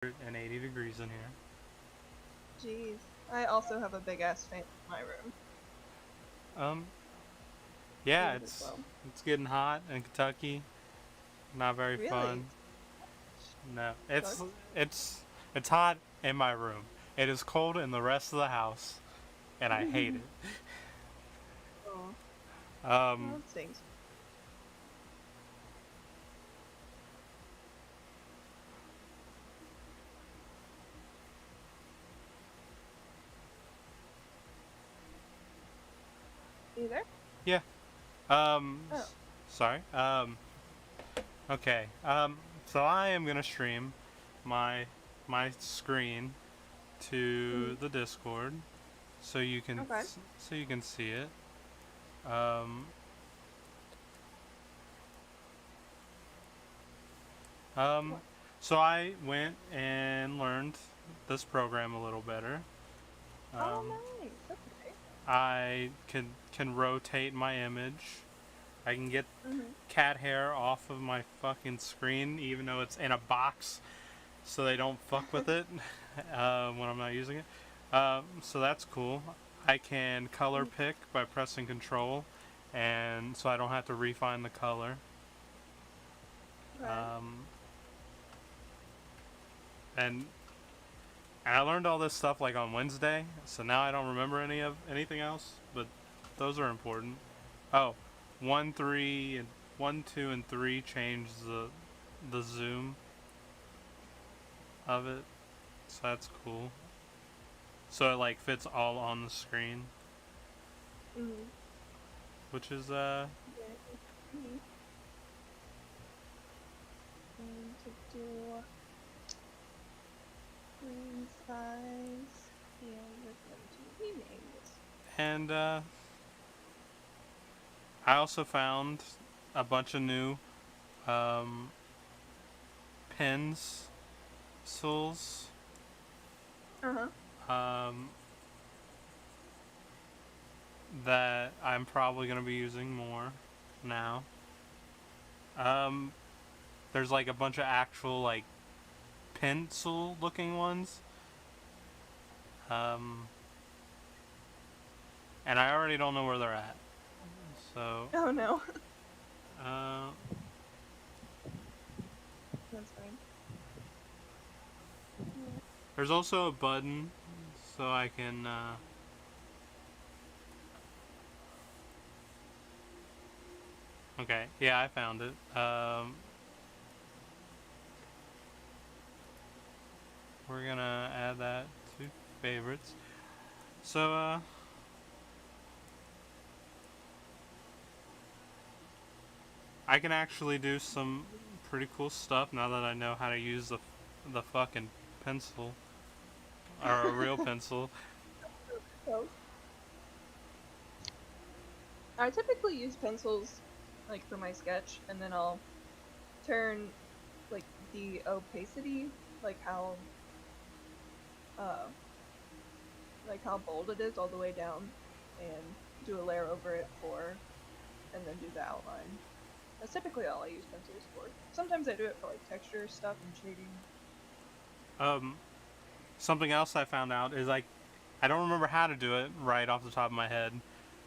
and 80 degrees in here. Jeez. I also have a big ass fan in my room. Um, yeah, Hate it as it's well. it's getting hot in Kentucky. Not very Really? fun. No, it's Sucks. it's it's hot in my room. It is cold in the rest of the house, and I hate it. Oh, Um, well, that stinks. You there? yeah. Um, Oh. sorry. Okay. So I am gonna stream my my screen Hmm. to the Discord, so you can Okay. see it. Um, um, What? so I went and learned this program a little better. Um, Oh, nice. Okay. I can rotate my image. I can get Mhm. cat hair off of my fucking screen, even though it's in a box, so they don't fuck with it when I'm not using it. So that's cool. I can color pick by pressing Control, and so I don't have to refine the color. Okay. Um, and And I learned all this stuff like on Wednesday, so now I don't remember anything else. But those are important. Oh, 1, 3, and 1, 2, and 3 change the zoom of it, so that's cool. So it like fits all on the screen, Mhm. which is Yeah. Me. Going to do screen size, and we're going to rename this. and I also found a bunch of new um, pencils Uh huh. um, that I'm probably gonna be using more now. Um, there's like a bunch of actual like pencil looking ones. Um, and I already don't know where they're at. So, Oh no. uh, That's fine. Yeah. there's also a button so I can. Okay, yeah, I found it. We're gonna add that to favorites. So, I can actually do some pretty cool stuff now that I know how to use the fucking pencil or a real pencil. So, I typically use pencils like for my sketch, and then I'll turn like the opacity, like uh how bold it is all the way down, and do a layer over it and then do the outline. That's typically all I use pencils for. Sometimes I do it for like texture stuff and shading. Um, Something else I found out is like I don't remember how to do it right off the top of my head,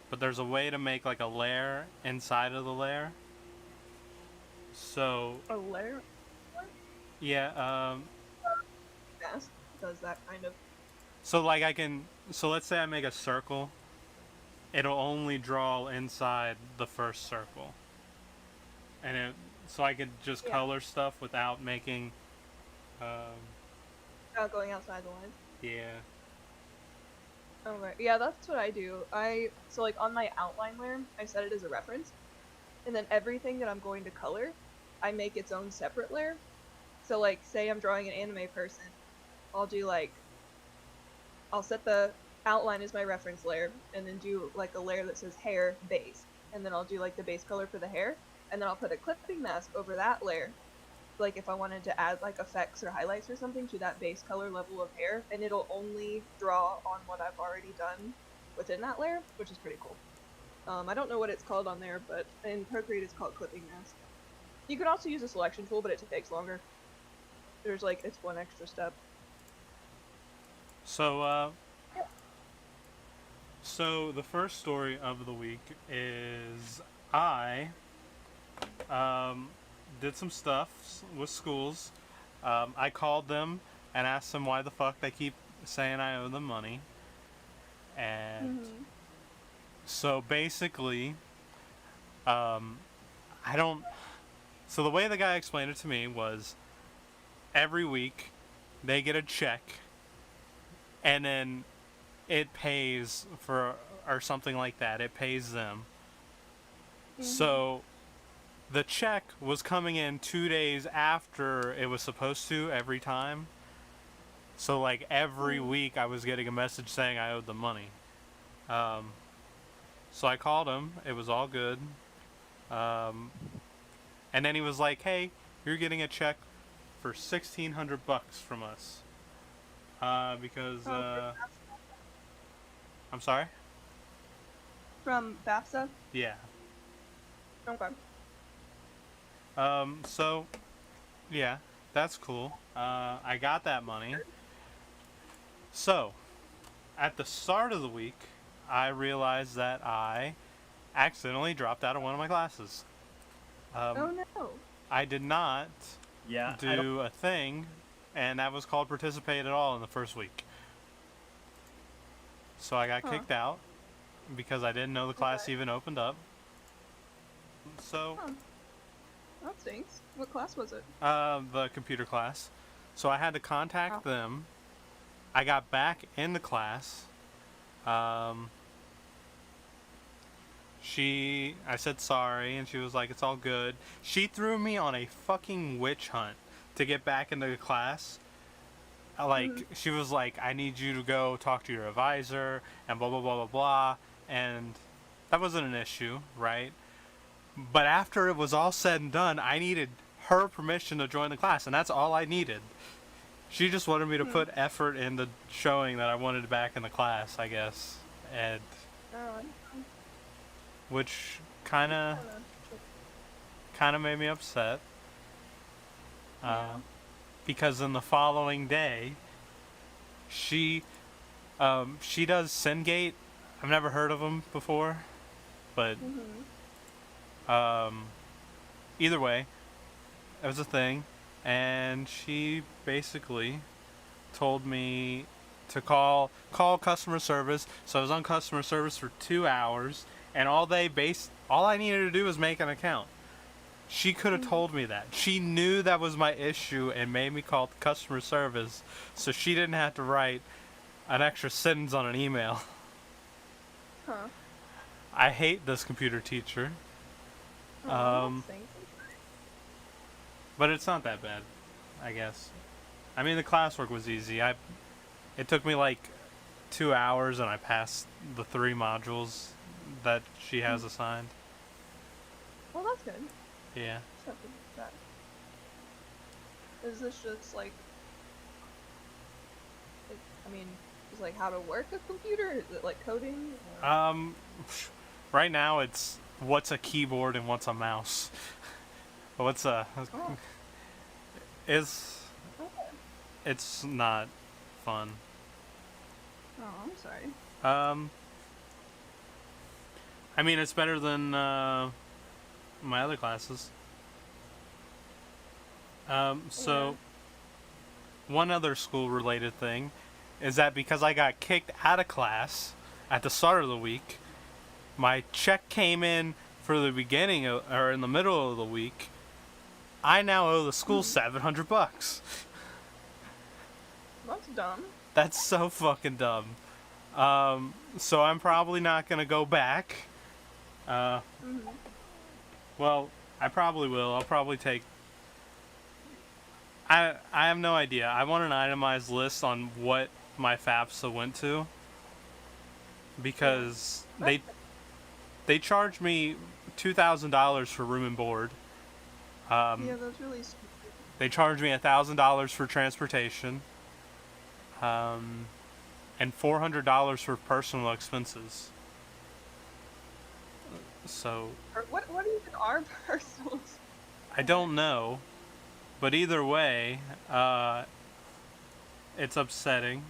but there's a way to make like a layer inside of the layer. So A layer yeah, mask does that kind of. so like I can so let's say I make a circle, it'll only draw inside the first circle, and it so I could just Yeah, color stuff without making, um, without going outside the lines. yeah, Okay, yeah, that's what I do. So like on my outline layer, I set it as a reference, and then everything that I'm going to color, I make its own separate layer. So like, say I'm drawing an anime person, I'll do like I'll set the outline as my reference layer, and then do like a layer that says hair base, and then I'll do like the base color for the hair, and then I'll put a clipping mask over that layer. Like if I wanted to add like effects or highlights or something to that base color level of hair, and it'll only draw on what I've already done within that layer, which is pretty cool. I don't know what it's called on there, but in Procreate it's called clipping mask. You can also use a selection tool, but it takes longer. there's like it's one extra step. So, Yeah. so the first story of the week is I um, did some stuff with schools. I called them and asked them why the fuck they keep saying I owe them money. And Mhm. so basically, um, I don't. So the way the guy explained it to me was every week they get a check and then it pays for, or something like that. It pays them. Mhm. So the check was coming in 2 days after it was supposed to every time. So like every Mhm. week I was getting a message saying I owed the money. Um, so I called him. It was all good. Um, and then he was like, "Hey, you're getting a check for $1,600 from us." Because Oh, I'm sorry. from FAFSA. Yeah. Okay. So yeah, that's cool. I got that money. So at the start of the week, I realized that I accidentally dropped out of one of my classes. Oh Um, no. I did not Yeah, I don't. do a thing, and that was called participate at all in the first week. So I got Huh. kicked out because I didn't know the class Okay. even opened up. So, Huh. That stinks. What class was it? the computer class. So I had to Oh. contact them. I got back in the class. Um, I said sorry, and she was like, "It's all good." She threw me on a fucking witch hunt to get back into the class. Mhm. Like, she was like, "I need you to go talk to your advisor," and blah blah blah blah blah. And that wasn't an issue, right? But after it was all said and done, I needed her permission to join the class, and that's all I needed. She just wanted me to Hmm. put effort into showing that I wanted back in the class, I guess, and Oh, which kind that's of kind of. kind of made me upset. Uh, Yeah. because in the following day, she she does Sendgate. I've never heard of them before, but Mhm. um, either way, it was a thing, and she basically told me to call customer service. So I was on customer service for 2 hours, and all I needed to do was make an account. She could have Mhm. told me that. She knew that was my issue and made me call customer service, so she didn't have to write an extra sentence on an email. Huh. I hate this computer teacher, Oh, that um, stinks. but it's not that bad, I guess. I mean, the classwork was easy. It took me like 2 hours, and I passed the 3 modules that she has Mhm. assigned. Well, that's good. Yeah. It's not too bad. Is this just like, I mean, is like how to work a computer? Is it like coding? Or... Um, right now it's what's a keyboard and what's a mouse. What's a Oh, is okay. It's not fun. Oh, I'm sorry. Um, I mean it's better than my other classes. Yeah. So one other school related thing is that because I got kicked out of class at the start of the week, my check came in for the beginning of, or in the middle of the week. I now owe the school Mhm. $700. That's dumb. That's so fucking dumb. So I'm probably not gonna go back. Uh, Mhm. well, I probably will. I'll probably take. I have no idea. I want an itemized list on what my FAFSA went to Yeah. because That's they charged me $2,000 for room and board. yeah. That's really stupid. They charged me $1,000 for transportation, um, and $400 for personal expenses. So Or what? What even are personals? I don't know, But either way, it's upsetting.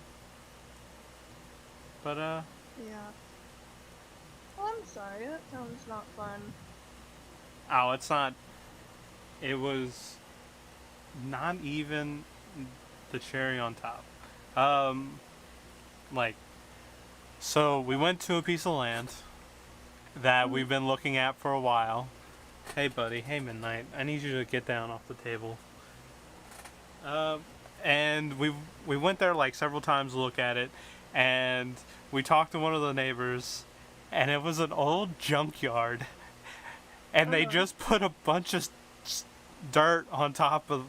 But Yeah. Well, I'm sorry. That sounds not fun. oh, it's not. It was not even the cherry on top. Um, like, so we went to a piece of land that we've been looking at for a while. Hey, buddy. Hey, Midnight. I need you to get down off the table. Um, and we went there like several times to look at it, and we talked to one of the neighbors, and it was an old junkyard, and they just put a bunch of dirt on top of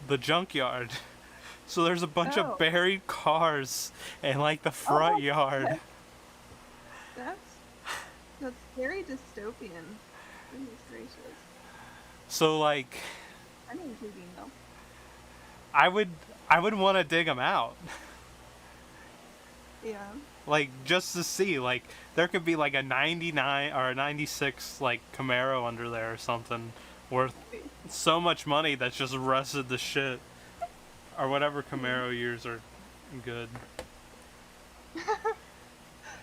the junkyard. So there's a bunch of Oh. buried cars in like the front yard. That's that's very dystopian. Goodness gracious. So like I'm intriguing though. I would I would want to dig them out. Yeah. Like just to see, like there could be like a 99 or a 96 like Camaro under there or something worth so much money that's just rusted to shit, or whatever Camaro years are good.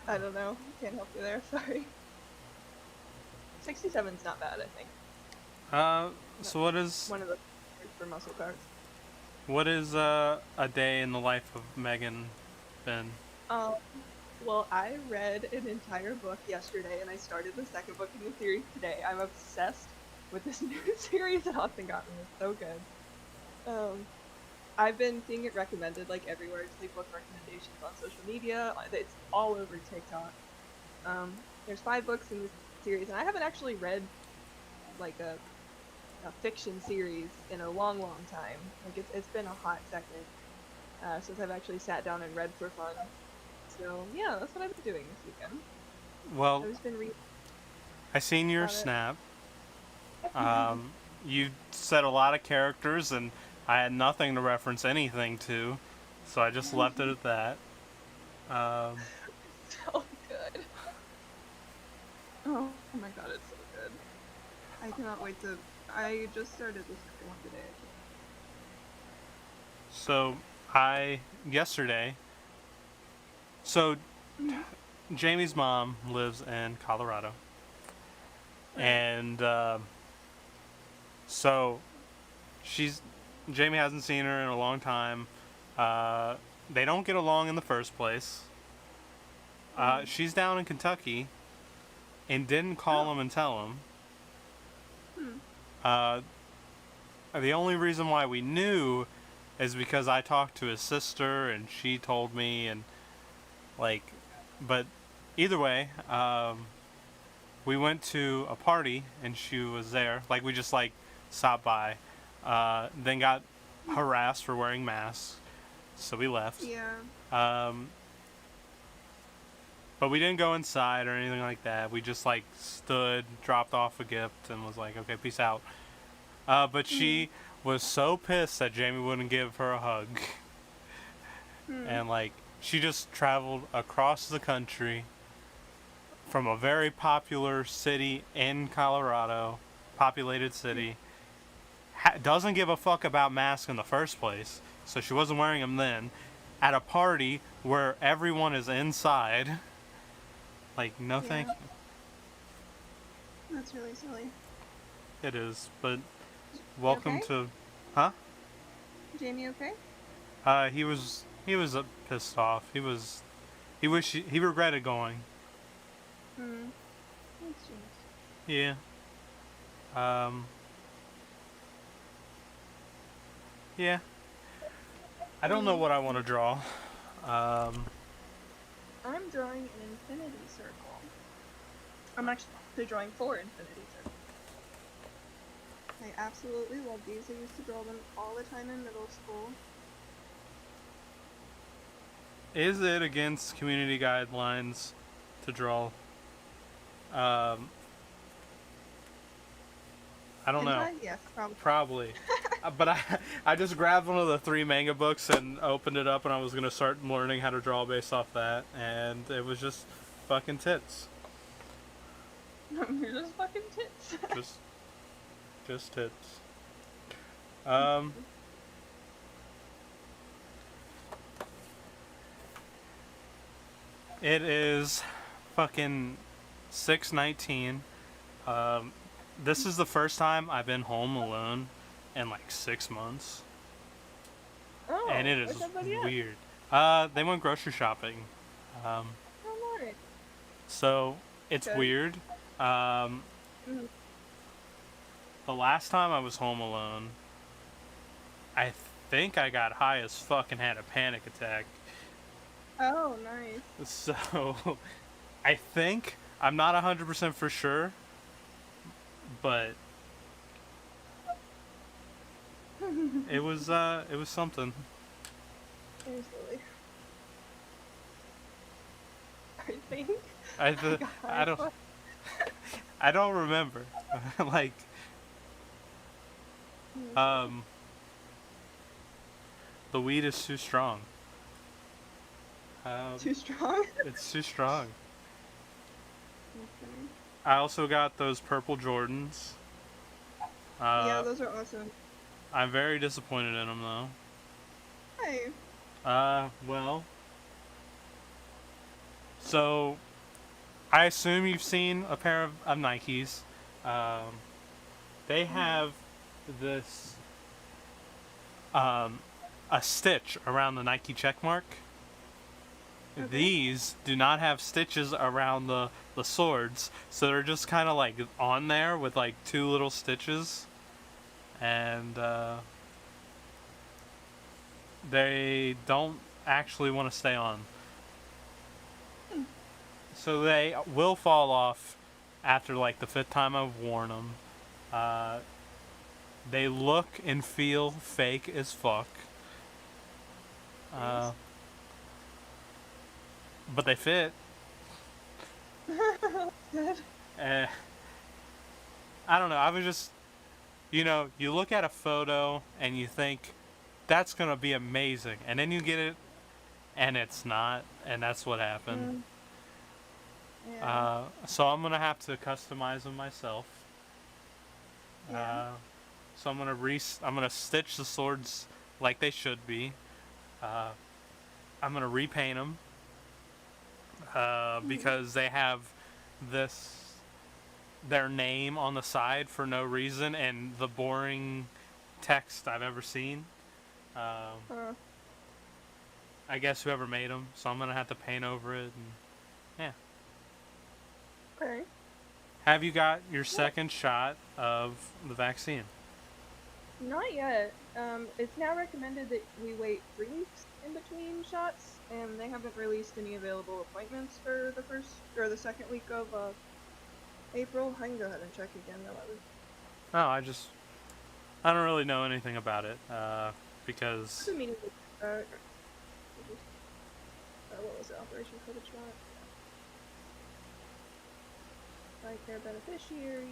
I don't know. Can't help you there. Sorry. 67's not bad, I think. So what is One of the for muscle cars. a day in the life of Megan been? Well, I read an entire book yesterday, and I started the second book in the series today. I'm obsessed with this new series that Austin got me. It's so good. I've been seeing it recommended like everywhere. It's like book recommendations on social media. It's all over TikTok. There's 5 books in this series, and I haven't actually read like a fiction series in a long time. Like it's been a hot second since I've actually sat down and read for fun. So yeah, that's what I've been doing this weekend. Well, I've just been reading. I seen your snap. You said a lot of characters, and I had nothing to reference anything to, so I just left it at that. So good. Oh my god, it's so good. I cannot wait to. I just started this one today. So yesterday. So Jamie's mom lives in Colorado, and so Jamie hasn't seen her in a long time. They don't get along in the first place. She's down in Kentucky, and didn't call him and tell him. The only reason why we knew is because I talked to his sister, and she told me, and like, but either way, we went to a party, and she was there. Like, we just like stopped by, then got harassed for wearing masks, so we left. Yeah. But we didn't go inside or anything like that. We just like stood, dropped off a gift, and was like, okay, peace out. But she was so pissed that Jamie wouldn't give her a hug. And like, she just traveled across the country from a very popular city in Colorado, populated city, doesn't give a fuck about masks in the first place, so she wasn't wearing them then, at a party where everyone is inside. Like, no thank you. That's really silly. It is, but welcome okay? to... Huh? Jamie, okay? He was pissed off. He regretted going. That's just... Yeah. Yeah. I don't know what I want to draw. I'm drawing an infinity circle. I'm actually drawing 4 infinity circles. I absolutely love these. I used to draw them all the time in middle school. Is it against community guidelines to draw? I don't know. Yes, probably. Probably. But I just grabbed one of the 3 manga books and opened it up, and I was going to start learning how to draw based off that, and it was just fucking tits. You're just fucking tits. Just tits. Um, it is fucking 6:19. Um, this is the first time I've been home alone in like 6 months, and Oh, it is where's everybody at? weird. They went grocery shopping. Um, Oh, nice. so it's Okay. weird. Um, Mhm. the last time I was home alone, I think I got high as fuck and had a panic attack. Oh, nice. So I think I'm not 100% for sure, but it was something. Very silly. I think I I th- got high I as don't fuck. I don't remember. Like Okay. um the weed is too strong. Too strong? It's too strong. Okay. I also got those purple Jordans. Yeah, Uh, those are awesome. I'm very disappointed in them though. Hey. Well, so I assume you've seen a pair of Nikes. Um, they Mhm. have this um, a stitch around the Nike check mark. Okay. These do not have stitches around the swords, so they're just kind of like on there with like two little stitches, and they don't actually want to stay on. Hmm. So they will fall off after like the fifth time I've worn them. Uh, they look and feel fake as fuck. Uh, Nice. but they fit. Good. Uh, I don't know. I was just, you look at a photo and you think that's gonna be amazing, and then you get it and it's not, and that's what happened. Mm, yeah. So I'm gonna have to customize them myself. Yeah. Uh, so I'm gonna stitch the swords like they should be. Uh, I'm gonna repaint them Mhm. because they have this their name on the side for no reason and the boring text I've ever seen. Um, Uh, I guess whoever made them, so I'm gonna have to paint over it. And yeah. okay. Have you got your Well, second shot of the vaccine? not yet. It's now recommended that we wait 3 weeks in between shots, and they haven't released any available appointments for the first or the second week of April. I can go ahead and check again though. Oh, I don't really know anything about it It's because a meeting with what was the Operation COVID shot? Like their beneficiary.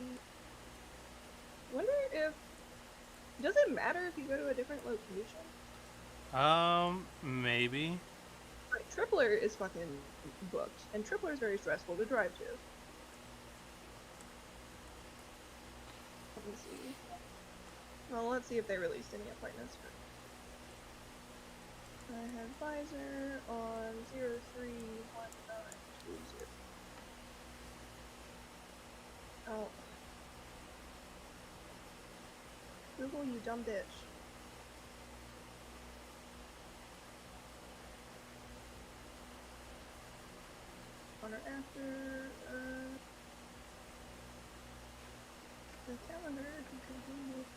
Wonder if does it matter if you go to a different location? maybe. Like Tripler is fucking booked, and Tripler is very stressful to drive to. Let me see. Well, let's see if they released any appointments for. I have Pfizer on 031920. Oh, Google, you dumb bitch. On or after the calendar to continue with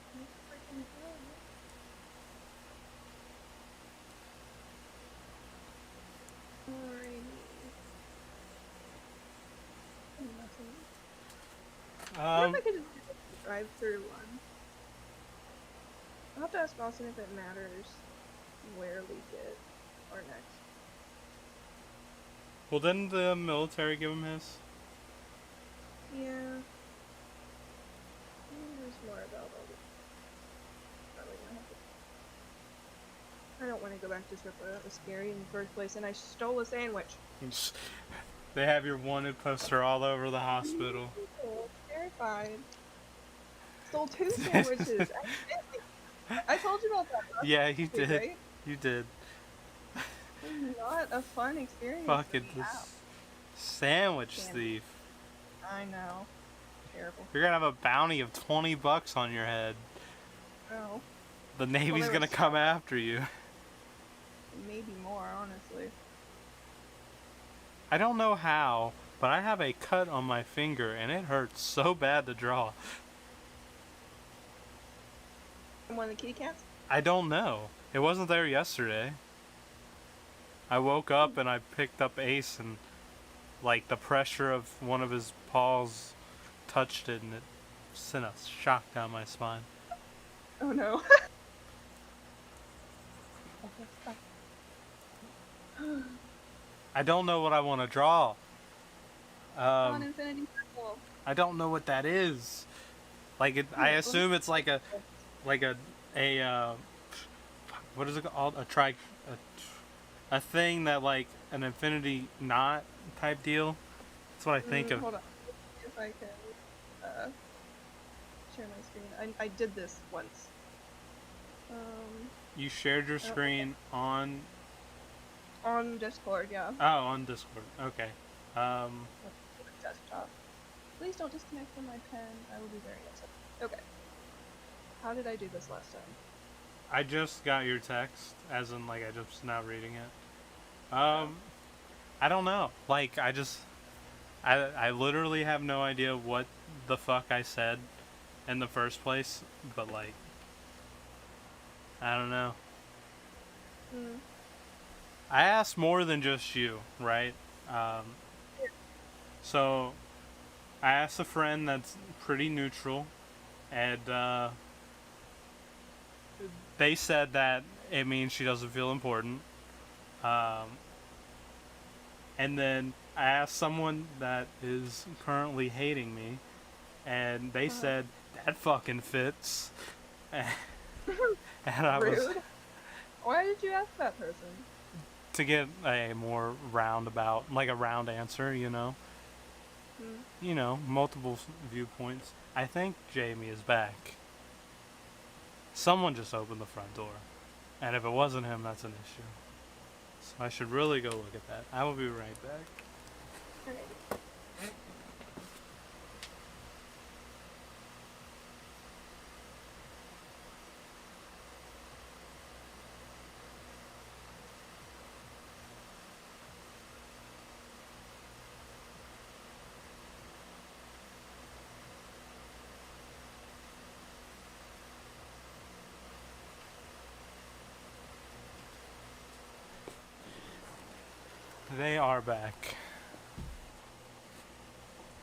freaking calendar. Alrighty. Nothing. I wonder if Um, I could just do a drive-through one. I'll have to ask Austin if it matters where we get our next. well, didn't the military give him his? Yeah. There's more about all this. Probably gonna have to. I don't want to go back to Tripoli. That was scary in the first place, and I stole a sandwich. They have your wanted poster all over the hospital. Oh, terrified. Stole two sandwiches. Accidentally. I told you about that Yeah, you week, did. right? You did. It was not a fun experience for Fucking the app. this sandwich Damn it. thief. I know. Terrible. You're gonna have a bounty of $20 on your head. Oh. The Well, Navy's there gonna was come after you. maybe more, honestly. I don't know how, but I have a cut on my finger and it hurts so bad to draw. And one of the kitty cats? I don't know. It wasn't there yesterday. I woke up and I picked up Ace and like the pressure of one of his paws touched it and it sent a shock down my spine. Oh no. I don't know what I want to draw. On Infinity Circle. I don't know what that is. Like it, I assume it's like a what is it called? A thing that like an infinity knot type deal. That's what I think of. Hold on. If I can share my screen. I did this once. You shared your screen on Discord, yeah. oh, on Discord. Okay. Desktop. Please don't disconnect from my pen. I will be very upset. Okay. How did I do this last time? I just got your text, as in like I just now reading it. I don't know. Like I literally have no idea what the fuck I said in the first place, but like I don't know. I asked more than just you, right? So I asked a friend that's pretty neutral, and they said that it means she doesn't feel important. And then I asked someone that is currently hating me, and they said that fucking fits. And I Rude. was Why did you ask that person? to get a more roundabout, like a round answer, you know. You know, multiple viewpoints. I think Jamie is back. Someone just opened the front door, and if it wasn't him, that's an issue. So I should really go look at that. I will be right back. Okay. They are back.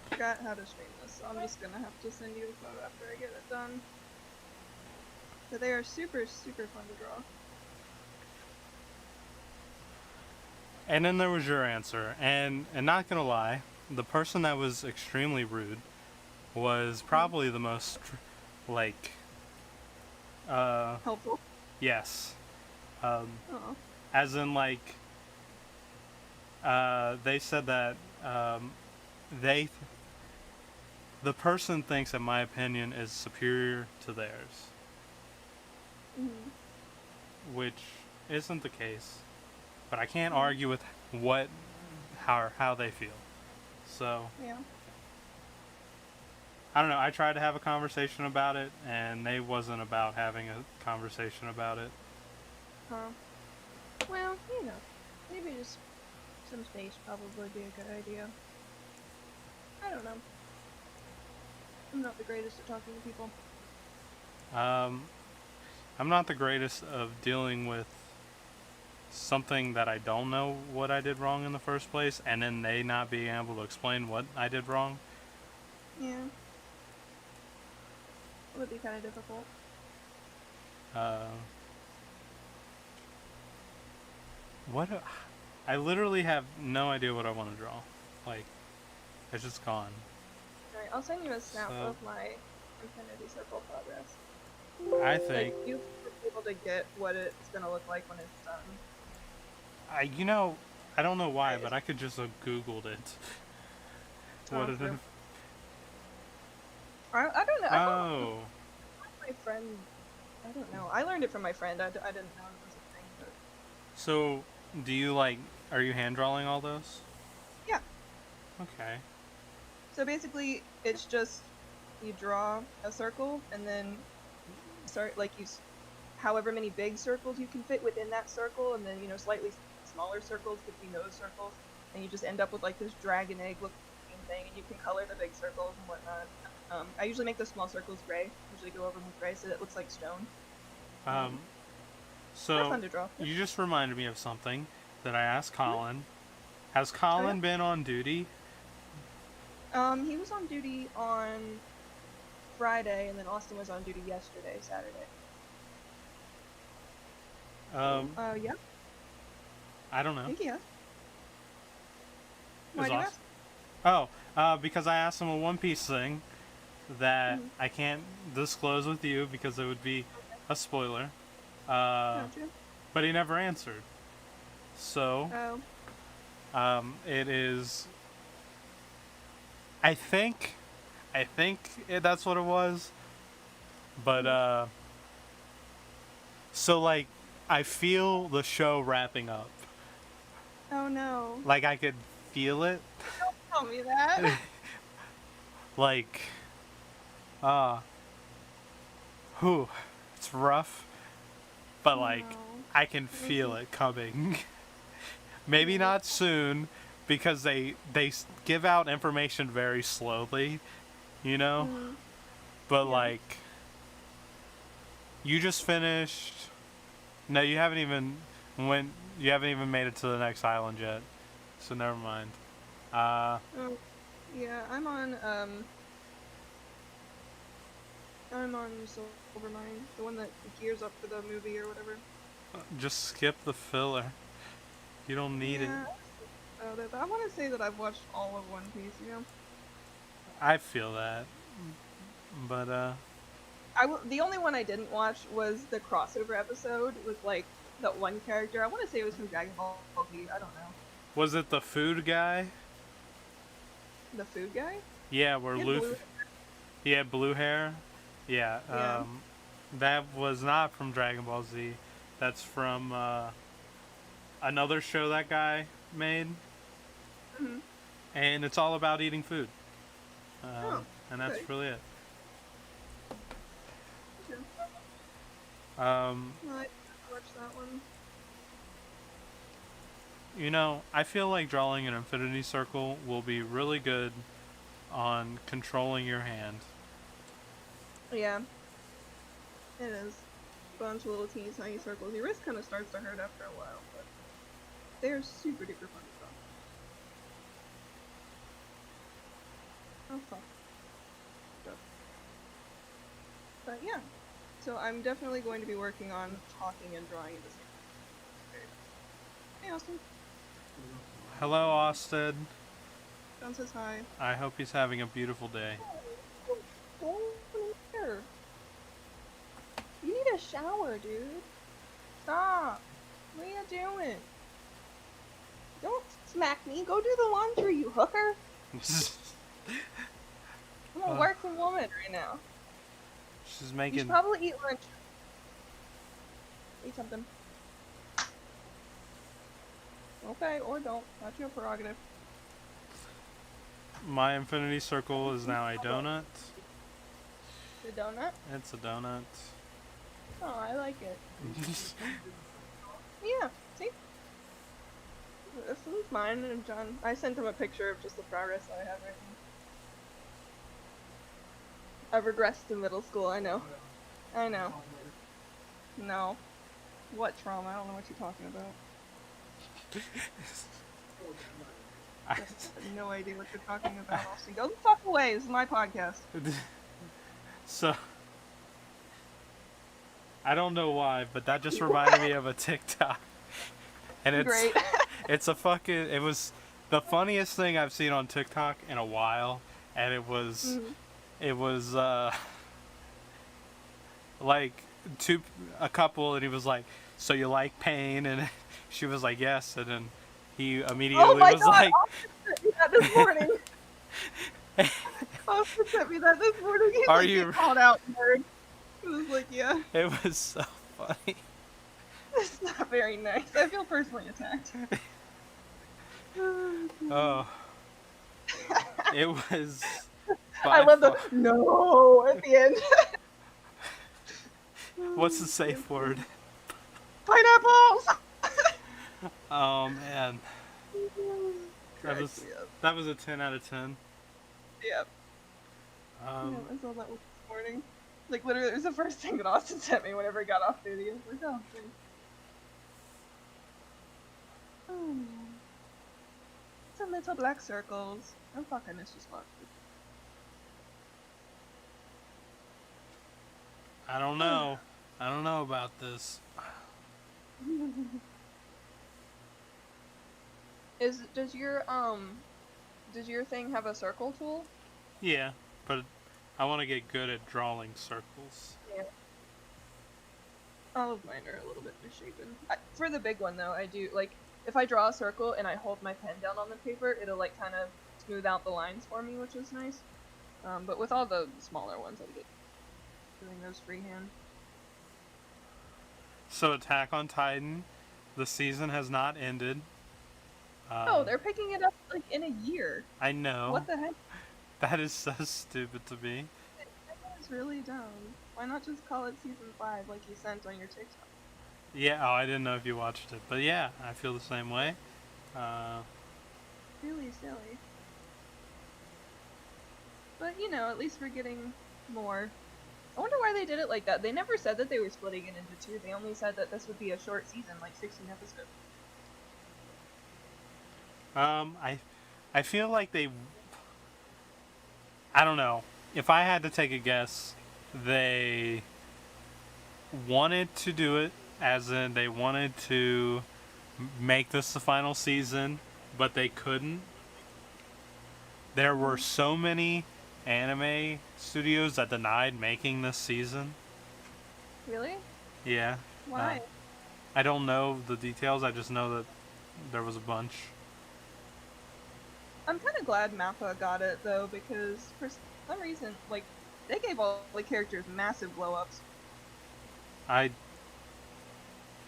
I forgot how to stream this, so I'm just gonna have to send you a photo after I get it done. But they are super, super fun to draw. And then there was your answer, and not gonna lie, the person that was extremely rude was probably the most, like, Helpful. yes, Oh. as in like, they said that the person thinks that my opinion is superior to theirs, which isn't the case. But I can't argue with how they feel. So Yeah. I don't know. I tried to have a conversation about it, and they wasn't about having a conversation about it. Huh. Well, you know, maybe just some space probably be a good idea. I don't know. I'm not the greatest at talking to people. I'm not the greatest of dealing with something that I don't know what I did wrong in the first place, and then they not being able to explain what I did wrong. Yeah. It would be kind of difficult. I literally have no idea what I want to draw. Like, it's just gone. Alright, I'll send you a snap of my Infinity Circle progress. I think Like, you'll be able to get what it's gonna look like when it's done. I don't know why, but I could just have Googled it. What is it? I don't know. Oh. My friend I don't know. I learned it from my friend. I didn't know it was a thing, but So, do you are you hand drawing all those? yeah. Okay. So basically, it's just you draw a circle and then start like however many big circles you can fit within that circle, and then slightly smaller circles between those circles, and you just end up with like this dragon egg looking thing, and you can color the big circles and whatnot. I usually make the small circles gray. Usually go over them with gray so that it looks like stone. Um, They're so fun to draw. you just reminded me of something that I asked Colin. Has Oh Colin been on duty? yeah. He was on duty on Friday, and then Austin was on duty yesterday, Saturday. Yeah, I don't I know. think he has. It Why was do you awesome. ask? Oh, because I asked him a One Piece thing that Mhm. I can't disclose with you because it would be a spoiler. Gotcha. But he never answered. So, Oh. it is. I think that's what it was. But so like, I feel the show wrapping up. Oh no. Like I could feel it. Tell me that. Like, uh, whew, it's rough, but like No. I can feel it coming. Maybe Yeah. not soon because they give out information very slowly, you know. Mm, But yeah. like, you just finished. No, you haven't even went. You haven't even made it to the next island yet. So never mind. Oh, yeah. I'm on Silvermine, the one that gears up for the movie or whatever. Just skip the filler. You don't need it. Yeah. But I want to say that I've watched all of One Piece. I feel that, but The only one I didn't watch was the crossover episode with like that one character. I want to say it was from Dragon Ball Z. I don't know. was it the food guy? The food guy. Yeah, where He had Luffy. blue. He had blue hair. Yeah. Yeah. That was not from Dragon Ball Z. That's from another show that guy made, Mm-hmm. and it's all about eating food. Oh. And that's Okay. really it. Okay. Um, Well, I watched that one. I feel like drawing an infinity circle will be really good on controlling your hand. Yeah, it is. Bunch of little teeny tiny circles. Your wrist kind of starts to hurt after a while, but they're super duper fun to draw. Oh fuck. But yeah, so I'm definitely going to be working on talking and drawing at the same time. Hey Austin. Hello, Austin. John says hi. I hope he's having a beautiful day. Go in here. You need a shower, dude. Stop. What are you doing? Don't smack me. Go do the laundry, you hooker. I'm a working woman right now. She's You making. should probably eat lunch. Eat something. Okay, or don't. That's your prerogative. My infinity circle is now a donut. The donut? It's a donut. Oh, I like it. Yeah, see? This is mine and John. I sent him a picture of just the progress I have right now. I've regressed to middle school, I know. I know. No. What trauma? I don't know what you're talking about. I have no idea what you're talking about, Austin. Go the fuck away. This is my podcast. So, I don't know why, but that just reminded me of a TikTok. And it's Great. it's a fucking it was the funniest thing I've seen on TikTok in a while, and it was like a couple, and he was like, "So you like pain?" And she was like, "Yes," and then he immediately Oh my was god! like, Austin sent me that this morning. Austin sent me that this morning. He's Are like, you- "Get called out, nerd." It was like, yeah, It was so funny. it's not very nice. I feel personally attacked. Oh, it was I by love the far. no at the end. What's the safe word? Pineapples. Oh man, that Cracks was me up. that was a 10 out of 10. Yep. Yeah, Um, I saw that one this morning. Like literally, it was the first thing that Austin sent me whenever I got off duty. I was like, oh, thanks. Oh, some little black circles. Oh fuck, I missed your spot. I don't know. I don't know about this. Does your thing have a circle tool? Yeah, but I want to get good at drawing circles. Yeah. All of mine are a little bit misshapen. For the big one though, I do like if I draw a circle and I hold my pen down on the paper, it'll like kind of smooth out the lines for me, which is nice. But with all the smaller ones, I'm just doing those freehand. So Attack on Titan, the season has not ended. Oh, they're picking it up like in a year. I know. What the heck? That is so stupid to me. That is really dumb. Why not just call it season 5 like you sent on your TikTok? Yeah, oh, I didn't know if you watched it. But yeah, I feel the same way. Really silly. But you know, at least we're getting more. I wonder why they did it like that. They never said that they were splitting it into two. They only said that this would be a short season, like 16 episodes. I feel like they. I don't know. If I had to take a guess, they wanted to do it, as in they wanted to make this the final season, but they couldn't. There were so many anime studios that denied making this season. Really? Yeah. Why? I don't know the details. I just know that there was a bunch. I'm kind of glad Mappa got it though, because for some reason, like, they gave all the characters massive blow ups. I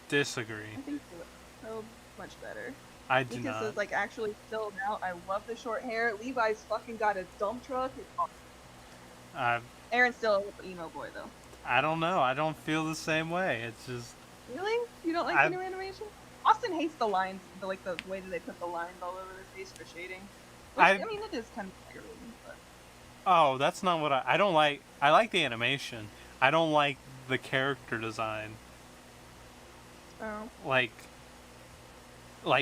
disagree. I think they look so much better. I do Mika's not. is like actually filled out. I love the short hair. Levi's fucking got a dump truck. It's awesome. I Aaron's still a little emo boy though. I don't know. I don't feel the same way. It's just Really? You don't like the new animation? Austin hates the lines, the way that they put the lines all over their face for shading. Which, I mean, it is kind of aggravating, but... Oh, that's not what I don't like. I like the animation. I don't like the character design. Oh. Like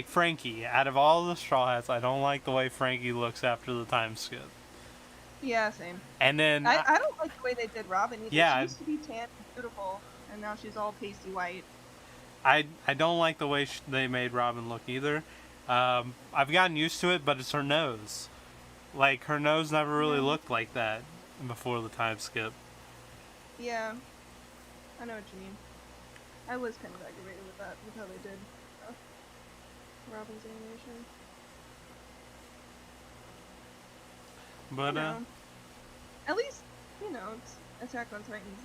Frankie. Out of all the Straw Hats, I don't like the way Frankie looks after the time skip. Yeah, same. And then I don't like the way they did Robin either. Yeah, she used to be tan and beautiful, and now she's all pasty white. I don't like the way they made Robin look either. I've gotten used to it, but it's her nose. Like, her nose never really looked like that before the time skip. Yeah, I know what you mean. I was kind of aggravated with that, with how they did Robin's animation. But, at least, it's Attack on Titan's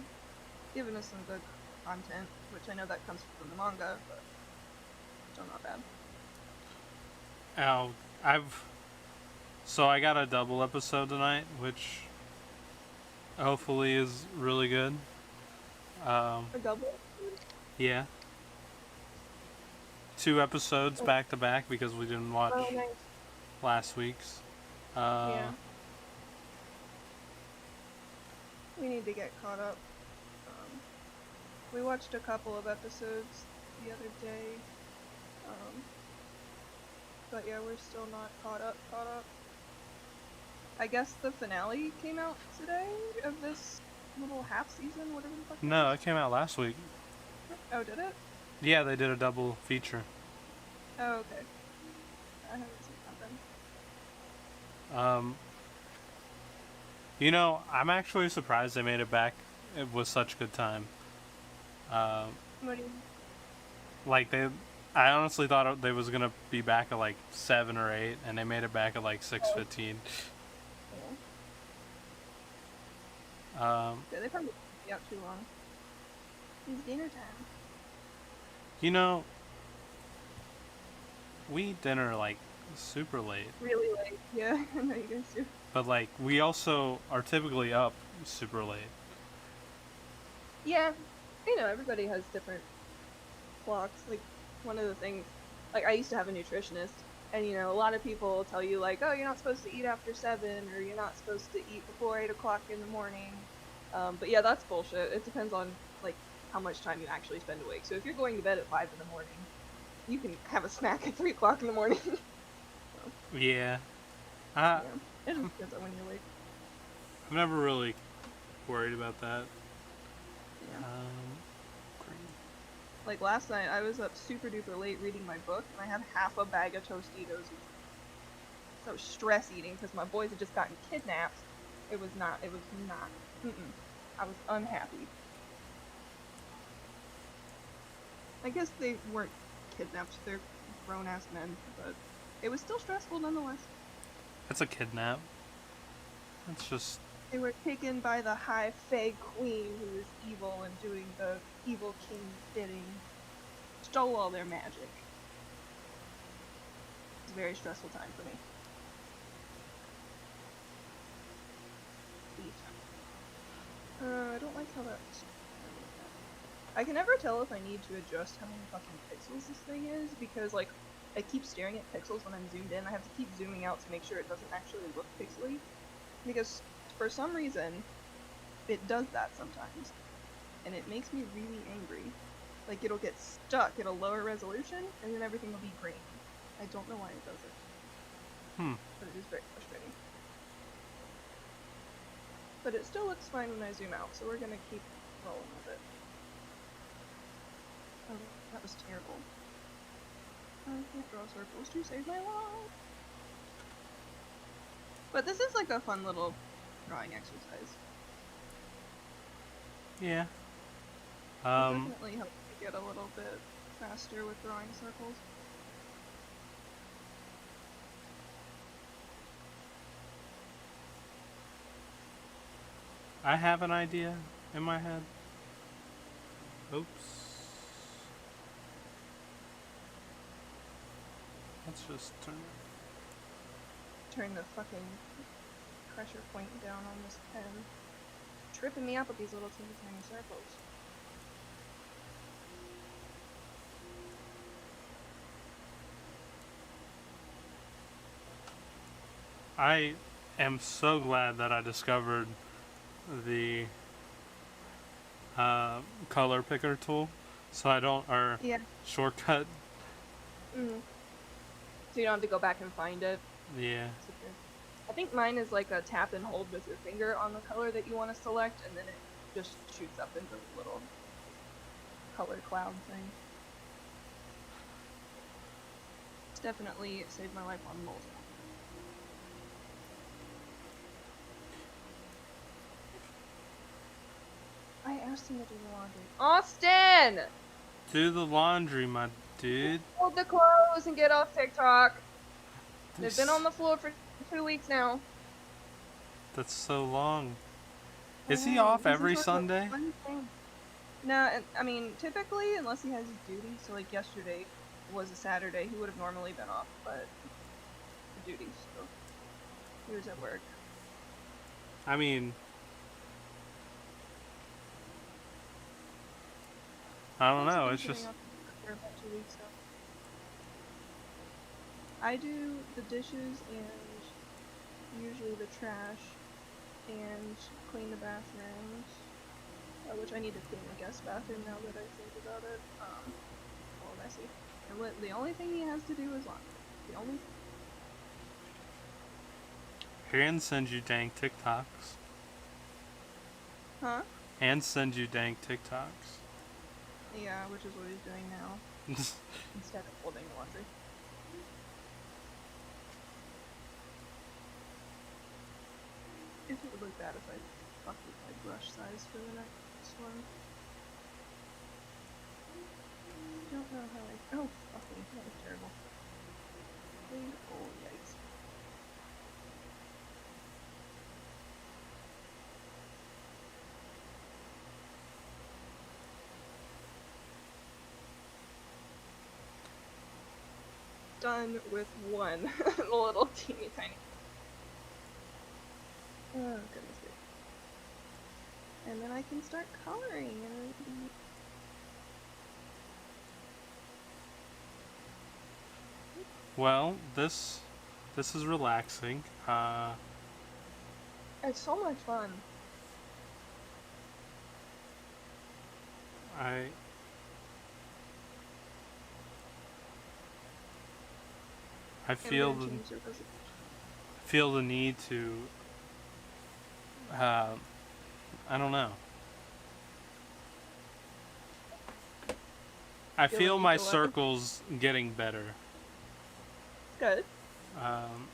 giving us some good content, which I know that comes from the manga, but still not bad. So I got a double episode tonight, which hopefully is really good. A double? Yeah. 2 episodes back to back because we didn't watch last week's. Yeah. We need to get caught up. We watched a couple of episodes the other day. But yeah, we're still not caught up. I guess the finale came out today of this little half season, whatever the fuck. No, it came out last week. Oh, did it? Yeah, they did a double feature. Oh, okay. I haven't seen that then. I'm actually surprised they made it back with such good time. What do you mean? Like, I honestly thought they was gonna be back at like 7 or 8, and they made it back at like 6:15. Yeah, they probably be out too long. It's dinner time. You know, we eat dinner like super late, Really late. Yeah, I know you guys do. but like we also are typically up super late. Yeah, everybody has different clocks. Like, one of the things, like, I used to have a nutritionist, and, a lot of people tell you, like, oh, you're not supposed to eat after 7, or you're not supposed to eat before 8 o'clock in the morning. But yeah, that's bullshit. It depends on, like, how much time you actually spend awake. So if you're going to bed at 5 in the morning, you can have a snack at 3 o'clock in the morning. So, Yeah, I yeah, it just depends on when you're awake. I'm never really worried about that. Yeah. Um, Like, last night, I was up super duper late reading my book, and I had half a bag of Tostitos. So I was stress eating because my boys had just gotten kidnapped. It was not. Mm-mm. I was unhappy. I guess they weren't kidnapped, they're grown ass men, but it was still stressful nonetheless. That's a kidnap. That's just They were taken by the High Fae Queen, who is evil and doing the evil king's bidding. Stole all their magic. It's a very stressful time for me. Beef. I don't like how that's. I can never tell if I need to adjust how many fucking pixels this thing is, because, like, I keep staring at pixels when I'm zoomed in. I have to keep zooming out to make sure it doesn't actually look pixely, because for some reason, it does that sometimes, and it makes me really angry. Like, it'll get stuck at a lower resolution, and then everything will be green. I don't know why it does it. But it is very frustrating. But it still looks fine when I zoom out, so we're gonna keep rolling with it. Oh, that was terrible. I can't draw circles to save my life. But this is like a fun little drawing exercise. yeah. It definitely helps me get a little bit faster with drawing circles. I have an idea in my head. Oops. Let's just Turn the fucking pressure point down on this pen. Tripping me up with these little teeny tiny circles. I am so glad that I discovered the color picker tool, so I don't Yeah. shortcut. Mm. So you don't have to go back and find it. Yeah. I think mine is like a tap and hold with your finger on the color that you want to select, and then it just shoots up into a little color cloud thing. It's definitely saved my life on multiple. I asked him to do the laundry. Austin! Do the laundry, my dude. Fold the clothes and get off TikTok. They've been on the floor for 2 weeks now. That's so long. Is he off every Sunday? No, I mean, typically, unless he has his duty, so like yesterday was a Saturday, he would have normally been off, but the duty, so he was at work. I mean, I don't know, it's just... For about 2 weeks, so. I do the dishes and usually the trash and clean the bathrooms, which I need to clean the guest bathroom now that I think about it. A little messy. And the only thing he has to do is laundry. The only thing. And send you dank TikToks. Huh? And send you dank TikToks. Yeah, which is what he's doing now. Instead of folding the laundry. If it would look bad if I fucked with my brush size for the next one. I don't know how I... Oh, fucking, that was terrible. Oh, yikes. done with one. The little teeny tiny. Oh, goodness gracious. And then I can start coloring. Well, this is relaxing. It's so much fun. I feel the need to. I don't know. I feel my circles getting better. Good. Um,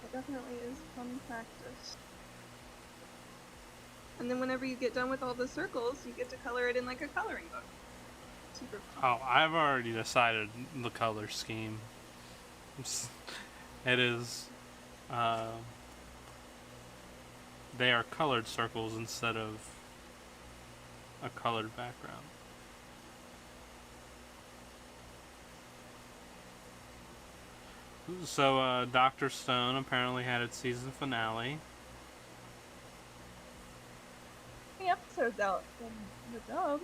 It definitely is fun practice. And then whenever you get done with all the circles, you get to color it in like a coloring book. Super fun. Oh, I've already decided the color scheme. It is. They are colored circles instead of a colored background. So, Dr. Stone apparently had its season finale. The episode's out from the dub.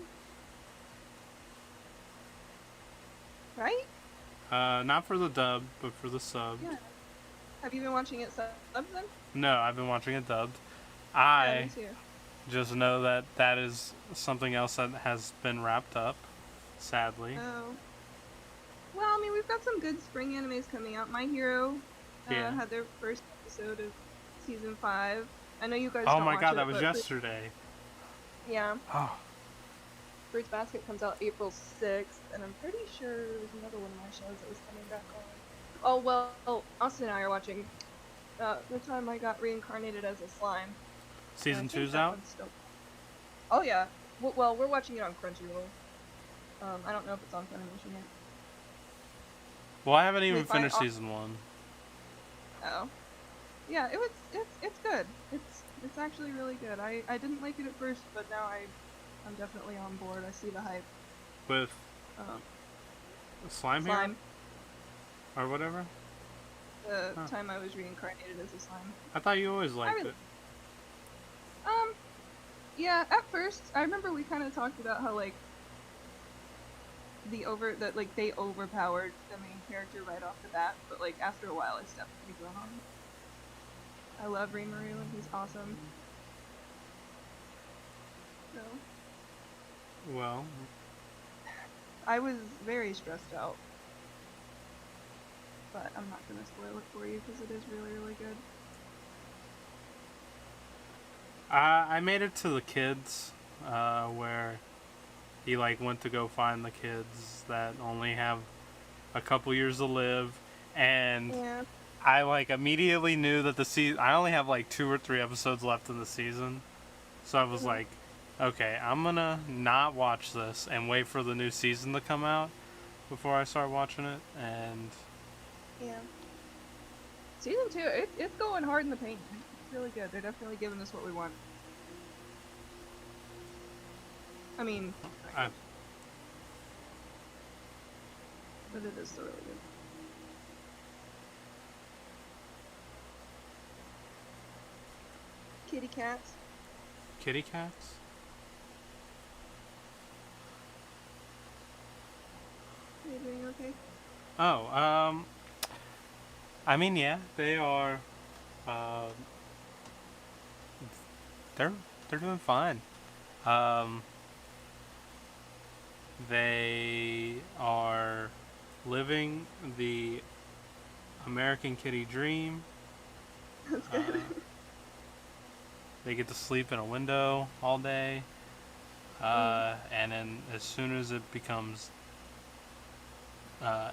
Right? Not for the dub, but for the sub. Yeah. Have you been watching it subbed then? No, I've been watching it dubbed. Yeah, me too. Just know that is something else that has been wrapped up, sadly. Oh. Well, I mean, we've got some good spring animes coming out. My Hero had their first episode of season 5. I know you guys don't watch it. Oh my god, that was yesterday. Yeah. Oh. Fruits Basket comes out April 6th, and I'm pretty sure there's another one of my shows that was coming back on. Oh, well, Austin and I are watching the time I got reincarnated as a slime. Season 2's out? Oh, yeah. Well, we're watching it on Crunchyroll. I don't know if it's on Funimation yet. Well, I haven't even finished season 1. Oh. Yeah, it's good. It's actually really good. I didn't like it at first, but now I'm definitely on board. I see the hype. With slime here? Or whatever? The time I was reincarnated as a slime. I thought you always liked it. Yeah, at first, I remember we kind of talked about how, like, they overpowered the main character right off the bat, but, like, after a while, it's definitely grown on me. I love Rimuru, and he's awesome. So. Well. I was very stressed out. But I'm not gonna spoil it for you, because it is really, really good. I made it to the kids, where he like went to go find the kids that only have a couple years to live, and I like immediately knew that the season. I only have like 2 or 3 episodes left in the season, so I was like, okay, I'm gonna not watch this and wait for the new season to come out before I start watching it. And season 2, it's going hard in the paint. Really good. They're definitely giving us what we want. I mean, but it is still really good. Kitty cats. Kitty cats? Are you doing okay? Oh, I mean, yeah, they are. They're doing fine. They are living the American kitty dream. That's good. They get to sleep in a window all day, and then as soon as it becomes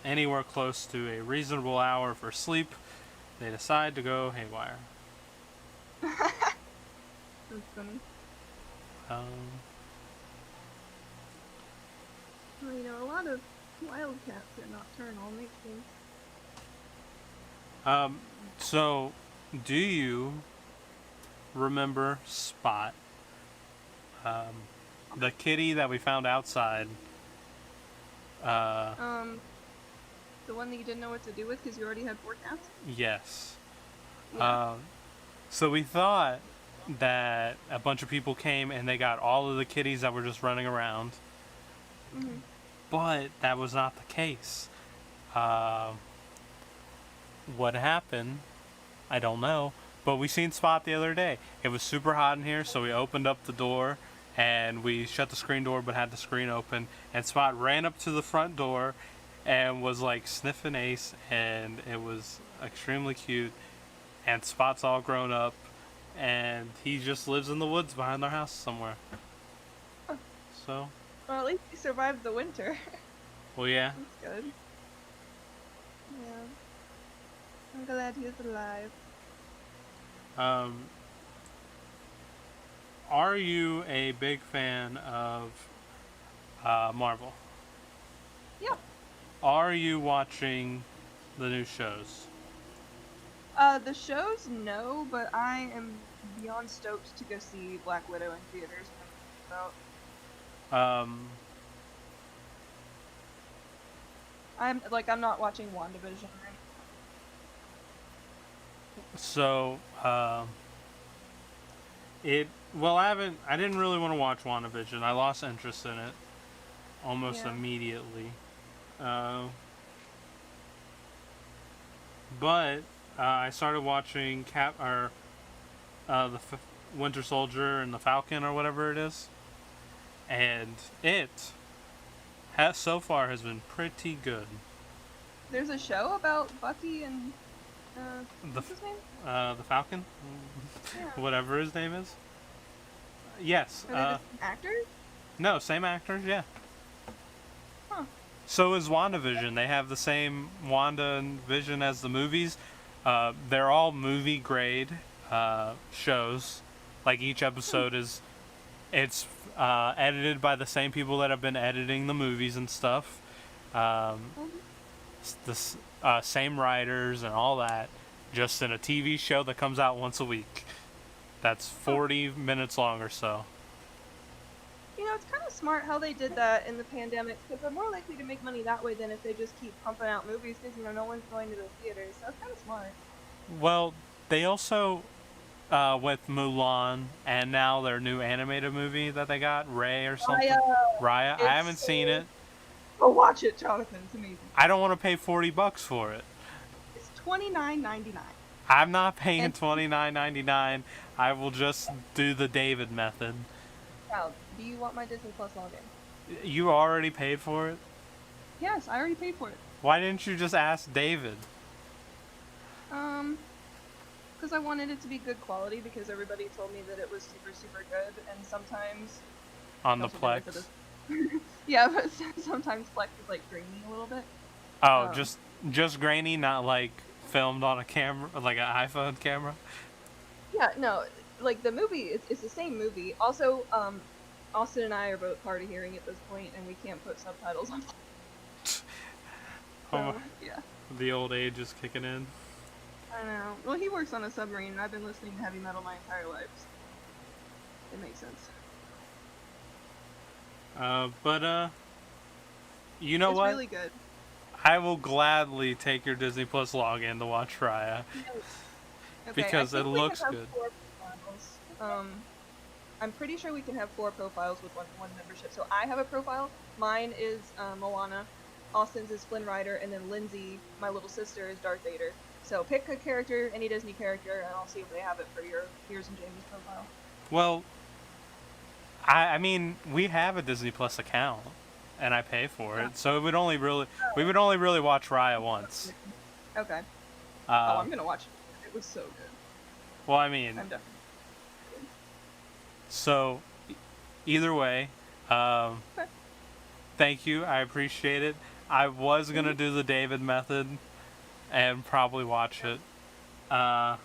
anywhere close to a reasonable hour for sleep, they decide to go haywire. That's funny. Well, you know, a lot of wild cats are nocturnal, makes sense. So, do you remember Spot? The kitty that we found outside. The one that you didn't know what to do with because you already had 4 cats? Yes. Yeah. So we thought that a bunch of people came and they got all of the kitties that were just running around, Mm-hmm. but that was not the case. What happened? I don't know. But we seen Spot the other day. It was super hot in here, so we opened up the door and we shut the screen door but had the screen open. And Spot ran up to the front door and was like sniffing Ace, and it was extremely cute. And Spot's all grown up and he just lives in the woods behind our house somewhere. So, Well, at least he survived the winter. well, yeah. That's good. Yeah. I'm glad he's alive. Are you a big fan of Marvel? Yeah. Are you watching the new shows? The shows, no, but I am beyond stoked to go see Black Widow in theaters when it comes out. Um, I'm not watching WandaVision right. so, I didn't really want to watch WandaVision. I lost interest in it almost Yeah. immediately. But I started watching Winter Soldier and the Falcon or whatever it is, and it has so far has been pretty good. There's a show about Bucky and The what's his name? the Falcon, Yeah. whatever his name is. Yes. Are they the same actors? No, same actors. Yeah. Huh. So is WandaVision. They have the same Wanda and Vision as the movies. They're all movie grade shows. Like each episode is, it's edited by the same people that have been editing the movies and stuff. The same writers and all that, just in a TV show that comes out once a week. That's 40 minutes long or so. You know, it's kind of smart how they did that in the pandemic, because they're more likely to make money that way than if they just keep pumping out movies, because, no one's going to the theaters, so it's kind of smart. Well, they also, with Mulan, and now their new animated movie that they got, Ray or something. Raya. I haven't seen it. Go watch it, Jonathan. It's amazing. I don't want to pay $40 for it. It's $29.99. I'm not paying $29.99. I will just do the David method. Now, do you want my Disney Plus login? You already paid for it? Yes, I already paid for it. Why didn't you just ask David? Because I wanted it to be good quality, because everybody told me that it was super, super good, and sometimes... On the Plex? Yeah, but sometimes Plex is, like, grainy a little bit. Oh, just grainy, not, like, filmed on a camera, like an iPhone camera? Yeah, no, like, the movie, it's the same movie. Also, Austin and I are both hard of hearing at this point, and we can't put subtitles on. So, yeah. The old age is kicking in. I know. Well, he works on a submarine, and I've been listening to heavy metal my entire life. So it makes sense. You know what? It's really good. I will gladly take your Disney Plus login to watch Raya. Okay, Because it looks have good. 4 profiles. I'm pretty sure we can have 4 profiles with one membership. So I have a profile. Mine is Moana. Austin's is Flynn Rider, and then Lindsay, my little sister, is Darth Vader. So pick a character, any Disney character, and I'll see if they have it for yours and Jamie's profile. Well, I mean, we have a Disney Plus account, and I pay for it, so we would only really watch Raya once. Okay. I'm gonna watch it. It was so good. Well, I mean, I'm definitely. so either way, thank you. I appreciate it. I was gonna do the David method and probably watch it. I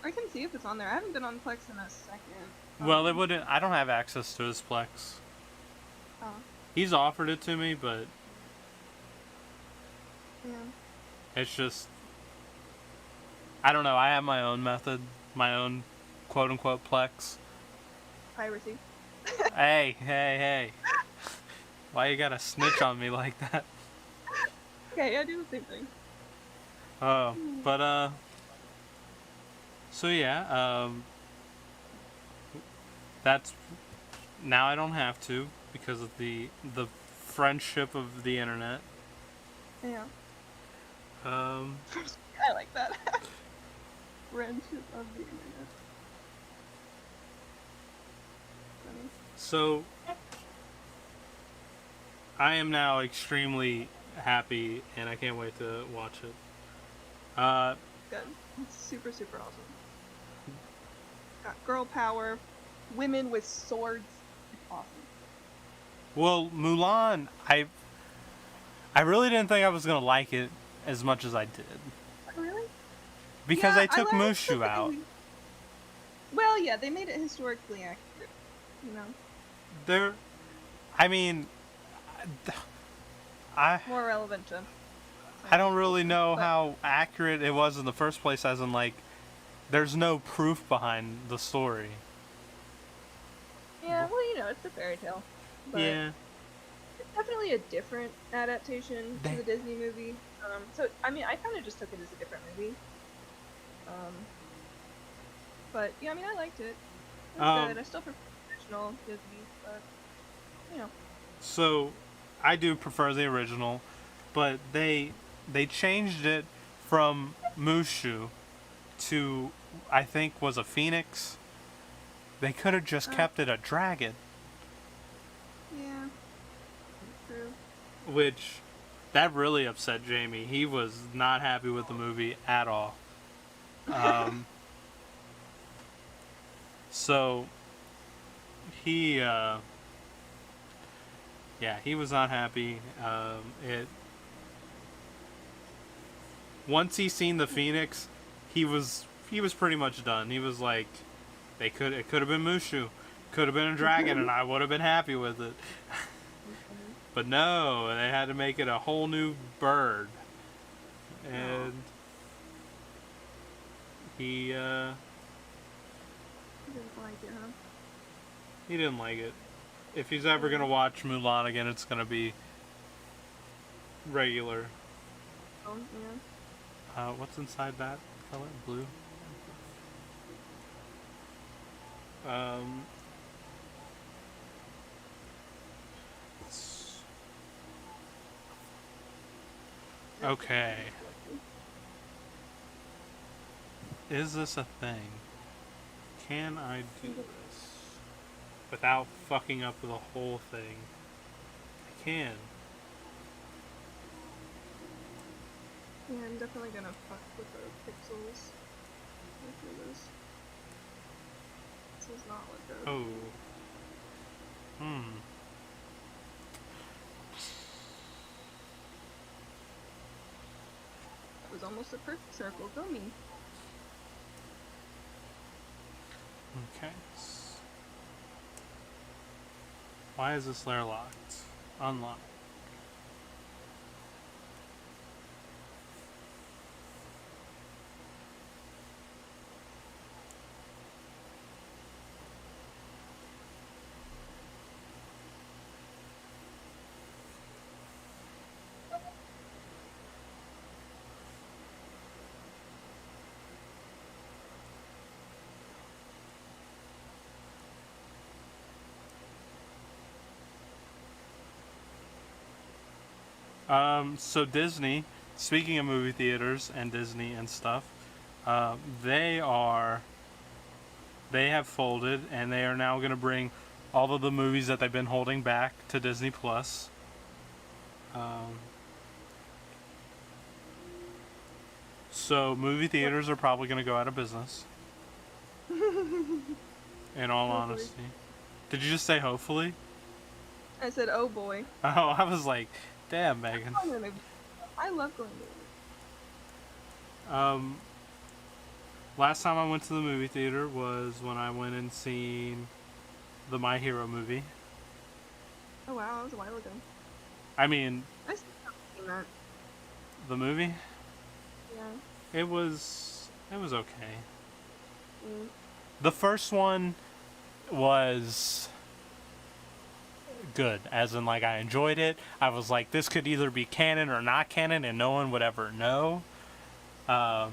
can see if it's on there. I haven't been on Plex in a second. Well, it wouldn't. I don't have access to his Plex. Oh. He's offered it to me, but Yeah. it's just, I don't know. I have my own method, my own quote-unquote Plex. Piracy. Hey. Why you gotta snitch on me like that? Okay, I do the same thing. But so yeah, that's now I don't have to because of the friendship of the internet. Yeah. Um, I like that. Friendship of the internet. Funny. so I am now extremely happy, and I can't wait to watch it. Good. It's super, super awesome. Got girl power, women with swords. It's awesome. Well, Mulan, I really didn't think I was gonna like it as much as I did Oh, really? because Yeah, they I took like Mushu out. well, yeah, they made it historically accurate. You know, There, I mean, I more relevant to I Chinese don't really culture. know But how accurate it was in the first place, as in like, there's no proof behind the story. yeah, well, you know, it's a fairy tale. But Yeah, it's definitely a different adaptation to they, the Disney movie. So I mean, I kind of just took it as a different movie. Um, but yeah, I mean, I liked it. It was um, good. I still prefer the original Disney, but you know, so I do prefer the original, but they changed it from Mushu to I think was a phoenix. They could have just uh, kept it a dragon, yeah, true. which that really upset Jamie. He was not happy with the movie at all. Um, so he, yeah, he was not happy. It once he seen the phoenix, he was pretty much done. He was like, it could have been Mushu, could have been a dragon, and I would have been happy with it. But no, they had to make it a whole new bird, No, and he I didn't like it, huh? he didn't like it. If he's ever Yeah. gonna watch Mulan again, it's gonna be regular. Oh, yeah. What's inside that color? Blue. Um, That's the okay. Chinese collection. Is this a thing? Can I do this without fucking up the whole thing? I can. Yeah, I'm definitely gonna fuck with the pixels. Look at this. This does not look good. Oh. Hmm. That was almost a perfect circle. Go me. Okay. Why is this layer locked? Unlocked. So Disney, speaking of movie theaters and Disney and stuff, uh, they are they have folded and they are now going to bring all of the movies that they've been holding back to Disney Plus. Um, so movie theaters are probably going to go out of business. In all Hopefully. honesty, did you just say hopefully? I said, oh boy. Oh, I was like, damn, Megan. I'm going to I love going to movies. Um, Last time I went to the movie theater was when I went and seen the My Hero movie. Oh wow, that was a while ago. I mean, I still haven't seen that. the movie. Yeah. It was okay. Mm. The first one was good, as in like I enjoyed it. I was like, this could either be canon or not canon, and no one would ever know. But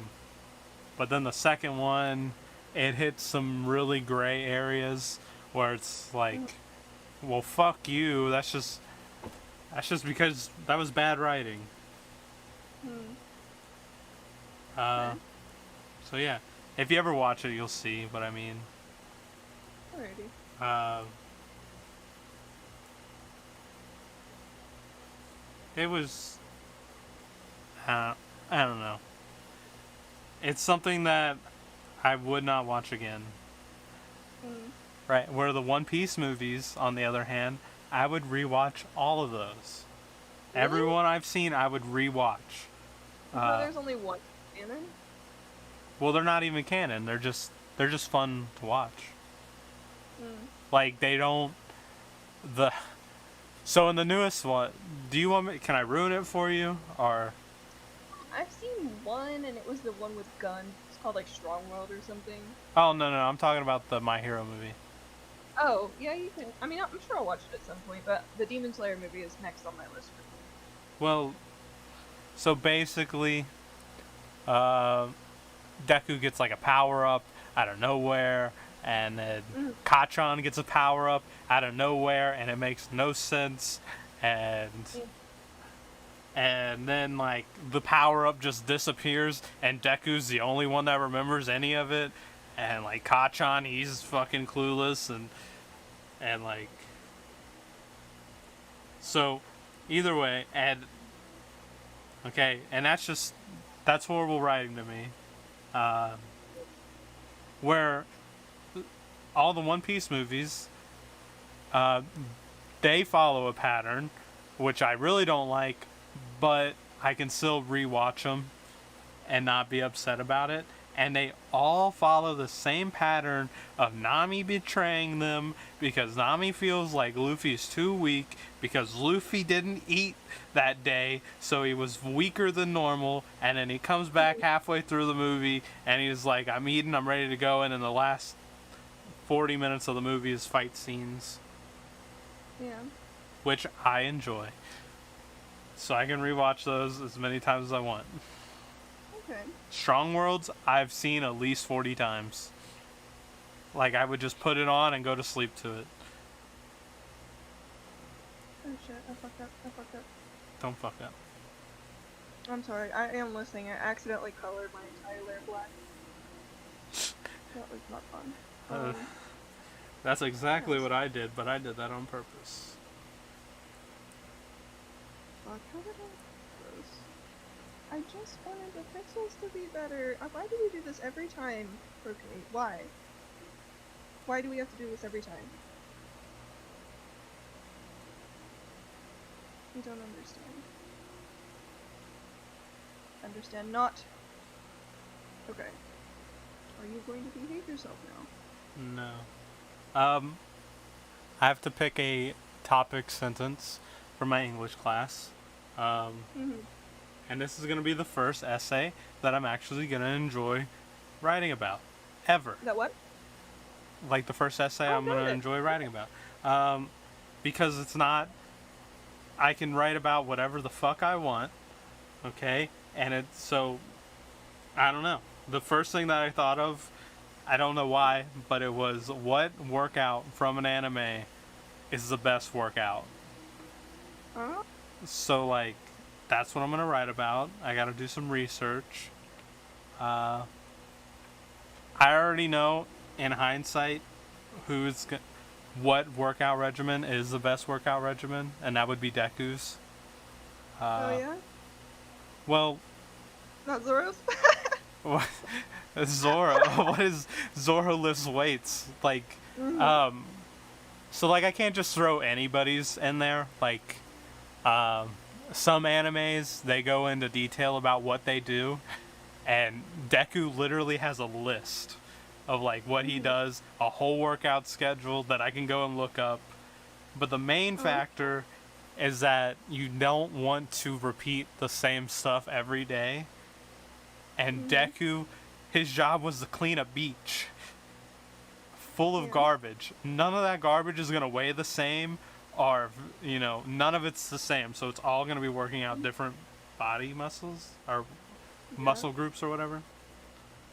then the second one, it hits some really gray areas where it's like, well, fuck you. That's just because that was bad writing. Hmm. Uh, Okay. so yeah, if you ever watch it, you'll see. But I mean, Alrighty. uh, it was. I don't know. It's something that I would not watch again. Hmm. Right. Where the One Piece movies, on the other hand, I would rewatch all of those. Really? Everyone I've seen, I would rewatch. I thought there's only one canon. Well, they're not even canon. They're just fun to watch. Hmm. Like they don't the. So in the newest one, do you want me? Can I ruin it for you or? I've seen one, and it was the one with guns. It's called like Strong World or something. Oh no, I'm talking about the My Hero movie. Oh, yeah, you can. I mean, I'm sure I'll watch it at some point, but the Demon Slayer movie is next on my list. Well, so basically, uh, Deku gets like a power up out of nowhere, and then Mhm. Kachan gets a power up out of nowhere, and it makes no sense, and Yeah. and then like the power up just disappears, and Deku's the only one that remembers any of it, and like Kachan, he's fucking clueless, and like so either way, and okay, and that's horrible writing to me. Uh, where all the One Piece movies, uh, they follow a pattern, which I really don't like, but I can still rewatch them and not be upset about it. And they all follow the same pattern of Nami betraying them because Nami feels like Luffy's too weak because Luffy didn't eat that day, so he was weaker than normal. And then he comes back halfway through the movie and he's like, I'm eating, I'm ready to go. And in the last 40 minutes of the movie is fight scenes, Yeah. which I enjoy. So I can rewatch those as many times as I want. Okay. Strong Worlds, I've seen at least 40 times. Like, I would just put it on and go to sleep to it. Oh shit! I fucked up. I fucked up. Don't fuck up. I'm sorry. I am listening. I accidentally colored my entire layer black. That was not fun. Uh, That's exactly what I did, but I did that on purpose. Fuck, how did I do this? I just wanted the pixels to be better. Why do we do this every time? Okay, why? Why do we have to do this every time? I don't understand. Understand not. Okay. Are you going to behave yourself now? No. I have to pick a topic sentence for my English class. Mm-hmm. And this is going to be the first essay that I'm actually going to enjoy writing about. Ever. Is that what? Like the first essay Oh, I'm going to good. enjoy writing about. Because it's not. I can write about whatever the fuck I want. Okay? And it's so. I don't know. The first thing that I thought of, I don't know why, but it was what workout from an anime is the best workout. Huh? So, like, that's what I'm going to write about. I got to do some research. I already know, in hindsight, what workout regimen is the best workout regimen, and that would be Deku's. Oh yeah? Well, Not Zoro's? what, Zoro. What is Zoro lifts weights? Like, Mhm. so like I can't just throw anybody's in there. Like, some animes they go into detail about what they do, and Deku literally has a list of like what he does, a whole workout schedule that I can go and look up. But the main factor is that you don't want to repeat the same stuff every day. And Deku, his job was to clean a beach full of Yeah. garbage. None of that garbage is going to weigh the same are, none of it's the same. So it's all going to be working out different body muscles or Yeah. muscle groups or whatever.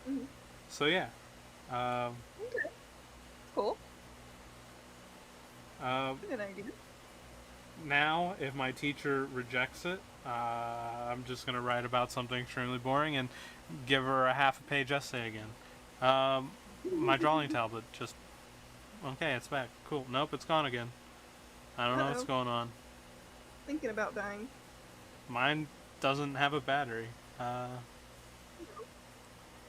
Hmm. So yeah. Um, Okay. Cool. uh, Good idea. Now, if my teacher rejects it, I'm just going to write about something extremely boring and give her a half a page essay again. My drawing tablet just. Okay, it's back. Cool. Nope, it's gone again. I don't know what's Uh-oh. going on. Thinking about dying. Mine doesn't have a battery. Uh,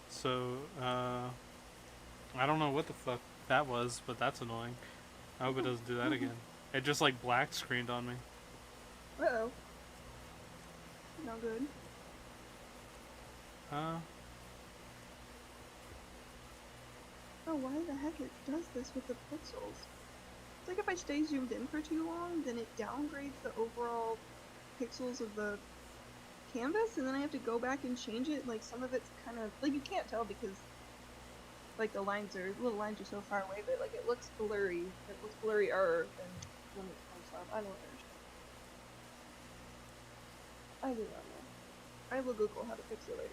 so, I don't know what the fuck that was, but that's annoying. I hope it doesn't do that again. It just like black screened on me. Uh-oh. No good. Uh, Oh, why the heck it does this with the pixels? It's like if I stay zoomed in for too long, then it downgrades the overall pixels of the canvas, and then I have to go back and change it. Like, some of it's kind of, like, you can't tell because, like, the little lines are so far away, but, like, it looks blurry. It looks blurrier than when it comes up. I don't understand. I do not know. I will Google how to fix it later.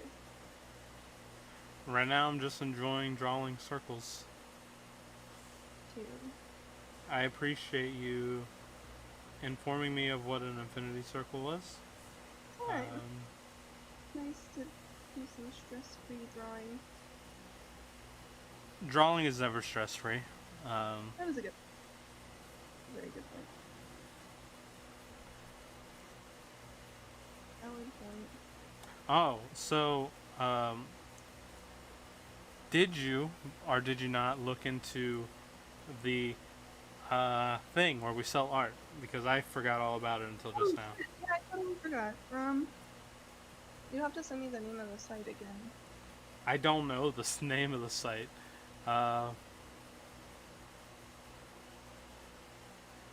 right now, I'm just enjoying drawing circles. Too. I appreciate you informing me of what an infinity circle was. Alright. Nice to do some stress-free drawing. Drawing is never stress free. That is a very good point. Valid point. Oh, so did you or did you not look into the thing where we sell art? Because I forgot all about it until just now. Yeah, I totally forgot. You have to send me the name of the site again. I don't know the name of the site. Uh,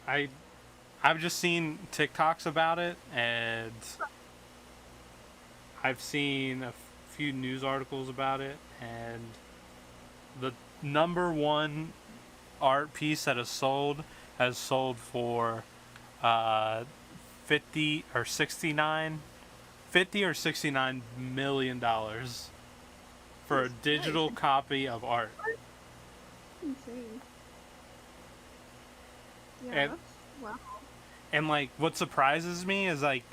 I I've just seen TikToks about it, and I've seen a few news articles about it, and the number one art piece that has sold for uh, 50 or 69 50 or 69 million dollars for a Jesus digital Christ. copy of art. Insane. Yeah, And that's wow. and like what surprises me is like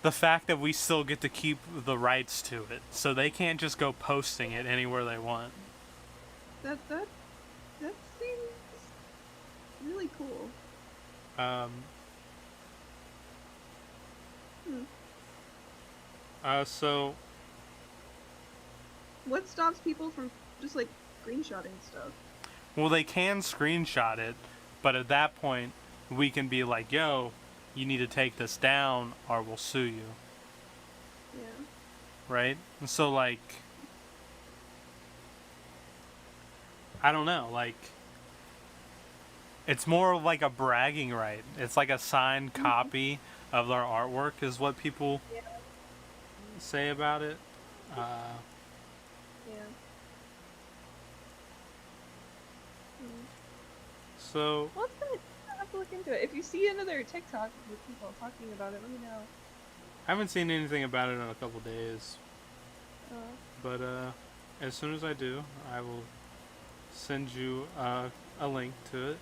the fact that we still get to keep the rights to it. So they can't just go posting it anywhere they want. That seems really cool. Um Hmm. so What stops people from just like screenshotting stuff? well they can screenshot it, but at that point we can be like, "Yo, you need to take this down or we'll sue you." Yeah. Right? And so like I don't know, like it's more of like a bragging right. It's like a signed copy of their artwork is what people Yeah. say about it. Uh, Yeah. Hmm. so Well, it's good. I have to look into it. If you see another TikTok with people talking about it, let me know. I haven't seen anything about it in a couple days, Uh, but as soon as I do, I will send you a link to it.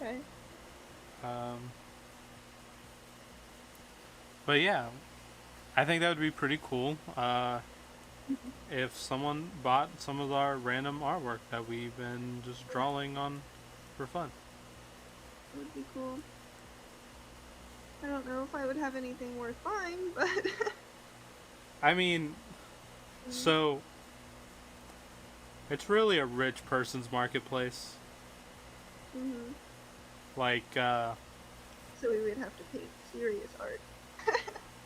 okay. Um, but yeah, I think that would be pretty cool if someone bought some of our random artwork that we've been just drawing on for fun. It would be cool. I don't know if I would have anything worth buying, but I mean, so it's really a rich person's marketplace. Mhm. Like, So we would have to paint serious art.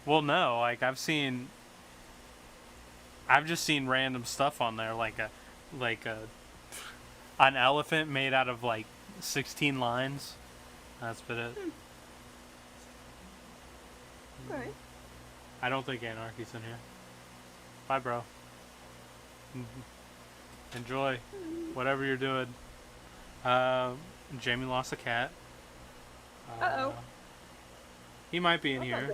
well, no, like I've just seen random stuff on there, like a an elephant made out of like 16 lines. That's been it. Okay. I don't think Anarchy's in here. Bye, bro. Enjoy whatever you're doing. Jamie lost a cat. Uh-oh. He might be in That's not here.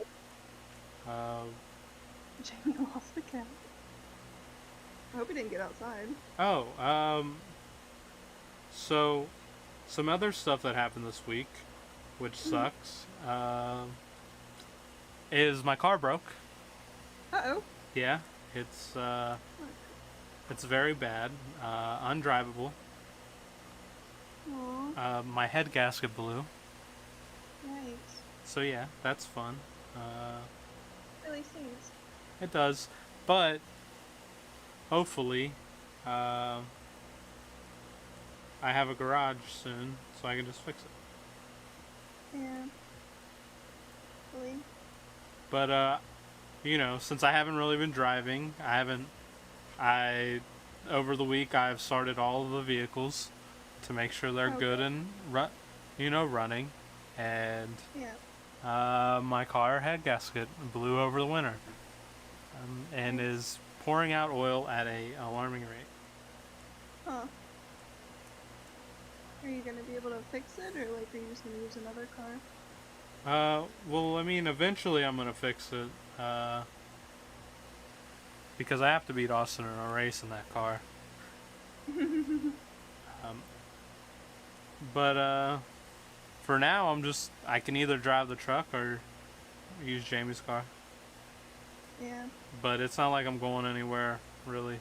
good. Uh, Jamie lost the cat. I hope he didn't get outside. oh, so some other stuff that happened this week, which Mhm. sucks, is my car broke. Uh-oh. Yeah, it's uh, it's very bad, undrivable. Aw. My head gasket blew. Yikes. So yeah, that's fun. Uh, Really stings. it does, but hopefully, uh, I have a garage soon, so I can just fix it. Yeah. Really? But since I haven't really been driving, I over the week I've started all of the vehicles to make sure they're good Okay. and running, and Yeah. my car head gasket blew over the winter, and Yikes. is pouring out oil at a alarming rate. Huh. Are you gonna be able to fix it, or like, are you just gonna use another car? Well, I mean, eventually I'm gonna fix it, because I have to beat Austin in a race in that car. Um, but for now, I can either drive the truck or use Jamie's car. Yeah. But it's not like I'm going anywhere really.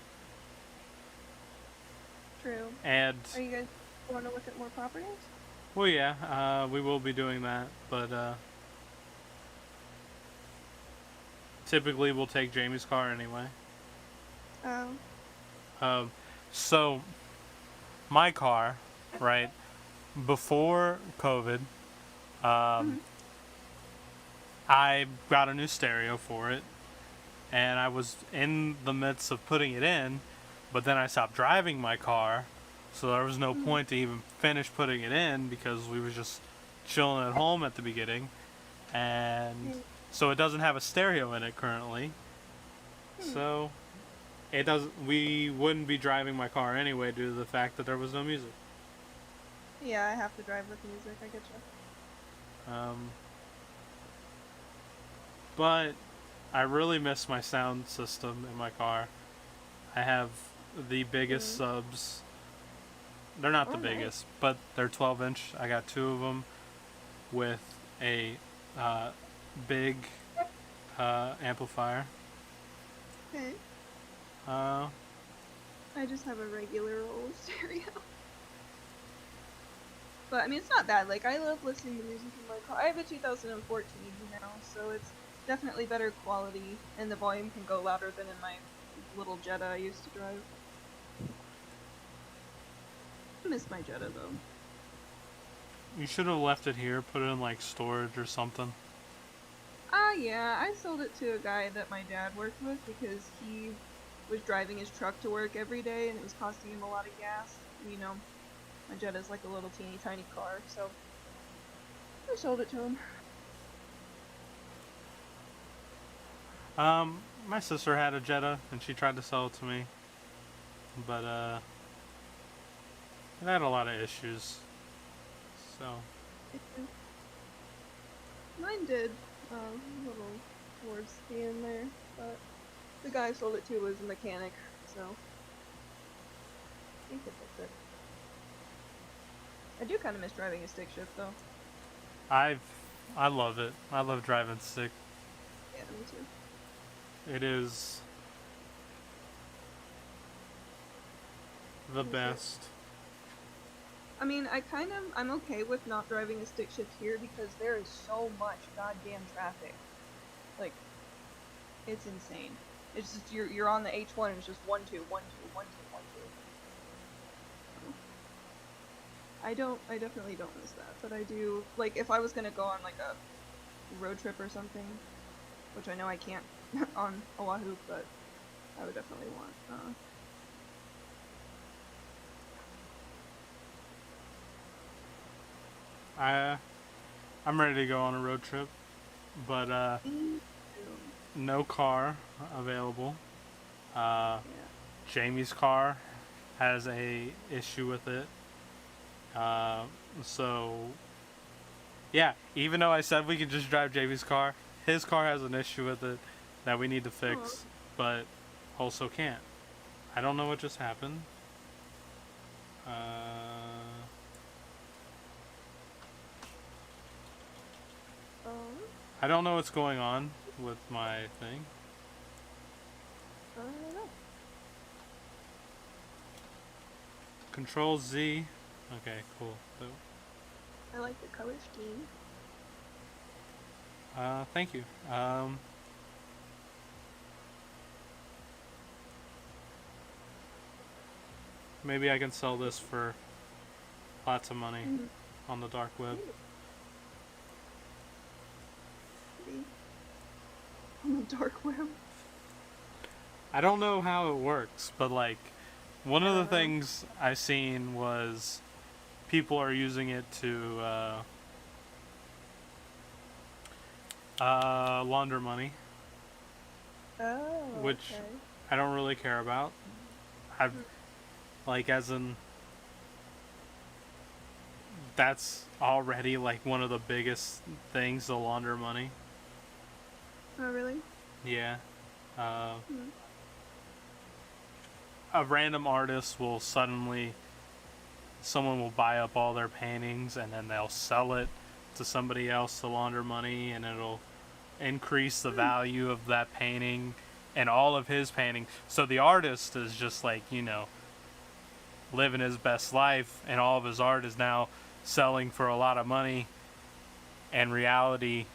True. And Are you guys going to look at more properties? well, yeah, we will be doing that, but typically we'll take Jamie's car anyway. Oh. Um, so my car, right before COVID, Mhm. I got a new stereo for it, and I was in the midst of putting it in, but then I stopped driving my car, so there was no Mhm. point to even finish putting it in because we was just chilling at home at the beginning, and Yeah. so it doesn't have a stereo in it currently. Hmm. So it doesn't. We wouldn't be driving my car anyway due to the fact that there was no music. Yeah, I have to drive with music. I get Um, but I really miss my sound system in my car. I have the you. biggest subs. They're not the Oh, nice. biggest, but they're 12-inch. I got two of them with a uh, big amplifier. Okay. Uh, I just have a regular old stereo. But I mean, it's not bad. Like, I love listening to music in my car. I have a 2014 now, so it's definitely better quality, and the volume can go louder than in my little Jetta I used to drive. I miss my Jetta though. you should have left it here, put it in like storage or something. Ah, yeah, I sold it to a guy that my dad worked with because he was driving his truck to work every day and it was costing him a lot of gas. You know, my Jetta's like a little teeny tiny car, so I sold it to him. My sister had a Jetta and she tried to sell it to me, but it had a lot of issues. So Mine did a little towards the end there, but the guy I sold it to was a mechanic, so he could fix it. I do kind of miss driving a stick shift though. I've I love it. I love driving stick. Yeah, me too. It is the Miss it. best. I mean, I'm okay with not driving a stick shift here because there is so much goddamn traffic. Like, it's insane. It's just you're on the H1 and it's just 1-2, 1-2, 1-2, 1-2. I definitely don't miss that, but I do, like, if I was gonna go on like a road trip or something, which I know I can't on Oahu, but I would definitely want I I'm ready to go on a road trip, but me no car available. Uh, yeah. Jamie's car has a issue with it, uh, so Yeah, even though I said we could just drive JB's car, his car has an issue with it that we need to Oh. fix, but also can't. I don't know what just happened. Uh, Um, I don't know what's going on with my thing. I don't know. Control Z. Okay, cool. So, I like the color scheme. thank you. Maybe I can sell this for lots of money Mm-hmm. on the dark web. Maybe. On the dark web. I don't know how it works, but like one I of the don't know. things I seen was people are using it to launder money, Oh, which okay. I don't really care about. I've like as in that's already like one of the biggest things to launder money. Oh, really? Yeah. Uh, Hmm. a random artist will suddenly someone will buy up all their paintings and then they'll sell it to somebody else to launder money and it'll increase the value of that painting and all of his painting. So the artist is just like, living his best life and all of his art is now selling for a lot of money. In reality,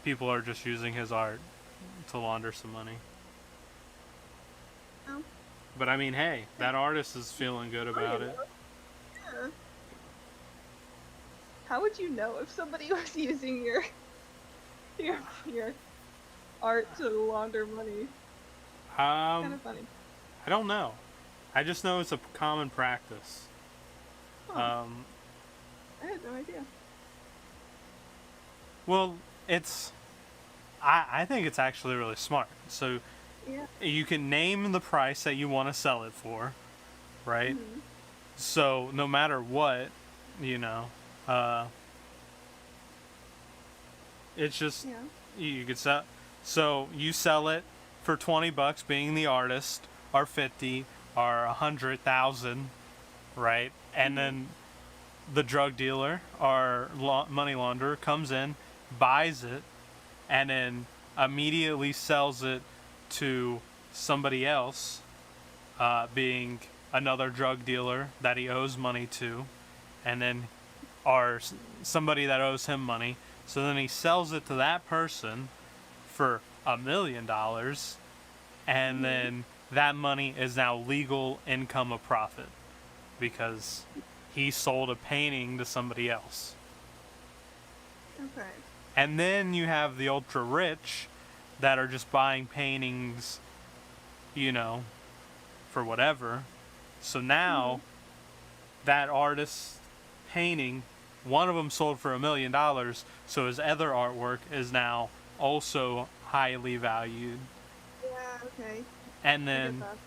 people are just using his art to launder some money. Oh, But I mean, hey, that artist is feeling good about it. yeah. How would you know if somebody was using your your art to launder money? Kind Um, of funny. I don't know. I just know it's a common practice. Huh. Um, I had no idea. well, it's. I think it's actually really smart. So Yeah. you can name the price that you want to sell it for, right? Mm-hmm. So no matter what, you know, uh, it's just Yeah. you could sell. So you sell it for $20, being the artist, or 50, or 100,000, right? And Mm-hmm. then the drug dealer or money launderer comes in, buys it, and then immediately sells it to somebody else, being another drug dealer that he owes money to, and then or somebody that owes him money. So then he sells it to that person for $1 million, and Mm-hmm. then that money is now legal income of profit because he sold a painting to somebody else. Okay. And then you have the ultra rich that are just buying paintings, you know, for whatever. So Mm-hmm. now that artist's painting, one of them sold for $1 million, so his other artwork is now also highly valued. Yeah. Okay. And I get then, that.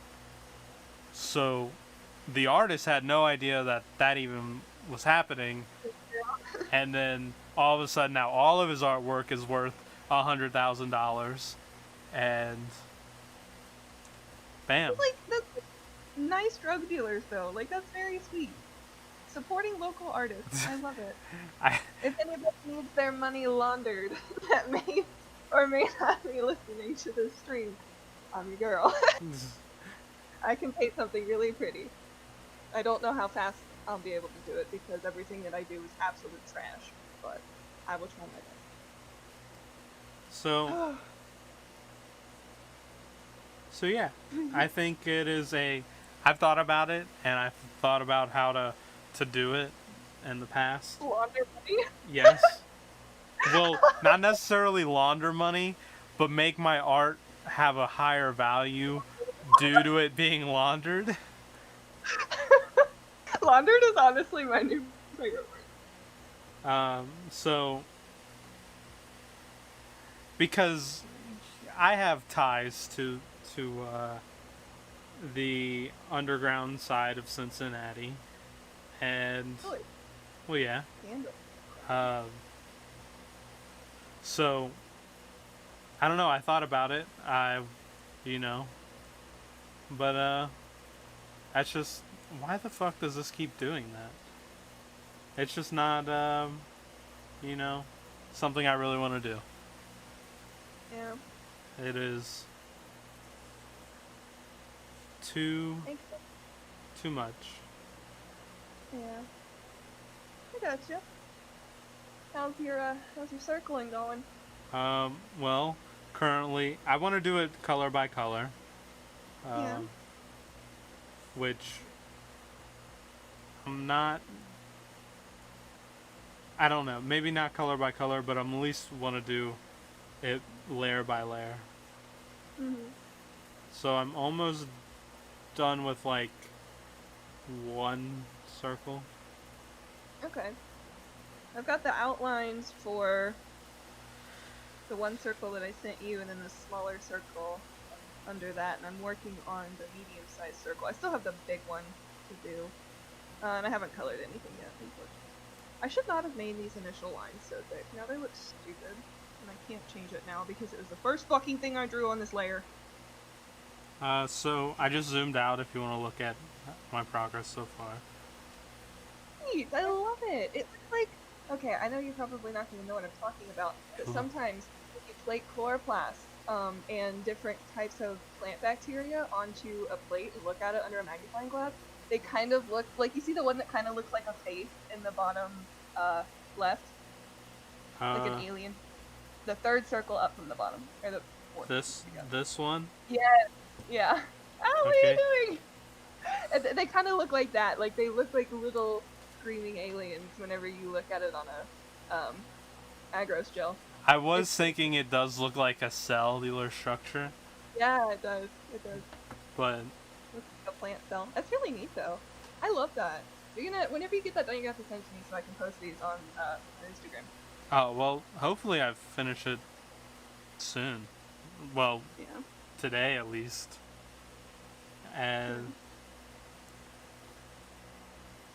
so the artist had no idea that that even was happening. And then all of a sudden, now all of his artwork is worth $100,000. And bam. It's like that's nice drug dealers though. Like that's very sweet. Supporting local artists. I love it. I, If anybody needs their money laundered that may or may not be listening to this stream, I'm your girl. I can paint something really pretty. I don't know how fast I'll be able to do it because everything that I do is absolute trash, but I will try my so best. So yeah, I think it is a. I've thought about it, and I've thought about how to do it in the past. Launder money? Yes. Well, not necessarily launder money, but make my art have a higher value due to it being laundered. Laundered is honestly my new favorite So because I have ties to the underground side of Cincinnati, and word. Really? well, yeah, Candle. Uh, so I don't know. I thought about it. You know, but that's just why the fuck does this keep doing that? It's just not you know, something I really want to do. Yeah. It is too Makes sense. too much. Yeah. I gotcha. How's your circling going? Well, currently I want to do it color by color, Yeah. um, which I'm not. I don't know. Maybe not color by color, but I'm at least want to do it layer by layer. Mhm. So I'm almost done with like one circle. Okay. I've got the outlines for the one circle that I sent you, and then the smaller circle under that, and I'm working on the medium-sized circle. I still have the big one to do, and I haven't colored anything yet, unfortunately. I should not have made these initial lines so thick. Now they look stupid, and I can't change it now because it was the first fucking thing I drew on this layer. So I just zoomed out if you want to look at my progress so far. Neat, I love it. It looks like, okay, I know you're probably not going to know what I'm talking about, but Cool. sometimes if you plate chloroplasts and different types of plant bacteria onto a plate and look at it under a magnifying glass, they kind of look like, you see the one that kind of looks like a face in the bottom left, like an Uh, alien. The third circle up from the bottom, or the fourth, this I guess. this one. Yes, yeah. Oh, what are Okay. you doing? They kind of look like that. Like they look like little screaming aliens whenever you look at it on a agros gel. I was It's thinking it does look like a cellular structure, yeah, it does. It does. but Looks like a plant cell. That's really neat though. I love that. You're gonna whenever you get that done, you have to send it to me so I can post these on Instagram. oh well. Hopefully I finish it soon. Well, Yeah. today at least. Yeah. And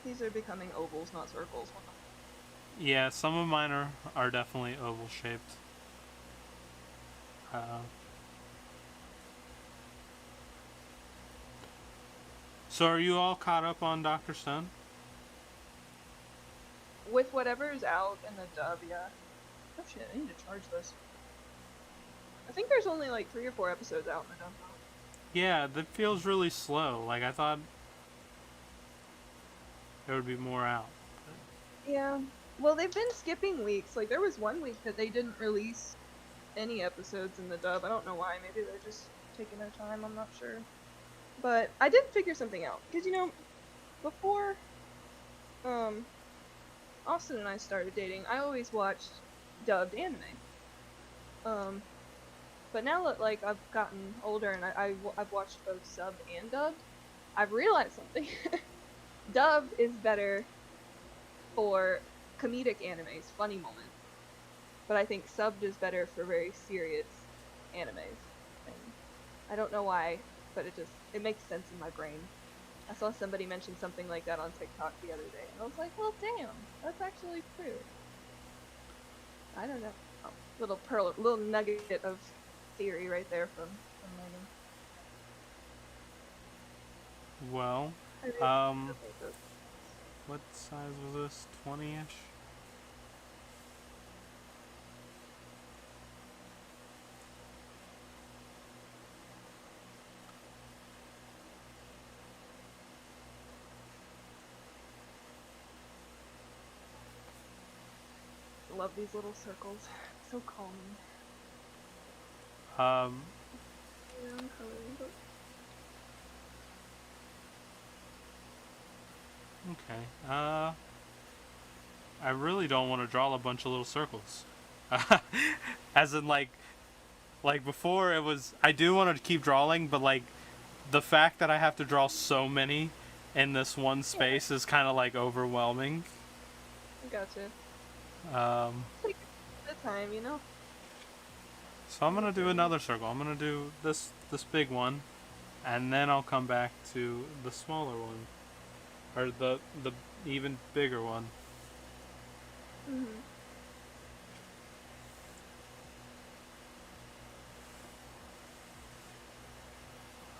These are becoming ovals, not circles. yeah, some of mine are definitely oval shaped. Uh, so are you all caught up on Doctor Stone? With whatever's out in the dub, yeah. Oh shit, I need to charge this. I think there's only like 3 or 4 episodes out in the dub. Yeah, that feels really slow. Like I thought there would be more out. Yeah. Well, they've been skipping weeks. Like, there was one week that they didn't release any episodes in the dub. I don't know why. Maybe they're just taking their time. I'm not sure. But I did figure something out. Because, you know, before Austin and I started dating, I always watched dubbed anime. But now that, like, I've gotten older and I've watched both subbed and dubbed, I've realized something. Dubbed is better for comedic animes, funny moments. But I think subbed is better for very serious animes. And I don't know why, but it makes sense in my brain. I saw somebody mention something like that on TikTok the other day, and I was like, well, damn, that's actually true. I don't know. Oh, little nugget of theory right there from learning. Well, I really um, think those- what size was this? 20-ish? love these little circles. So calming. Um, Yeah, I'm coloring, but okay. I really don't want to draw a bunch of little circles. As in, like before, it was. I do want to keep drawing, but like the fact that I have to draw so many in this one space is kind of like overwhelming. I gotcha. Um, Take the time, you know? so I'm gonna do another circle. I'm gonna do this big one, and then I'll come back to the smaller one, or the even bigger one. Mhm.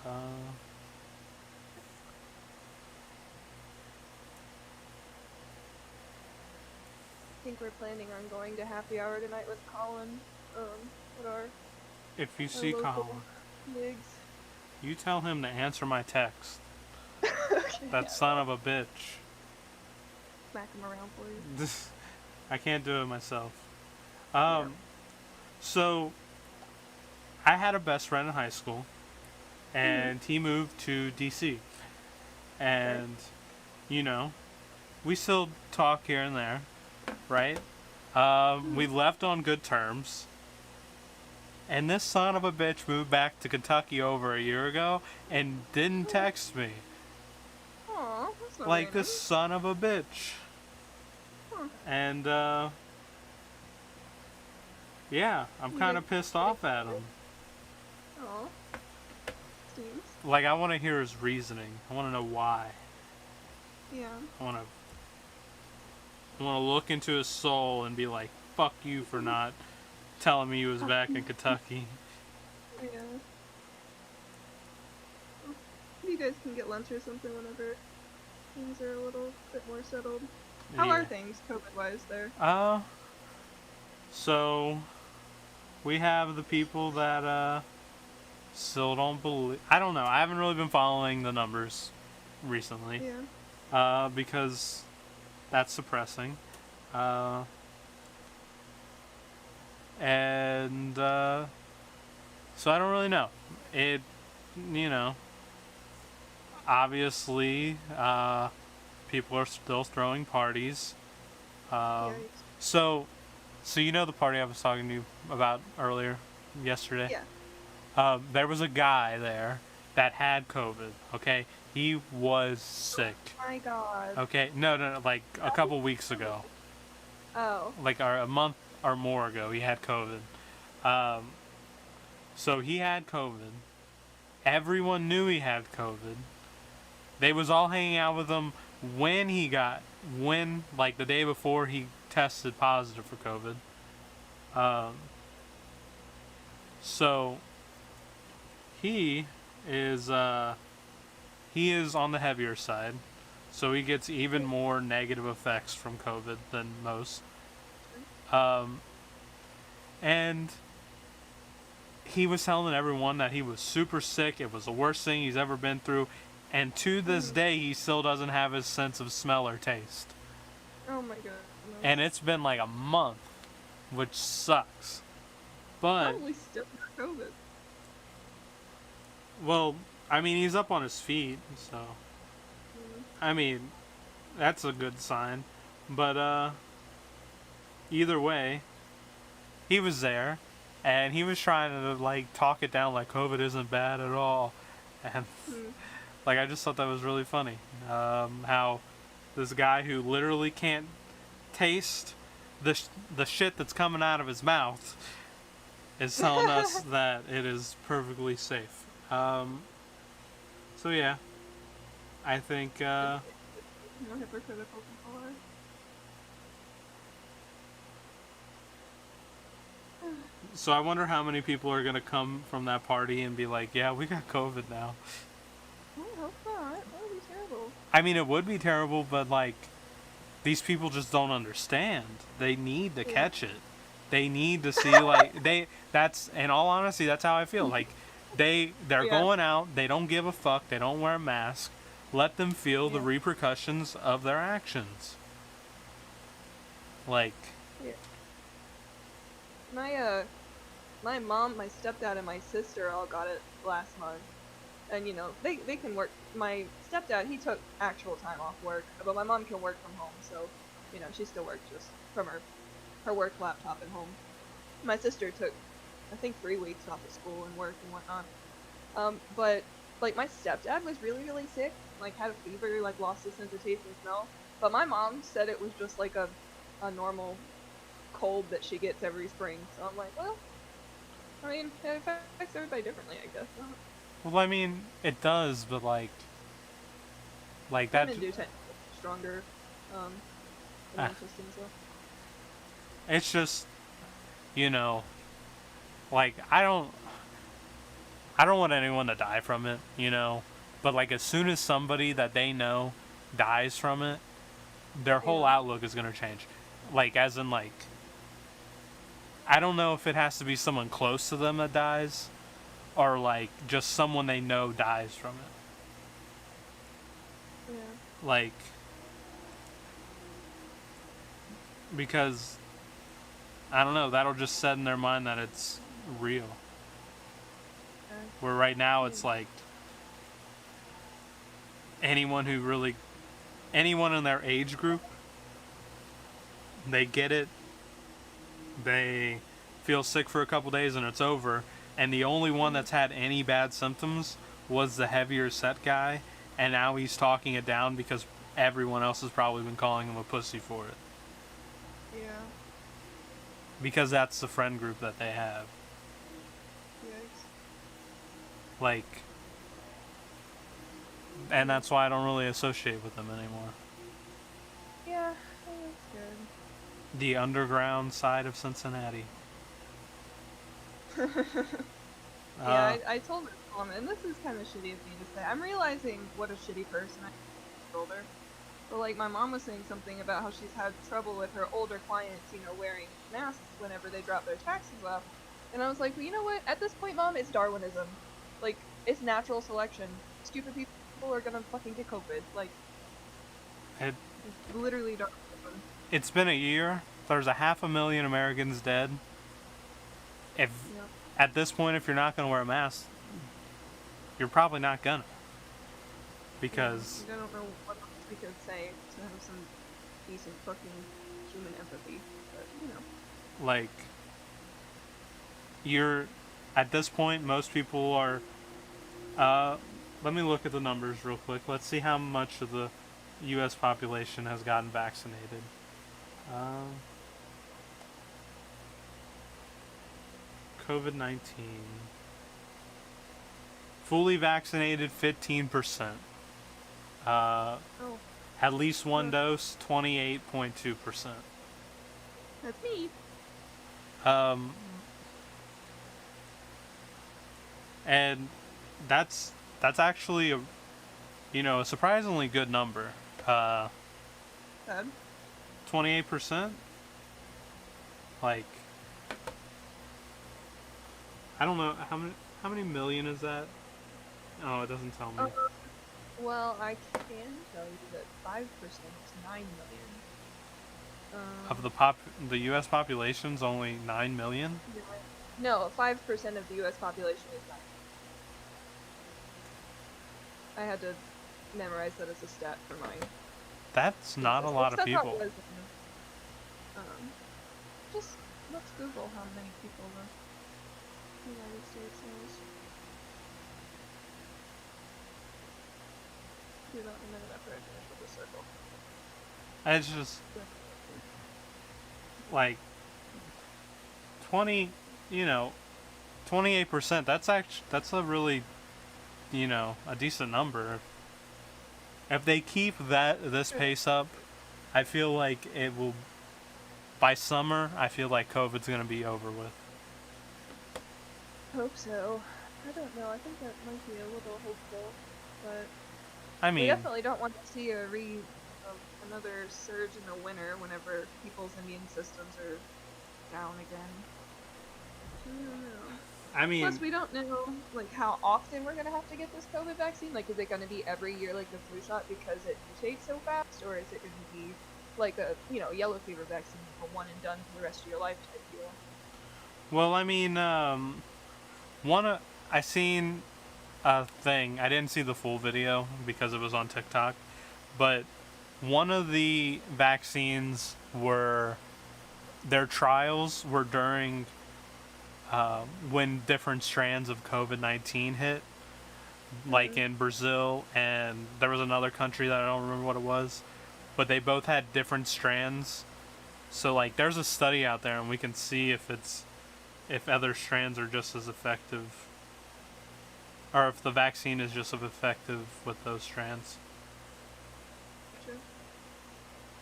Uh, I think we're planning on going to happy hour tonight with Colin. At if you our see local Colin, gigs. you tell him to answer my text. Okay, That yeah, son I'll of a bitch. smack him around for you. I can't do it myself. Yeah. So I had a best friend in high school, Mhm. and he moved to DC, Okay. and you know, we still talk here and there, right? We Mhm. left on good terms, and this son of a bitch moved back to Kentucky over a year ago and didn't text me. Aw, that's not very Like this nice. son of a bitch. Huh. And yeah, I'm You kind guys of pissed getting off at together? him. Aw, seems. Like I want to hear his reasoning. I want to know why. Yeah. I want to look into his soul and be like, "Fuck you for not telling me he was back in Kentucky." Yeah. Well, you guys can get lunch or something whenever things are a little bit more settled. How are Yeah. things COVID-wise there? Uh, so we have the people that still don't believe. I don't know. I haven't really been following the numbers recently. Yeah. Because that's suppressing. Uh, and so I don't really know. It, you know, obviously, people are still throwing parties. Yeah. Um, so, so you know the party I was talking to you about earlier, yesterday. Yeah. There was a guy there that had COVID. Okay, he was sick. My God. Okay, no, like a couple weeks ago, Oh. like a month or more ago, he had COVID. Um, so he had COVID. Everyone knew he had COVID. They was all hanging out with him when like the day before he tested positive for COVID. Um, so he is he is on the heavier side, so he gets even more negative effects from COVID than most. Um, and he was telling everyone that he was super sick. It was the worst thing he's ever been through. And to this Mhm. day, he still doesn't have his sense of smell or taste. Oh my goodness. And it's been like a month, which sucks. But, Probably still got COVID. well, I mean, he's up on his feet, so. Mm. I mean, that's a good sign. But, either way, he was there. And he was trying to, like, talk it down like COVID isn't bad at all. And Mm. like I just thought that was really funny. How this guy who literally can't taste the shit that's coming out of his mouth is telling us that it is perfectly safe. So yeah, I think. No hypocritical people are. So I wonder how many people are gonna come from that party and be like, "Yeah, we got COVID now." I hope not. That would be terrible. I mean, it would be terrible, but like, these people just don't understand. They need to Yeah. catch it. They need to see like that's in all honesty that's how I feel. Like they're Yeah. going out, they don't give a fuck, they don't wear a mask. Let them feel the Yeah. repercussions of their actions. Like Yeah. My mom, my stepdad, and my sister all got it last month. And they can work. My stepdad, he took actual time off work, but my mom can work from home, so she still works just from her work laptop at home. My sister took, I think, 3 weeks off of school and work and whatnot. But like my stepdad was really really sick, like had a fever, like lost his sense of taste and smell. But my mom said it was just like a normal cold that she gets every spring. So I'm like, well, I mean, it affects everybody differently, I guess. well I mean it does, but like that Women do tend to be stronger ah, immune systems, though. It's just, you know, like I don't want anyone to die from it, you know. But like as soon as somebody that they know dies from it, their whole Yeah. outlook is gonna change. Like as in like I don't know if it has to be someone close to them that dies or like just someone they know dies from it. Yeah. Like because I don't know, that'll just set in their mind that it's real. Where right now Yeah. it's like anyone who really anyone in their age group, they get it, they feel sick for a couple days and it's over, and the only one that's had any bad symptoms was the heavier set guy, and now he's talking it down because everyone else has probably been calling him a pussy for it. Yeah. Because that's the friend group that they have. Yikes. Like, and that's why I don't really associate with them anymore. Yeah, that's good. The underground side of Cincinnati. Yeah, I told my mom, and this is kind of shitty of me to say. I'm realizing what a shitty person I am as I get older. But like my mom was saying something about how she's had trouble with her older clients, wearing masks whenever they drop their taxes off. And I was like, well, you know what? At this point, Mom, it's Darwinism. Like, it's natural selection. Stupid people are gonna fucking get COVID. Like, it, it's literally Darwinism. it's been a year. There's 500,000 Americans dead. If Yep. at this point, if you're not going to wear a mask, you're probably not gonna. Because I don't know what else we could say to have some decent fucking human empathy, but like you're at this point, most people are. Let me look at the numbers real quick. Let's see how much of the U.S. population has gotten vaccinated. COVID-19. Fully vaccinated, 15%. Oh, At least one dose, 28.2%. that's me. And that's actually a surprisingly good number. Sad. 28%. Like, I don't know how many million is that? Oh, it doesn't tell me. Well, I can tell you that 5% is 9 million. Of the U.S. population's only 9 million. No, 5% of the U.S. population is 9. I had to memorize that as a stat for mine. That's not a lot of people. Just let's Google how many people the United States has. Do that in a minute after I finish with the circle. It's just like 28%. That's a really, a decent number. If they keep this pace up, I feel like it will. By summer, I feel like COVID's gonna be over with. Hope so. I don't know. I think that might be a little hopeful, but I mean, we definitely don't want to see another surge in the winter whenever people's immune systems are down again. I don't know. I mean, plus we don't know like how often we're gonna have to get this COVID vaccine. Like, is it gonna be every year like the flu shot because it mutates so fast, or is it gonna be like a yellow fever vaccine, like a one and done for the rest of your life type deal? well, I mean, I seen a thing. I didn't see the full video because it was on TikTok, but one of the vaccines their trials were during when different strands of COVID-19 hit, like in Brazil, and there was another country that I don't remember what it was, but they both had different strands. So like there's a study out there and we can see if other strands are just as effective, or if the vaccine is just as effective with those strands. Sure.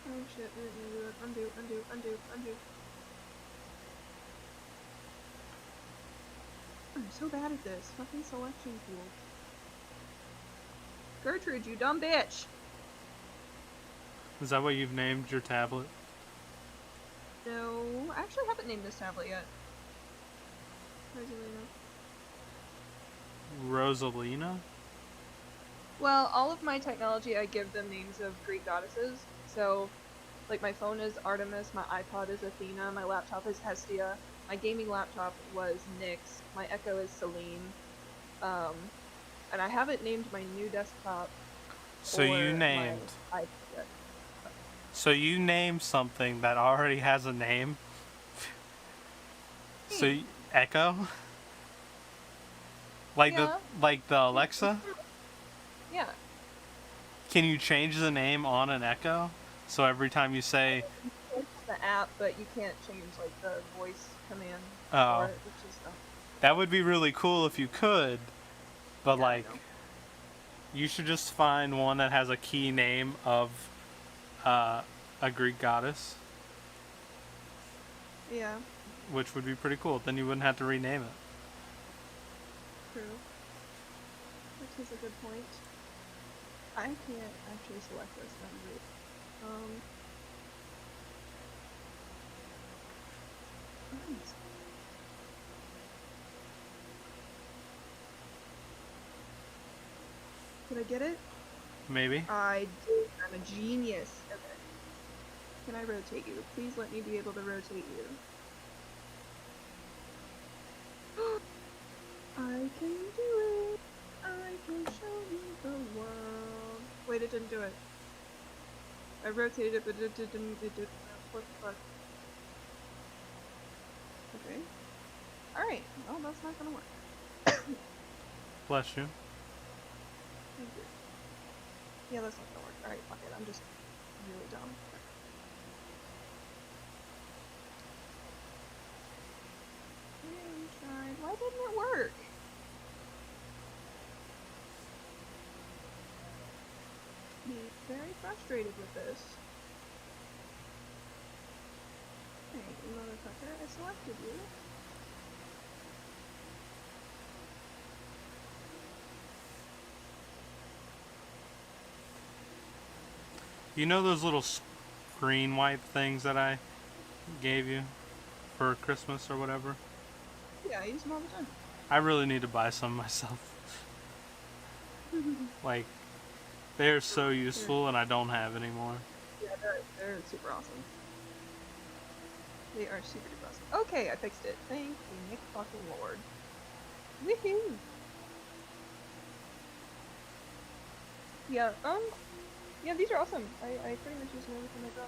Oh shit, we didn't do it. Undo. I'm so bad at this. Fucking selection tool. Gertrude, you dumb bitch! Is that what you've named your tablet? No, I actually haven't named this tablet yet. Rosalina? Well, all of my technology, I give them names of Greek goddesses. So, like, my phone is Artemis, my iPod is Athena, my laptop is Hestia, my gaming laptop was Nyx, my Echo is Selene, and I haven't named my new desktop So or you my named. iPad yet. So you named something that already has a name. So Echo, Yeah. like the Alexa. Yeah. Can you change the name on an Echo? So every time you say, The app, but you can't change like the voice command oh, for it, which is that would be really cool if you could, but yeah, I like, know. you should just find one that has a key name of uh, a Greek goddess, Yeah, which would be pretty cool. Then you wouldn't have to rename it. true. Which is a good point. I can't actually select this. That's weird. Nice. Did I get it? Maybe. I did. I'm a genius. Okay. Can I rotate you? Please let me be able to rotate you. I can do it. I can show you the world. Wait, it didn't do it. I rotated it, but it didn't. It didn't. What the fuck? Okay. Alright. Well, that's not gonna work. Bless you. Thank you. Yeah, that's not gonna work. Alright, fuck it. I'm just really dumb. Really tried. Why didn't it work? Be very frustrated with this. Hey, you motherfucker, I selected you. You know those little screen wipe things that I gave you for Christmas or whatever? Yeah, I use them all the time. I really need to buy some myself. Like, they're so useful and I don't have anymore. Yeah, they're super awesome. They are super duper awesome. Okay, I fixed it. Thank you, Nick fucking Lord. Woohoo! Yeah, yeah, these are awesome. I pretty much use them everything I draw.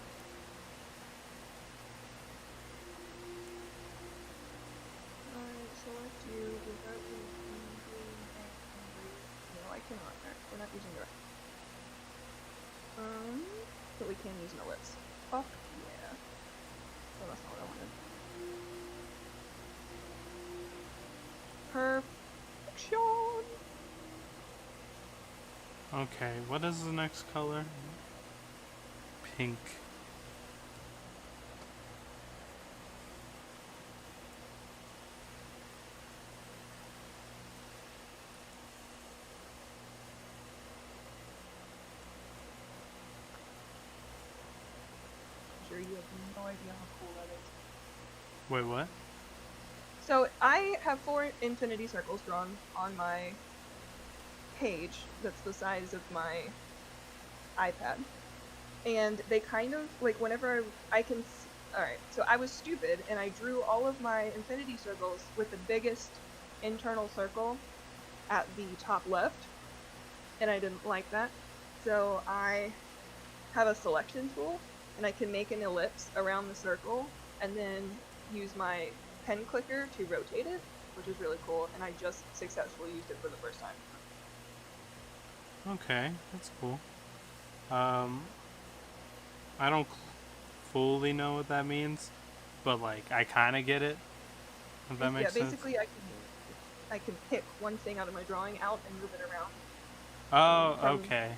Select you without using green and green. No, I cannot. We're not using the but we can use an ellipse. Fuck yeah. Oh, that's not what I wanted. Perfection! Okay, what is the next color? Pink. Sure, you have no idea how cool that is. Wait, what? So I have 4 infinity circles drawn on my page that's the size of my iPad. And they kind of, like, whenever I can... Alright, so I was stupid, and I drew all of my infinity circles with the biggest internal circle at the top left, and I didn't like that. So I have a selection tool, and I can make an ellipse around the circle, and then use my pen clicker to rotate it, which is really cool, and I just successfully used it for the first time. Okay, that's cool. I don't fully know what that means, but like I kind of get it. If that makes sense. Basically I can pick one thing out of my drawing out and move it around. Oh, okay.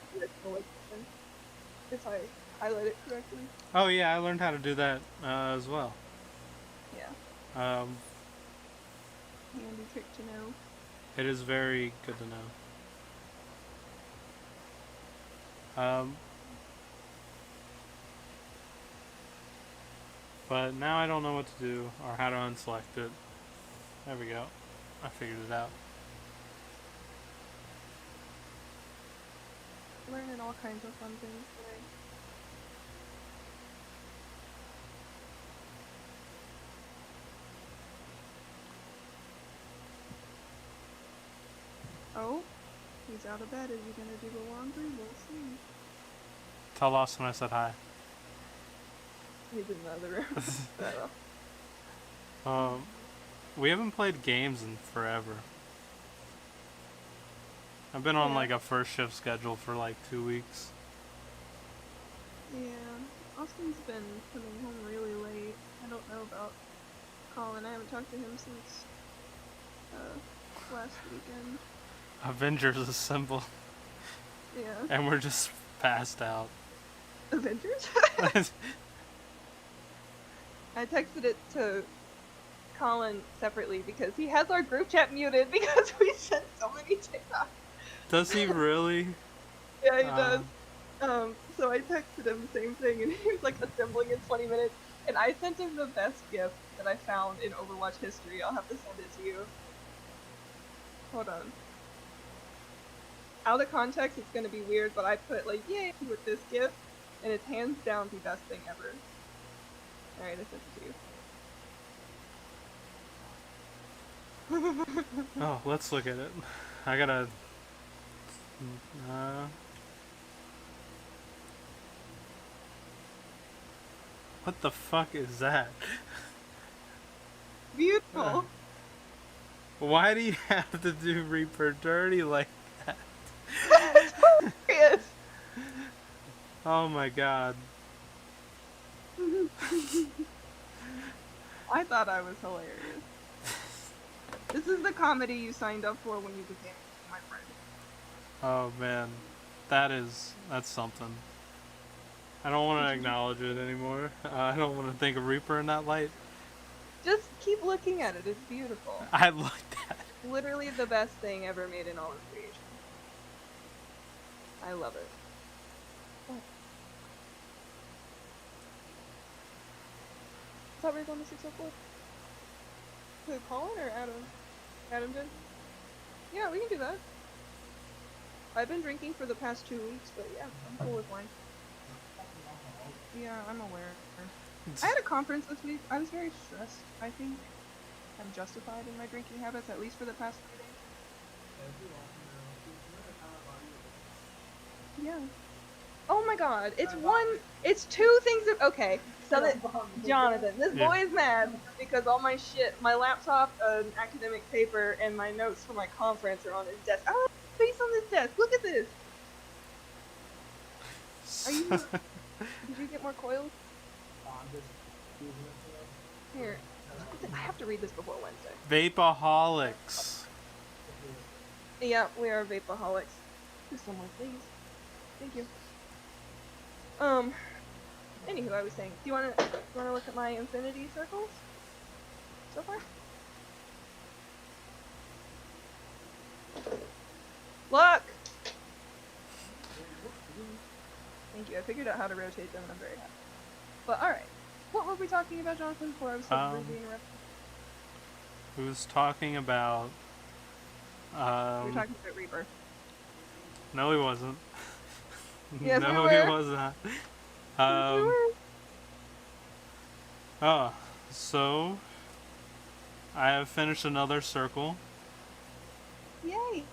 If I highlight it correctly. Oh yeah, I learned how to do that as well. Yeah. handy trick to know. It is very good to know. But now I don't know what to do or how to unselect it. There we go. I figured it out. Learning all kinds of fun things today. Oh, he's out of bed. Is he gonna do the laundry? We'll see. Tell Austin I said hi. He's in the other room. We haven't played games in forever. I've been on like a first shift schedule for like 2 weeks. Yeah, Austin's been coming home really late. I don't know about Colin. I haven't talked to him since last weekend. Avengers Assemble. Yeah. And we're just passed out. Avengers? I texted it to Colin separately because he has our group chat muted because we sent so many TikToks. Does he really? Yeah, he does. So I texted him the same thing, and he was like assembling in 20 minutes. And I sent him the best gift that I found in Overwatch history. I'll have to send it to you. Hold on. Out of context, it's gonna be weird, but I put like, yay, with this gift, and it's hands down the best thing ever. Alright, I sent it to you. Oh, let's look at it. I gotta... What the fuck is that? Beautiful! Why do you have to do Reaper dirty like that? It's hilarious! Oh my god. I thought I was hilarious. This is the comedy you signed up for when you became my friend. Oh man. That's something. I don't want to acknowledge it anymore. I don't want to think of Reaper in that light. Just keep looking at it, it's beautiful. I looked at it. Literally the best thing ever made in all of creation. I love it. Oh. I thought we were going to 604. Who, Colin or Adam? Adam did? Yeah, we can do that. I've been drinking for the past 2 weeks, but yeah, I'm cool with wine. Yeah, I'm aware. I had a conference this week. I was very stressed. I think I'm justified in my drinking habits, at least for the past 3 days. Yeah. Oh my god, it's 2 things of, okay, so that, Jonathan, this boy is mad because all my shit, my laptop, an academic paper, and my notes for my conference are on his desk. I don't have space on this desk, look at this! Are you, did you get more coils? Here, I have to read this before Wednesday. Vapaholics. Yeah, we are vapaholics. Do some more, please. Thank you. Anywho, I was saying, do you wanna look at my infinity circles? So far? Look! Thank you, I figured out how to rotate them and I'm very happy. But alright. What were we talking about, Jonathan, before I was so rudely interrupted? Who's talking about... we were talking about Rebirth. No, he wasn't. Yes, no, we were. he was not. Yes, we were. Oh, so... I have finished another circle. Yay!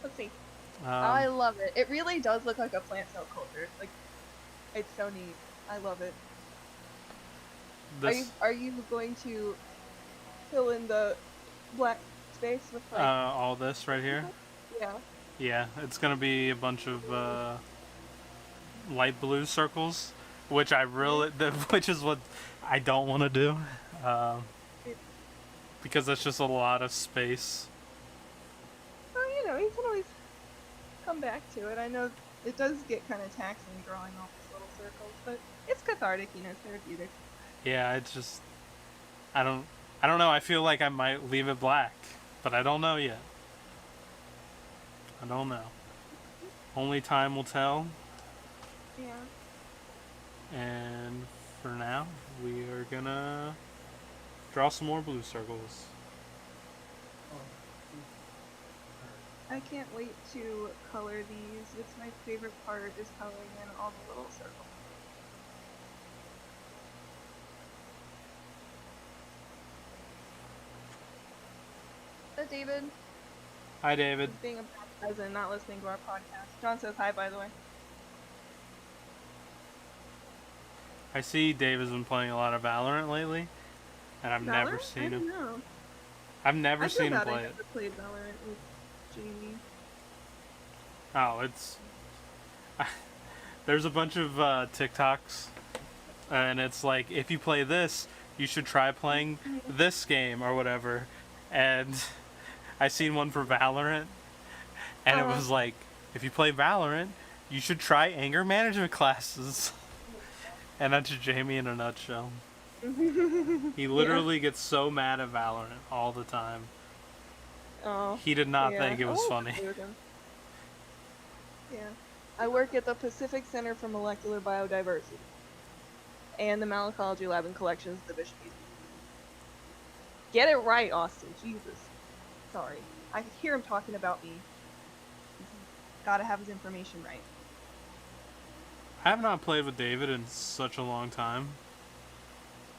Let's see. I love it. It really does look like a plant cell culture. Like, it's so neat. I love it. Are you going to fill in the black space with like all this right here? Yeah. Yeah, it's gonna be a bunch of light blue circles, which which is what I don't want to do, because that's just a lot of space. Well, you know, you can always come back to it. I know it does get kind of taxing drawing all these little circles, but it's cathartic, you know, it's therapeutic. Yeah, it's just I don't know. I feel like I might leave it black. but I don't know yet. I don't know. Only time will tell. Yeah. And for now, we are gonna draw some more blue circles. I can't wait to color these. It's my favorite part is coloring in all the little circles. David. Hi, David. He's being a bad cousin, not listening to our podcast. John says hi, by the way. I see David's been playing a lot of Valorant lately, and I've never Valorant? seen I don't him. know. I've never I feel seen him bad play I it. never played Valorant with Jamie. Oh, it's there's a bunch of TikToks, and it's like, if you play this, you should try playing this game or whatever. And I seen one for Valorant, and it was like, if you play Valorant, you should try anger management classes. And that's Jamie in a nutshell. He literally gets so mad at Valorant all the time. Oh. He did not think it was funny. Yeah. I work at the Pacific Center for Molecular Biodiversity and the Malacology Lab and Collections Division. Get it right, Austin. Jesus. Sorry. I hear him talking about me. Gotta have his information right. I have not played with David in such a long time.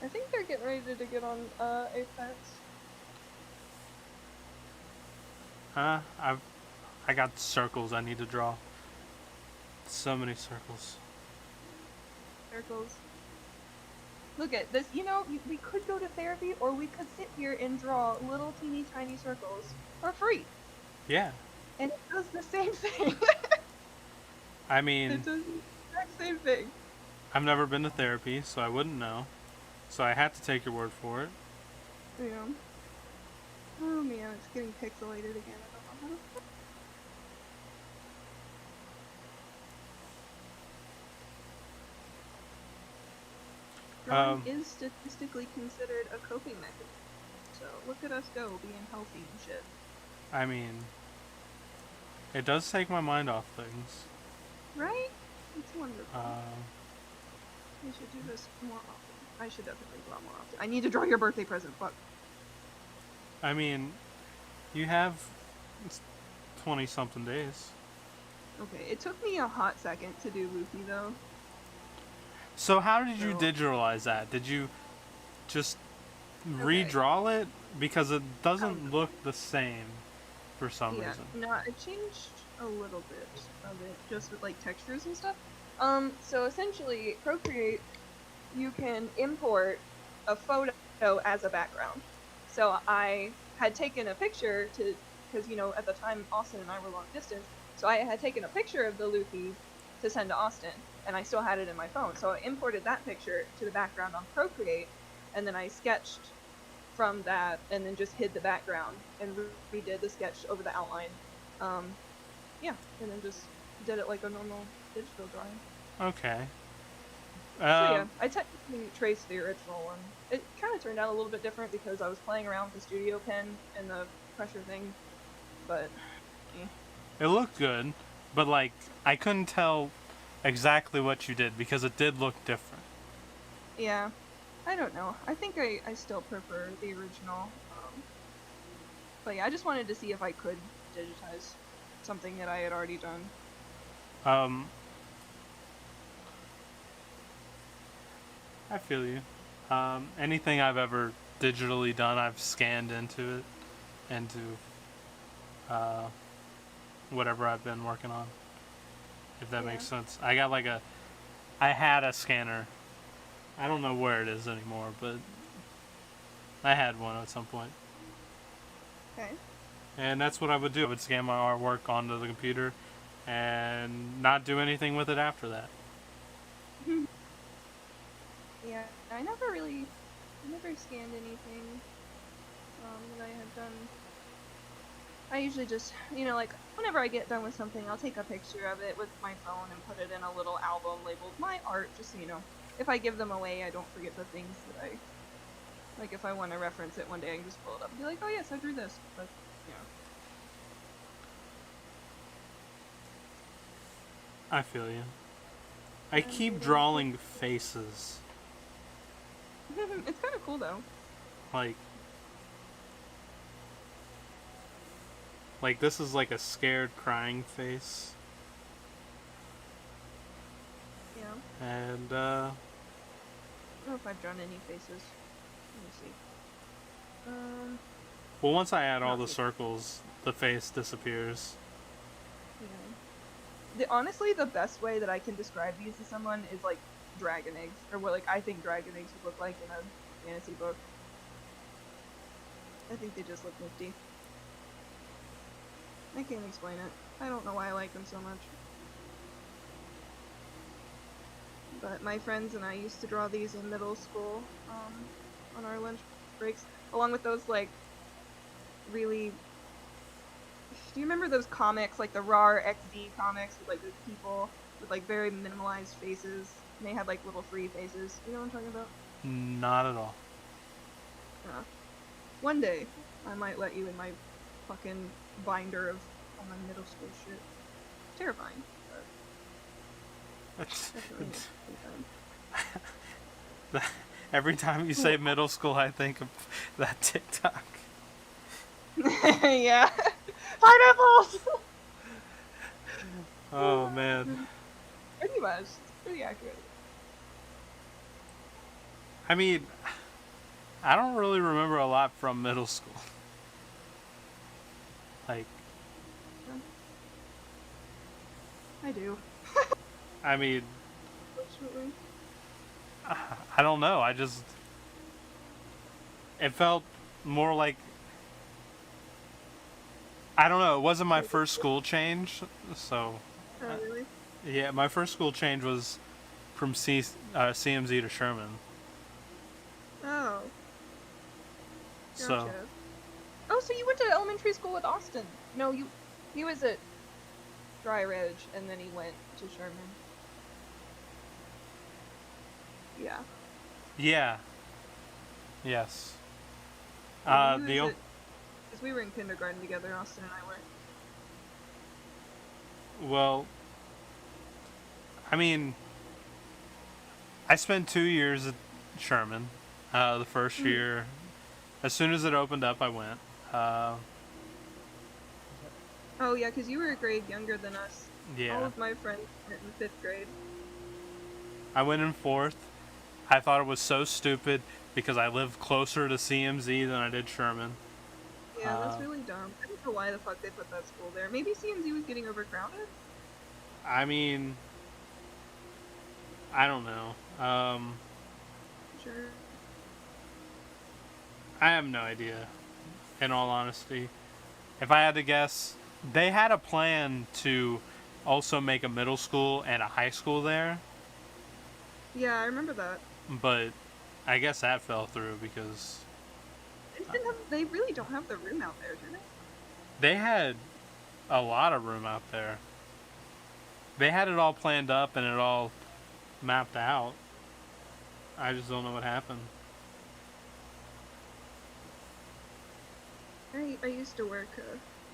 I think they're getting ready to get on Apex. I got circles I need to draw. So many circles. Circles. Look at this. You know, we could go to therapy, or we could sit here and draw little teeny tiny circles for free. Yeah. And it does the same thing. I mean, it does the exact same thing. I've never been to therapy, so I wouldn't know. So I had to take your word for it. Yeah. Oh man, it's getting pixelated again. I don't know how to... Drawing is statistically considered a coping mechanism. So look at us go, being healthy and shit. I mean, it does take my mind off things. Right? It's wonderful. We should do this more often. I should definitely draw more often. I need to draw your birthday present, fuck. I mean, you have 20-something days. Okay, it took me a hot second to do Luffy, though. So how did you digitalize that? Did you just redraw it? Because it doesn't look the same for some reason. No, I changed a little bit of it, just with like textures and stuff. So essentially, Procreate, you can import a photo as a background. So I had taken a picture because you know, at the time Austin and I were long distance, so I had taken a picture of the Luffy to send to Austin, and I still had it in my phone. So I imported that picture to the background on Procreate, and then I sketched from that, and then just hid the background and redid the sketch over the outline. Yeah, and then just did it like a normal digital drawing. Okay. So yeah, I technically traced the original one. It kind of turned out a little bit different because I was playing around with the studio pen and the pressure thing, but it looked good, but like I couldn't tell exactly what you did because it did look different. Yeah, I don't know. I think I still prefer the original. But yeah, I just wanted to see if I could digitize something that I had already done. I feel you. Anything I've ever digitally done, I've scanned into whatever I've been working on. If that makes sense. I had a scanner. I don't know where it is anymore, but I had one at some point. Okay. And that's what I would do. I would scan my artwork onto the computer and not do anything with it after that. Yeah, I never scanned anything that I had done. I usually just, you know, like, whenever I get done with something, I'll take a picture of it with my phone and put it in a little album labeled my art, just so you know. If I give them away, I don't forget the things that like, if I want to reference it one day, I can just pull it up and be like, oh yes, I drew this. But Yeah. I feel you. I And keep drawing faces. it's kind of cool though. Like, this is like a scared, crying face. Yeah. And, I don't know if I've drawn any faces. Let me see. well, once I add all Not the yet. circles, the face disappears. Yeah. Honestly, the best way that I can describe these to someone is like dragon eggs, or what like I think dragon eggs would look like in a fantasy book. I think they just look nifty. I can't explain it. I don't know why I like them so much. But my friends and I used to draw these in middle school, on our lunch breaks, along with those like really. Do you remember those comics, like the RAR XD comics with like those people with like very minimalized faces, and they had like little free faces? You know what I'm talking about? Not at all. One day, I might let you in my fucking binder of all my middle school shit. Terrifying, but definitely fun. Every time you say middle school, I think of that TikTok. Yeah. Pineapples! Oh, man. Pretty much. It's pretty accurate. I mean, I don't really remember a lot from middle school. Like, I do. I mean, Fortunately. I don't know. It felt more like, I don't know. It wasn't my first school change, so Oh, really? yeah, my first school change was from CMZ to Sherman. Oh, So gotcha. Oh, so you went to elementary school with Austin? No, he was at Dry Ridge, and then he went to Sherman. Yeah. yeah, yes. Yeah, he The was at, because we were in kindergarten together, Austin and I were. Well, I mean, I spent 2 years at Sherman. The first year, as soon as it opened up, I went. Uh, Oh, yeah, because you were a grade younger than us. All yeah, of my friends went in 5th grade. I went in fourth. I thought it was so stupid because I lived closer to CMZ than I did Sherman. Yeah, that's Uh, really dumb. I don't know why the fuck they put that school there. Maybe CMZ was getting overcrowded? I mean, I don't know. Sure. I have no idea, in all honesty. If I had to guess, they had a plan to also make a middle school and a high school there, Yeah, I remember that. but I guess that fell through because They really don't have the room out there, do they? they had a lot of room out there. They had it all planned up and it all mapped out. I just don't know what happened. I used to work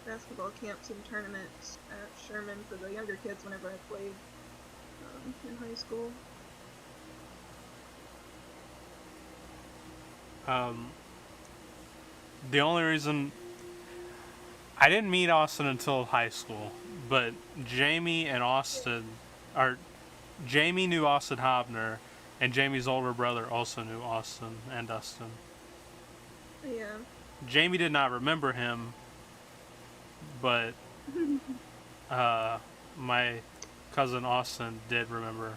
basketball camps and tournaments at Sherman for the younger kids whenever I played in high school. Um, the only reason I didn't meet Austin until high school, but Jamie and Austin, or Jamie knew Austin Hobner, and Jamie's older brother also knew Austin and Dustin. Yeah. Jamie did not remember him, but my cousin Austin did remember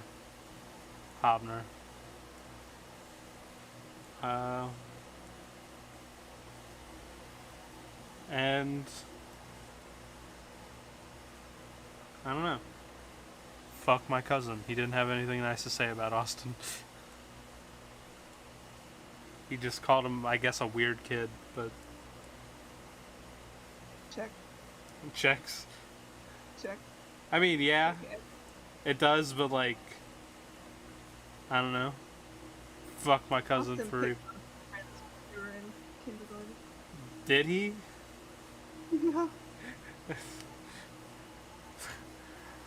Hobner. And I don't know. Fuck my cousin. He didn't have anything nice to say about Austin. He just called him, I guess, a weird kid, but Check. checks. Check. I mean, yeah, Okay. it does, but like, I don't know. Fuck my cousin Austin for. picked on friends when we were in kindergarten. Did he? Yeah.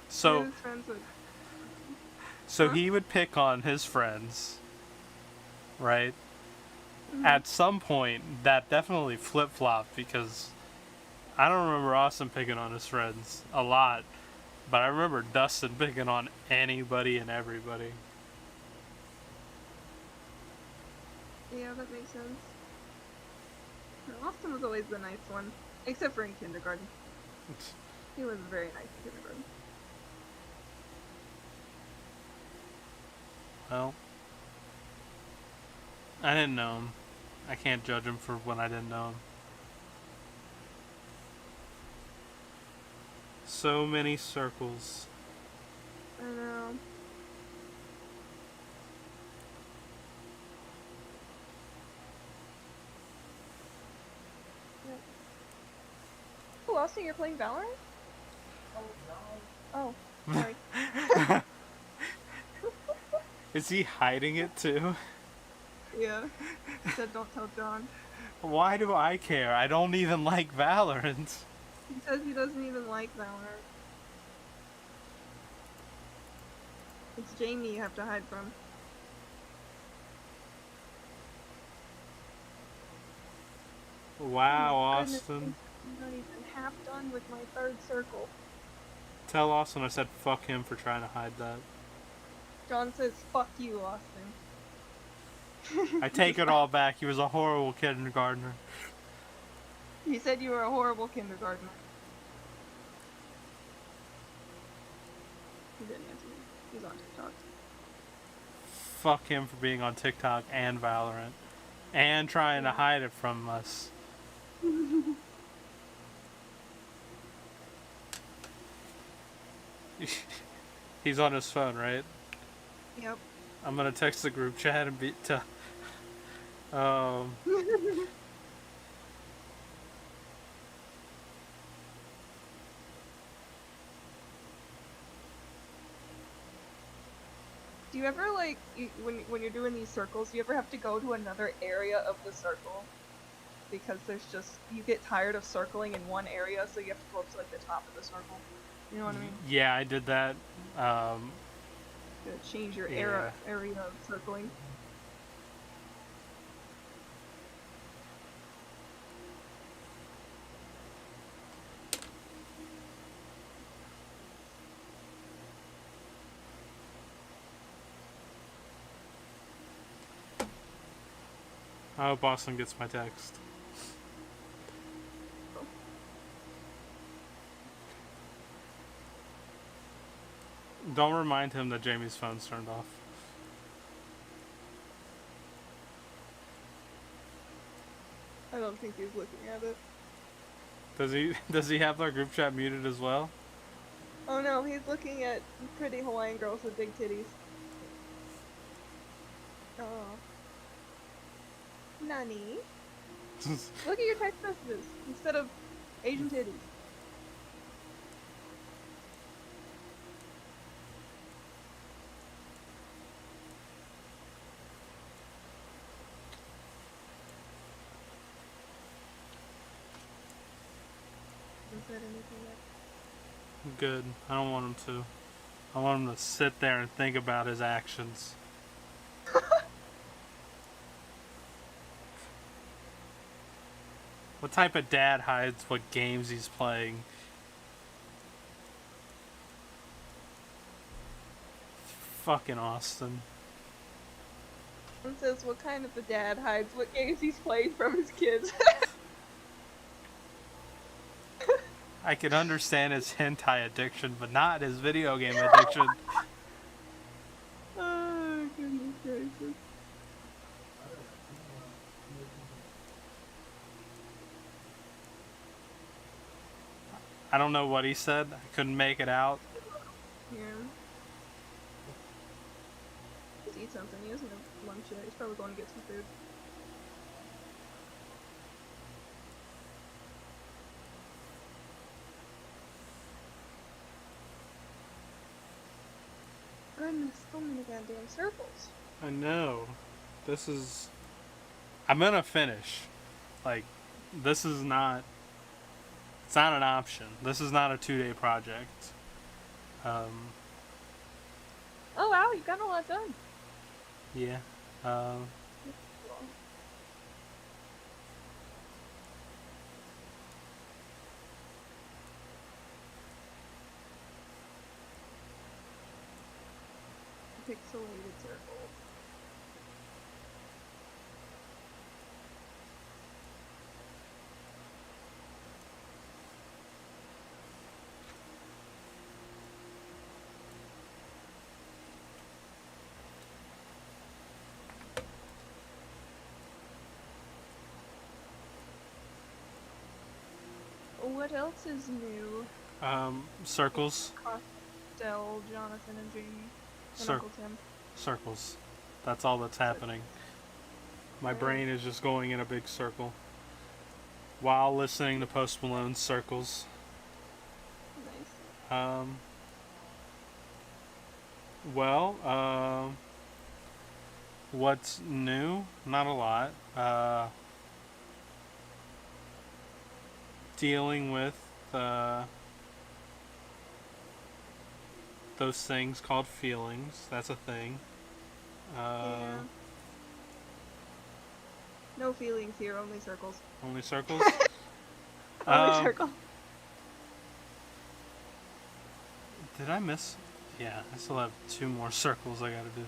So, His friends would. so Huh? he would pick on his friends, right? Hmm. At some point, that definitely flip flopped because I don't remember Austin picking on his friends a lot, but I remember Dustin picking on anybody and everybody. Yeah, that makes sense. Austin was always the nice one, except for in kindergarten. He was very nice in kindergarten. Well, I didn't know him. I can't judge him for when I didn't know him. So many circles. I know. Yep. Oh, Austin, you're playing Valorant? Oh, sorry. Is he hiding it too? Yeah. He said don't tell John. Why do I care? I don't even like Valorant. He says he doesn't even like Valorant. It's Jamie you have to hide from. Oh Wow, my goodness, Austin. I'm not even half done with my third circle. Tell Austin I said fuck him for trying to hide that. John says, fuck you, Austin. I take it all back. He was a horrible kindergartner. He said you were a horrible kindergartner. He didn't answer me. He's on TikTok. Fuck him for being on TikTok and Valorant. And trying to Yeah. hide it from us. He's on his phone, right? Yep. I'm gonna text the group chat and um Do you ever like when you're doing these circles? Do you ever have to go to another area of the circle because there's just you get tired of circling in one area, so you have to go up to like the top of the circle. You know what I mean? yeah, I did that. To change your Yeah. area of circling. I hope Austin gets my text. Don't remind him that Jamie's phone's turned off. I don't think he's looking at it. Does he? Does he have our group chat muted as well? Oh no, he's looking at pretty Hawaiian girls with big titties. Oh. Nani? Look at your text messages instead of Asian titties. Hasn't said anything yet. Good. I don't want him to. I want him to sit there and think about his actions. What type of dad hides what games he's playing? Fucking Austin. And says what kind of a dad hides what games he's played from his kids. I can understand his hentai addiction, but not his video game addiction. Oh, goodness gracious. I don't know what he said. I couldn't make it out. Yeah. Just eat something. He doesn't have lunch yet. He's probably going to get some food. Goodness, so many goddamn circles. I know. This is. I'm gonna finish. Like, this is not. It's not an option. This is not a 2-day project. Oh wow, you got a lot done. Yeah. Um, Cool. Pixelated circles. What else is new? circles. Costel, Jonathan, and Jamie, and Cir- Uncle Tim. circles. That's all that's happening. My brain is just going in a big circle while listening to Post Malone's Circles. Nice. Well, what's new? Not a lot. Dealing with those things called feelings. That's a thing. Yeah. No feelings here, only circles. Only circles? Only circle. Did I miss? Yeah, I still have 2 more circles I gotta do.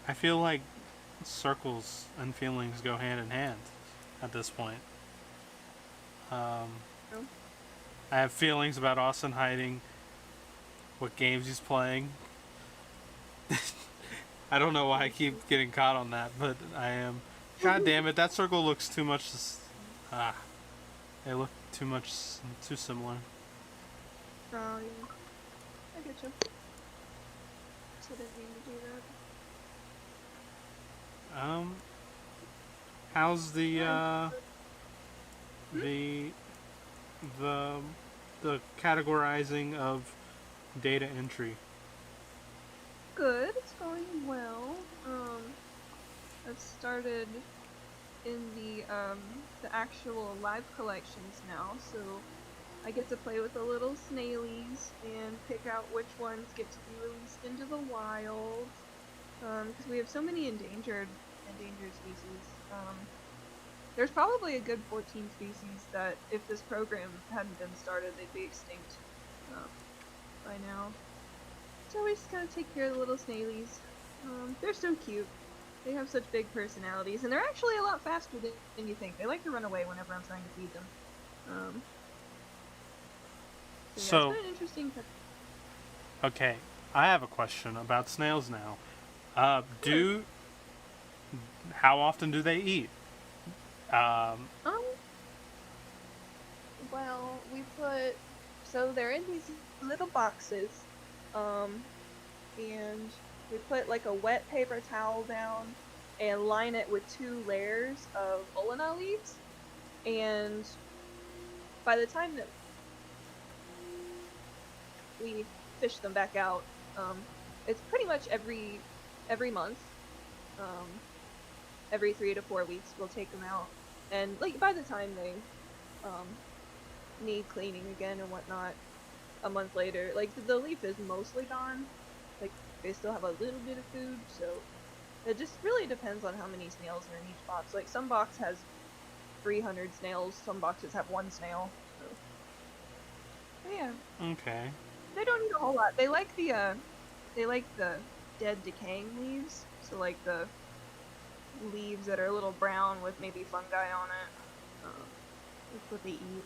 I feel like circles and feelings go hand in hand at this point. Oh. I have feelings about Austin hiding what games he's playing. I don't know why I keep getting caught on that, but I am. God damn it, that circle looks too much. They look too similar. Oh, yeah. I get you. So didn't mean to do that. How's the categorizing of data entry? Good, it's going well. I've started in the actual live collections now, so I get to play with the little snailies and pick out which ones get to be released into the wild. Because we have so many endangered species. There's probably a good 14 species that, if this program hadn't been started, they'd be extinct by now. So we just gotta take care of the little snailies. They're so cute. They have such big personalities, and they're actually a lot faster than you think. They like to run away whenever I'm trying to feed them. So yeah, it's been an interesting. Okay, I have a question about snails now. How often do they eat? Well, so they're in these little boxes, and we put like a wet paper towel down and line it with 2 layers of Olena leaves, and by the time that we fish them back out, it's pretty much every month. Every 3 to 4 weeks we'll take them out, and like by the time they need cleaning again and whatnot, a month later, like the leaf is mostly gone. Like they still have a little bit of food, so it just really depends on how many snails are in each box. Like some box has 300 snails, some boxes have 1 snail. So. But yeah. Okay. They don't eat a whole lot. They like the dead decaying leaves. So like the leaves that are a little brown with maybe fungi on it. That's what they eat.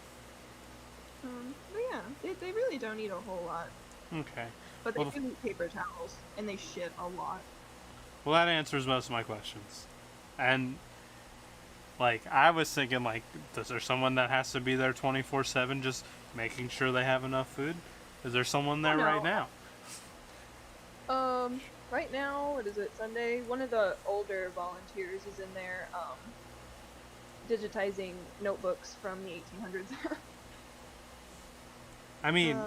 But yeah, they really don't eat a whole lot. Okay. But they do eat paper towels, and they shit a lot. Well, that answers most of my questions. And, like, I was thinking, like, is there someone that has to be there 24/7 just making sure they have enough food? Is there someone there right now? Right now, what is it, Sunday? One of the older volunteers is in there, digitizing notebooks from the 1800s. I mean,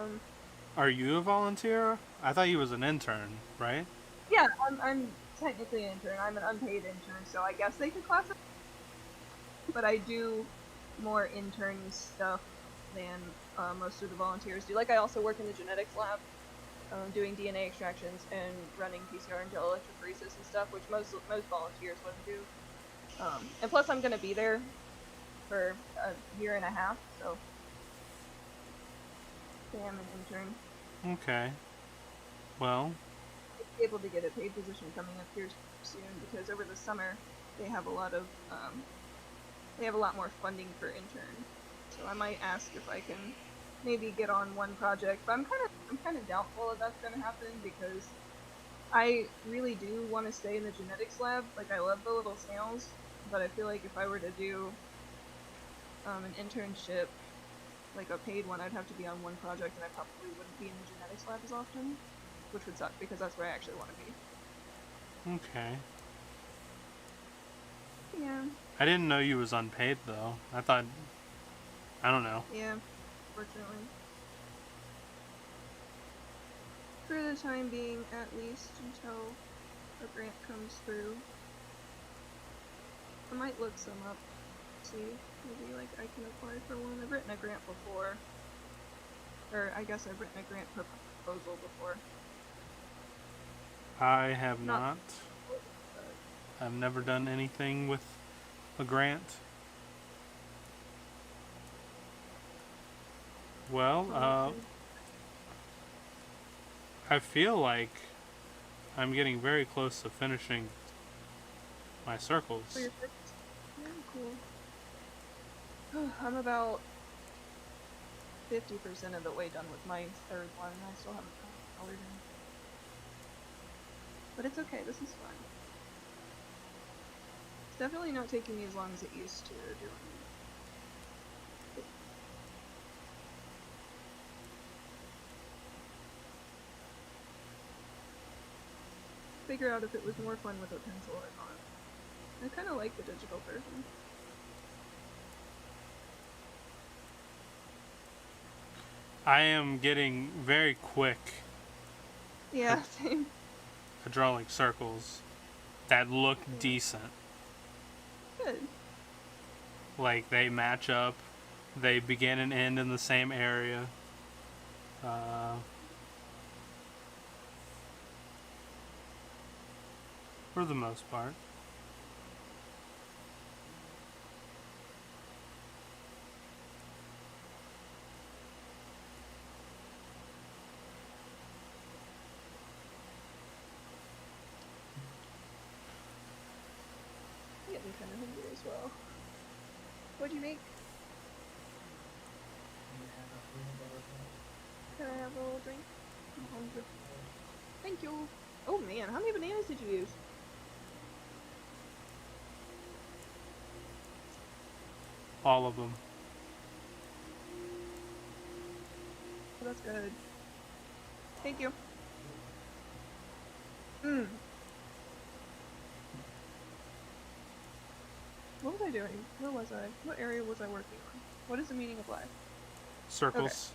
are you a volunteer? I thought you was an intern, right? Yeah, I'm technically an intern. I'm an unpaid intern, so I guess they could classify. But I do more intern stuff than most of the volunteers do. Like I also work in the genetics lab, doing DNA extractions and running PCR and gel electrophoresis and stuff, which most volunteers wouldn't do. And plus, I'm gonna be there for a year and a half, so I am an intern. Okay. Well, I'll be able to get a paid position coming up here soon because over the summer they have a lot more funding for intern. So I might ask if I can maybe get on one project, but I'm kind of doubtful if that's gonna happen because I really do want to stay in the genetics lab. Like I love the little snails, but I feel like if I were to do an internship, like a paid one, I'd have to be on one project, and I probably wouldn't be in the genetics lab as often, which would suck because that's where I actually want to be. okay. Yeah. I didn't know you was unpaid though. I thought, I don't know. Yeah. Fortunately. For the time being, at least, until a grant comes through. I might look some up, see, maybe like I can apply for one. I've written a grant before. Or I guess I've written a grant proposal before. I have Not- not. I've never done anything with a grant. Well, I feel like I'm getting very close to finishing my circles. For your first? Yeah, cool. I'm about 50% of the way done with my third one, and I still haven't colored in. But it's okay, this is fun. It's definitely not taking me as long as it used to doing it. Figure out if it was more fun with a pencil or not. I kind of like the digital version. I am getting very quick Yeah, same. at drawing circles that look decent. Good. Like they match up, they begin and end in the same area. For the most part. I'm getting kind of hungry as well. What'd you make? Can I have a little drink? I'm hungry. Thank you. Oh man, how many bananas did you use? All of them. Oh, that's good. Thank you. Mmm. What was I doing? Where was I? What area was I working on? What is the meaning of life? Circles.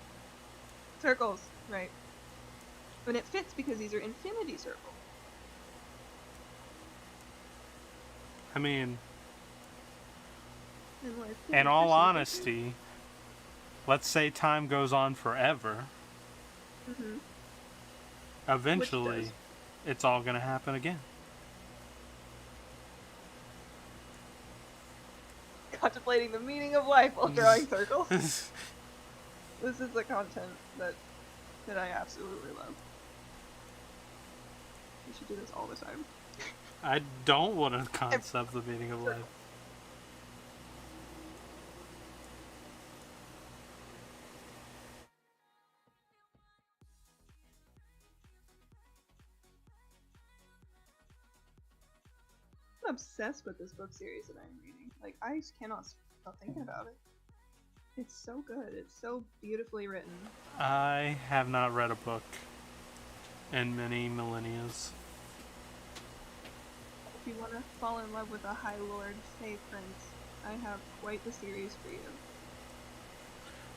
Okay. Circles, right. And it fits because these are infinity circles. I mean, In life, in all honesty, let's say time goes on forever. Mm-hmm. Eventually, it's all gonna happen again. Contemplating the meaning of life while drawing circles. This is the content that I absolutely love. We should do this all the time. I don't want to concept the meaning of life. I'm obsessed with this book series that I'm reading. Like, I just cannot stop thinking about it. It's so good. It's so beautifully written. I have not read a book in many millennias. If you want to fall in love with a High Lord, Fey Prince, I have quite the series for you.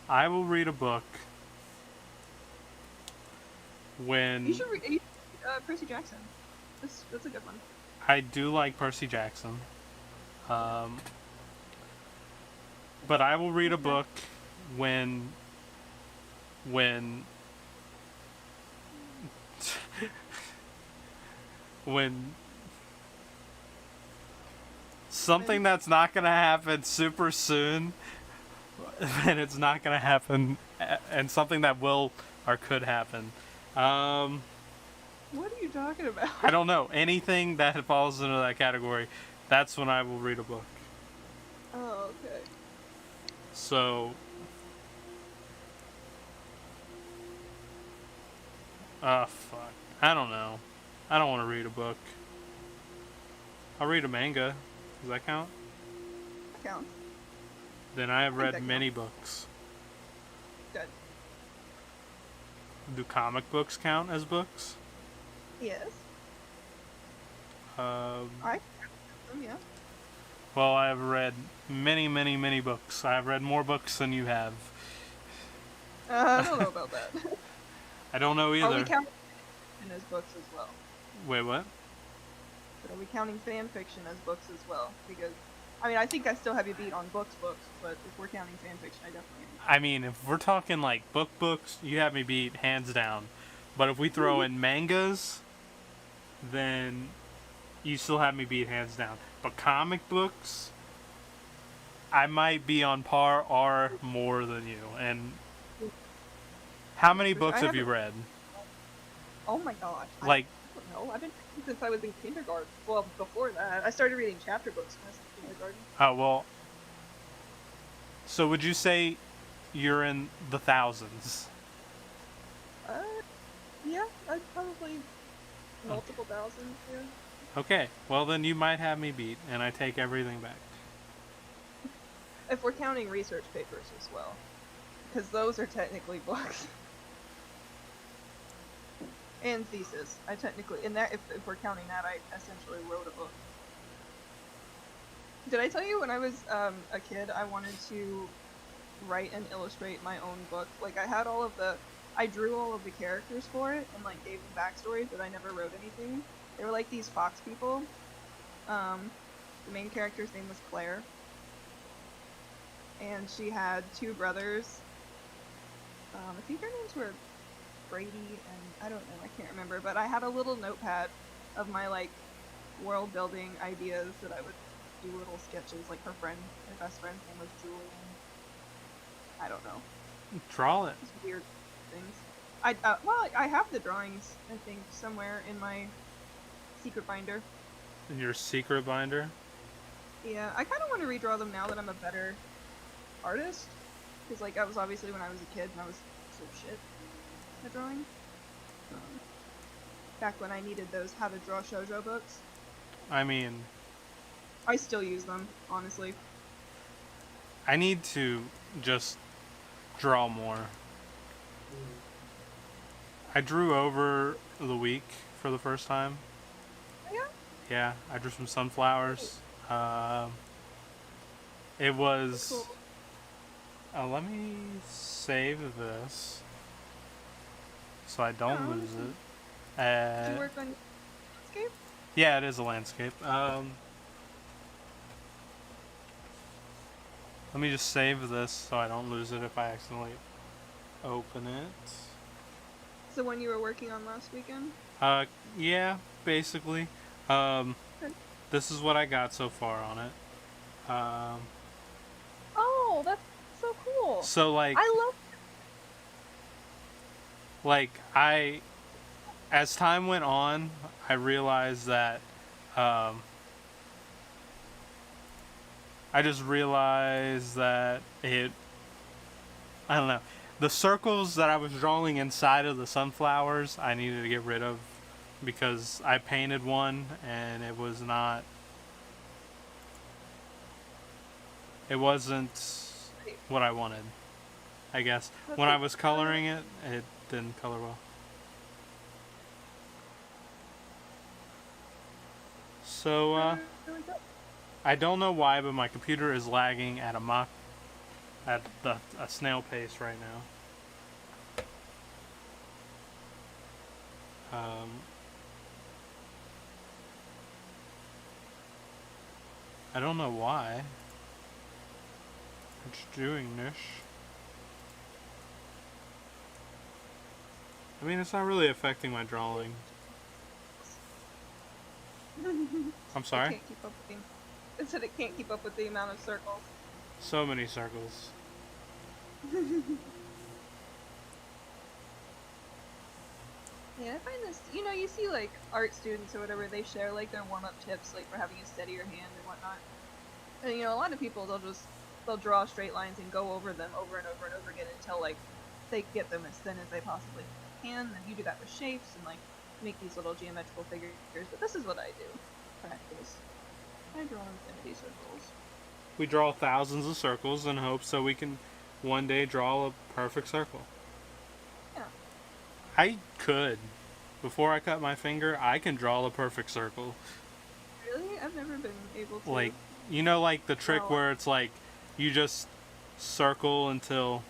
I will read a book when You should read Percy Jackson. That's a good one. I do like Percy Jackson. Um, but I will read a book when when something that's not gonna happen super soon, and it's not gonna happen, and something that will or could happen. What are you talking about? I don't know, anything that falls into that category. That's when I will read a book. Oh, okay. So, fuck. I don't know. I don't want to read a book. I'll read a manga. Does that count? That counts. Then I have I think read that many books. Good. Do comic books count as books? Yes. Um, Yeah. well, I have read many, many, many books. I have read more books than you have. I don't know about that. I don't know Are we either. counting fiction as books as well? Wait, what? But are we counting fan fiction as books as well? Because, I mean, I think I still have you beat on books, but if we're counting fan fiction, I definitely am. I mean, if we're talking like books, you have me beat hands down. But if we throw in mangas, then you still have me beat hands down. But comic books, I might be on par or more than you. And how many books have you read? Oh my gosh. Like, I don't know. I've been reading since I was in kindergarten. Well, before that, I started reading chapter books when I was in kindergarten. oh, well. So would you say you're in the thousands? Yeah, I'd probably multiple thousands, yeah. Okay, well then you might have me beat, and I take everything back. If we're counting research papers as well. Because those are technically books. And thesis. I technically, in that, if we're counting that, I essentially wrote a book. Did I tell you when I was a kid, I wanted to write and illustrate my own book? Like, I drew all of the characters for it, and like gave them backstories, but I never wrote anything. They were like these fox people. The main character's name was Claire. And she had two brothers. I think their names were Brady and I don't know, I can't remember, but I had a little notepad of my like world building ideas that I would do little sketches. Like her best friend's name was Julian. I don't know. Draw it. Just weird things. I have the drawings, I think, somewhere in my secret binder. In your secret binder? Yeah, I kind of want to redraw them now that I'm a better artist. Because, like, I was obviously when I was a kid and I was so shit at drawing. Back when I needed those how to draw shoujo books. I mean, I still use them, honestly. I need to just draw more. I drew over the week for the first time. Yeah? Yeah, I drew some sunflowers. It was... Cool. let me save this so I don't lose it. Did you work on landscape? Yeah, it is a landscape. Let me just save this so I don't lose it if I accidentally open it. So when you were working on last weekend? Yeah, basically. This is what I got so far on it. Oh, that's so cool. So like, I love as time went on, I realized that, I just realized that I don't know, the circles that I was drawing inside of the sunflowers, I needed to get rid of because I painted one and it wasn't what I wanted, I guess. When I was coloring it, it didn't color well. So, I don't know why, but my computer is lagging at a snail pace right now. I don't know why. It's doing this. I mean, it's not really affecting my drawing. I'm It sorry? can't keep up with it said it can't keep up with the amount of circles. So many circles. Yeah, I find this, you know, you see like art students or whatever, they share like their warm-up tips like for having a steadier hand and whatnot. And you know, a lot of people they'll draw straight lines and go over them over and over and over again until like they get them as thin as they possibly can. And you do that with shapes and like make these little geometrical figures. But this is what I do. Practice. I draw infinity circles. We draw thousands of circles in hopes so we can one day draw a perfect circle. Yeah. I could. Before I cut my finger, I can draw a perfect circle. Really? I've never been able to. Like, you know, like the trick Oh. where it's like you just circle until,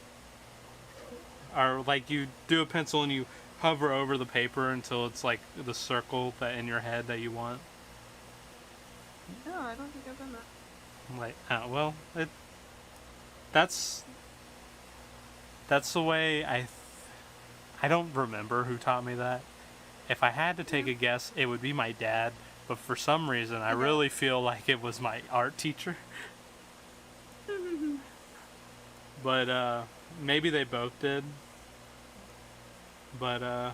or like you do a pencil and you hover over the paper until it's like the circle that in your head that you want. No, I don't think I've done that. Like, well, that's that's the way I don't remember who taught me that. If I had to take a guess, it would be my dad. But for some reason, I really feel like it was my art teacher. But maybe they both did. But Yeah.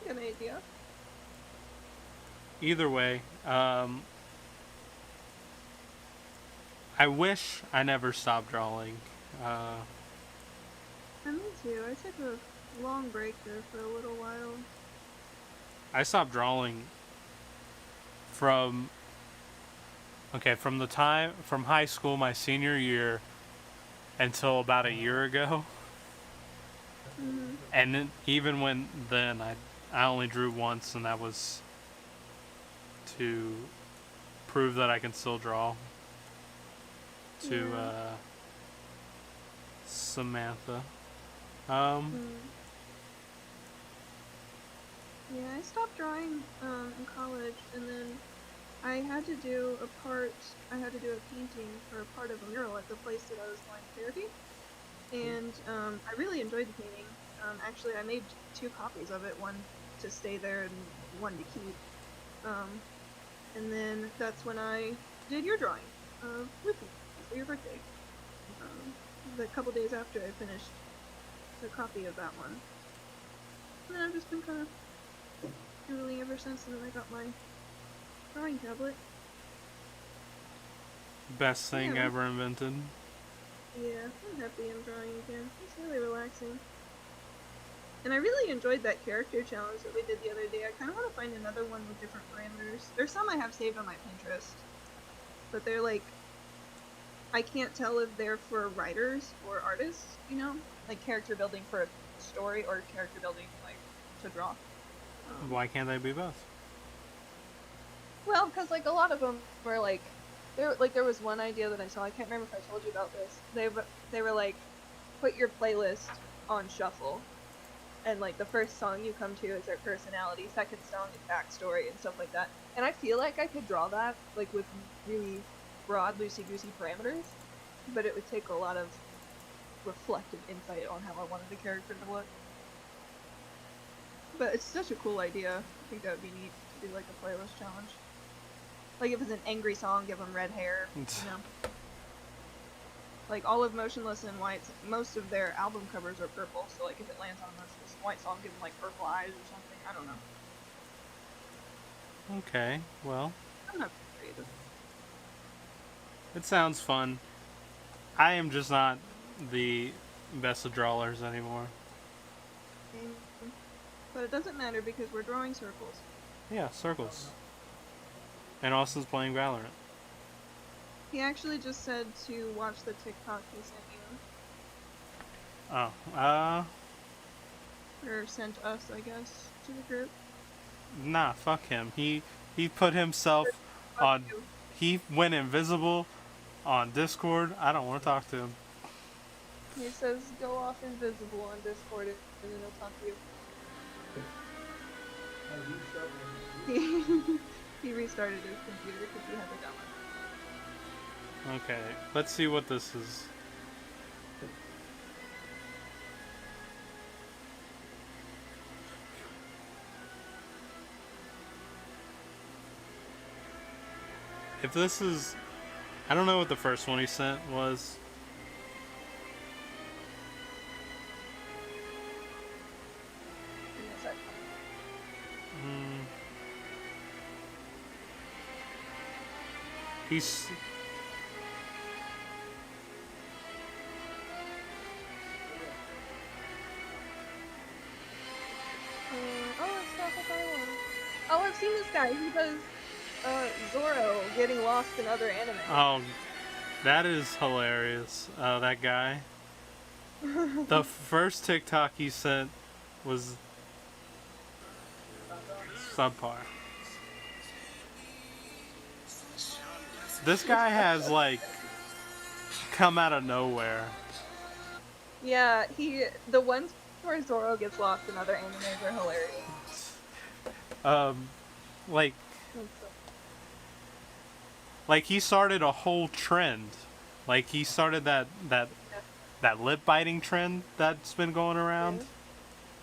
Good idea. either way, I wish I never stopped drawing. Me too. I took a long break there for a little while. I stopped drawing from from the time from high school, my senior year, until about a year ago. Mm-hmm. And even when then, I only drew once, and that was to prove that I can still draw. To Samantha. Yeah, I stopped drawing in college, and then I had to do I had to do a painting for a part of a mural at the place that I was going to therapy. And I really enjoyed the painting. Actually, I made 2 copies of it, one to stay there and one to keep. And then that's when I did your drawing with me for your birthday. The couple days after I finished the copy of that one. And then I've just been kind of doodling ever since, and then I got my drawing tablet. Best thing Yeah. ever invented. Yeah, I'm happy I'm drawing again. It's really relaxing. And I really enjoyed that character challenge that we did the other day. I kind of want to find another one with different parameters. There's some I have saved on my Pinterest, but they're like, I can't tell if they're for writers or artists, you know? Like character building for a story or character building, like, to draw. Why can't they be both? Well, because, like, a lot of them were, like, there was one idea that I saw, I can't remember if I told you about this. They were like, put your playlist on shuffle, and like the first song you come to is their personality, second song is backstory and stuff like that. And I feel like I could draw that like with really broad, loosey-goosey parameters, but it would take a lot of reflective insight on how I wanted the character to look. But it's such a cool idea. I think that would be neat to do like a playlist challenge. Like if it's an angry song, give them red hair, you know. Like All of Motionless in White's, most of their album covers are purple, so like if it lands on a Motionless in White song, give them like purple eyes or something. I don't know. Okay, well, I'm not creative. it sounds fun. I am just not the best of drawers anymore. But it doesn't matter because we're drawing circles. Yeah, circles. And Austin's playing Valorant. He actually just said to watch the TikTok he sent you. Oh, Or sent us, I guess, to the group. nah, fuck him. He put himself on. He went invisible on Discord. I don't want to talk to him. He says go off invisible on Discord and then he'll talk to you. He restarted his computer because he had to download. Okay, let's see what this is. If this is... I don't know what the first one he sent was. Give me a sec. He's... Oh, it's not what I want. Oh, I've seen this guy. He does Zoro getting lost in other anime. Oh, that is hilarious. That guy. The first TikTok he sent was subpar. This guy has like come out of nowhere. Yeah, the ones where Zoro gets lost in other animes are hilarious. Like he started a whole trend. Like he started that lip biting trend that's been going around. Yeah.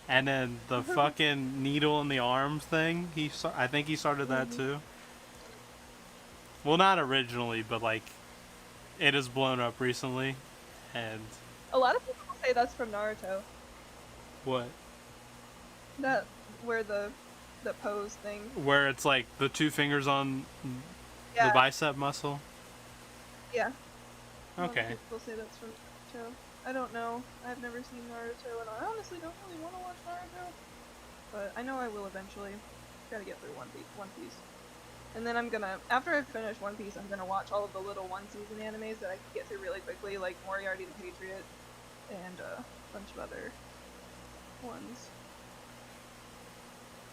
And then the fucking needle in the arm thing, I think he started that too. Well, not originally, but like it has blown up recently. And a lot of people say that's from Naruto. what? That where the pose thing. Where it's like the two fingers on the bicep muscle? Yeah. Okay. A lot of people say that's from Naruto. I don't know. I've never seen Naruto, and I honestly don't really want to watch Naruto. But I know I will eventually. Gotta get through One Piece. And then I'm gonna, after I finish One Piece, I'm gonna watch all of the little one-season animes that I can get through really quickly, like Moriarty the Patriot, and a bunch of other ones.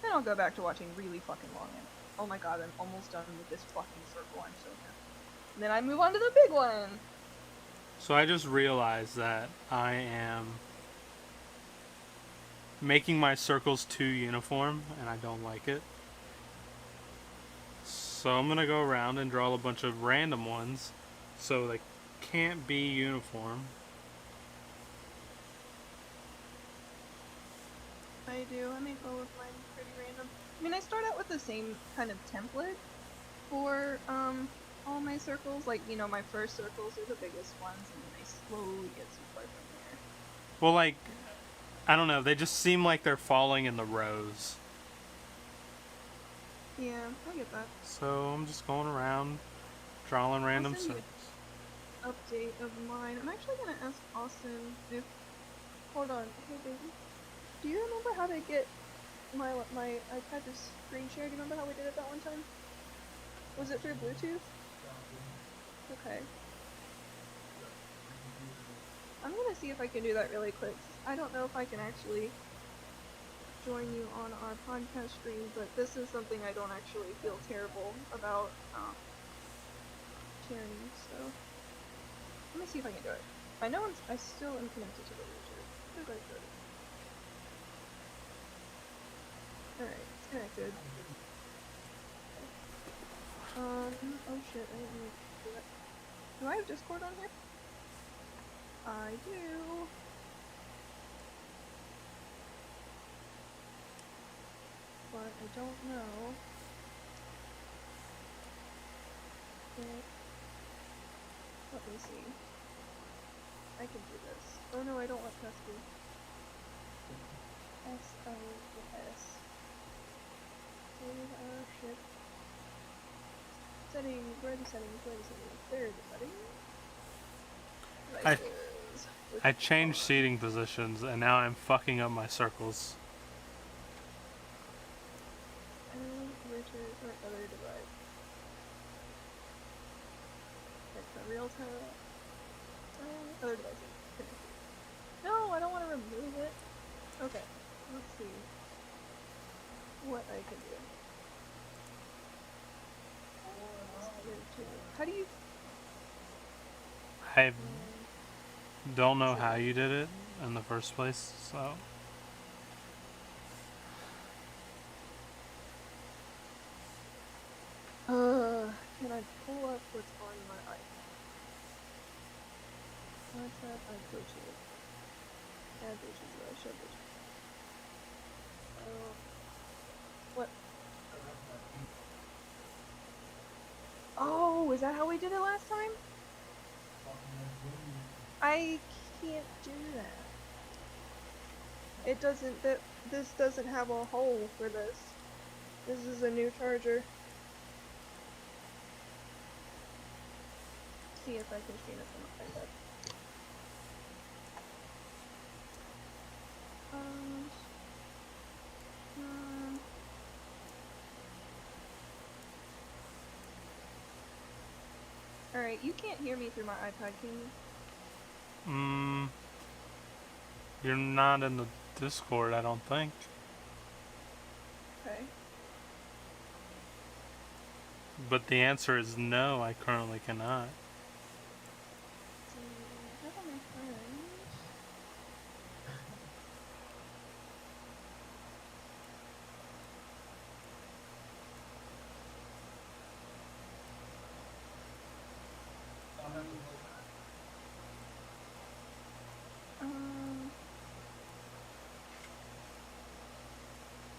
Then I'll go back to watching really fucking long anime. Oh my god, I'm almost done with this fucking circle, I'm so good. And then I move on to the big one! So I just realized that I am making my circles too uniform, and I don't like it. So I'm gonna go around and draw a bunch of random ones, so they can't be uniform. I do. I make all of mine pretty random. I mean, I start out with the same kind of template for all my circles. Like, you know, my first circles are the biggest ones, and then I slowly get smaller from there. Well, like, I don't know. They just seem like they're falling in the rows. Yeah, I get that. So I'm just going around, drawing random circles. Update of mine. I'm actually gonna ask Austin if. Hold on. Hey, baby. Do you remember how to get my iPad to screen share? Do you remember how we did it that one time? Was it through Bluetooth? Okay. I'm gonna see if I can do that really quick. I don't know if I can actually join you on our podcast stream, but this is something I don't actually feel terrible about sharing, so let me see if I can do it. I know I still am connected to the router. Where did I go? Alright, it's connected. Oh shit, I didn't mean to do that. Do I have Discord on here? I do. But I don't know. Let me see. I can do this. Oh no, I don't want Pesky. S-O-S. Save our ship. Settings, where are the settings? There are the settings. I changed seating positions, and now I'm fucking up my circles. Routers or other device. It's a real time. Other devices. Connected. No, I don't want to remove it. Okay, let's see what I can do. How do you? I don't know how you did it in the first place, so. I pull up what's on my iPad. iPad, I go to it. Add bitches, I show bitches. What? Oh, is that how we did it last time? I can't do that. It doesn't, this doesn't have a hole for this. This is a new charger. See if I can stream it from my iPad. Alright, you can't hear me through my iPad, can you? You're not in the Discord, I don't think. Okay. But the answer is no, I currently cannot. How about my friends?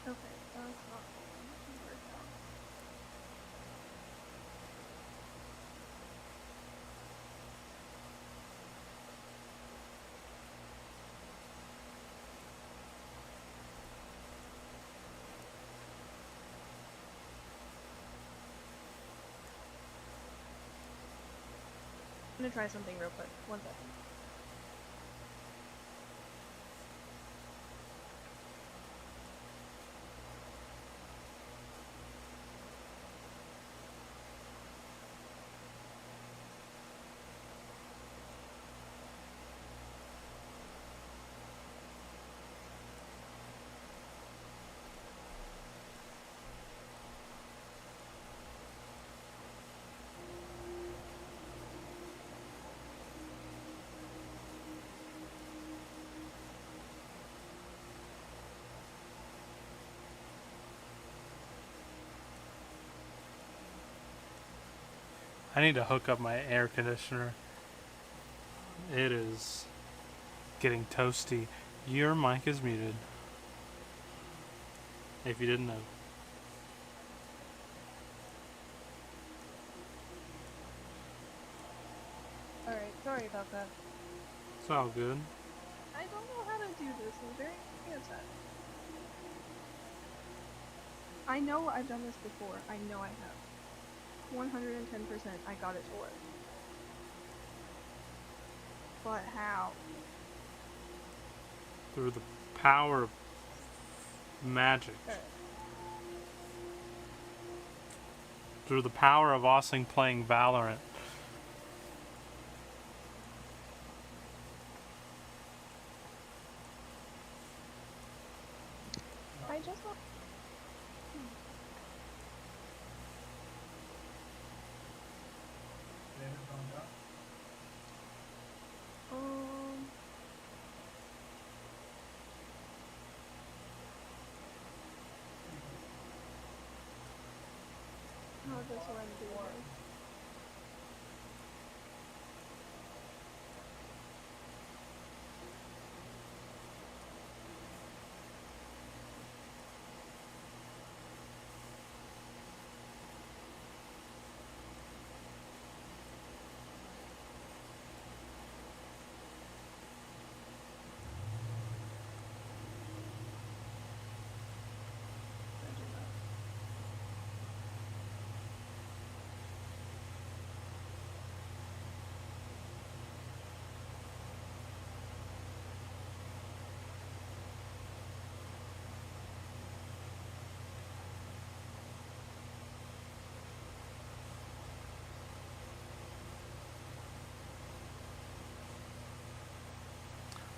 Okay, that's not going to work out. I'm gonna try something real quick. 1 second. I need to hook up my air conditioner. It is getting toasty. Your mic is muted. If you didn't know. Alright, sorry about that. It's all good. I don't know how to do this. I'm very upset. I know I've done this before. I know I have. 110% I got it to work. But how? Through the power of magic. Okay. Through the power of Ossing playing Valorant. I just want... How this one do?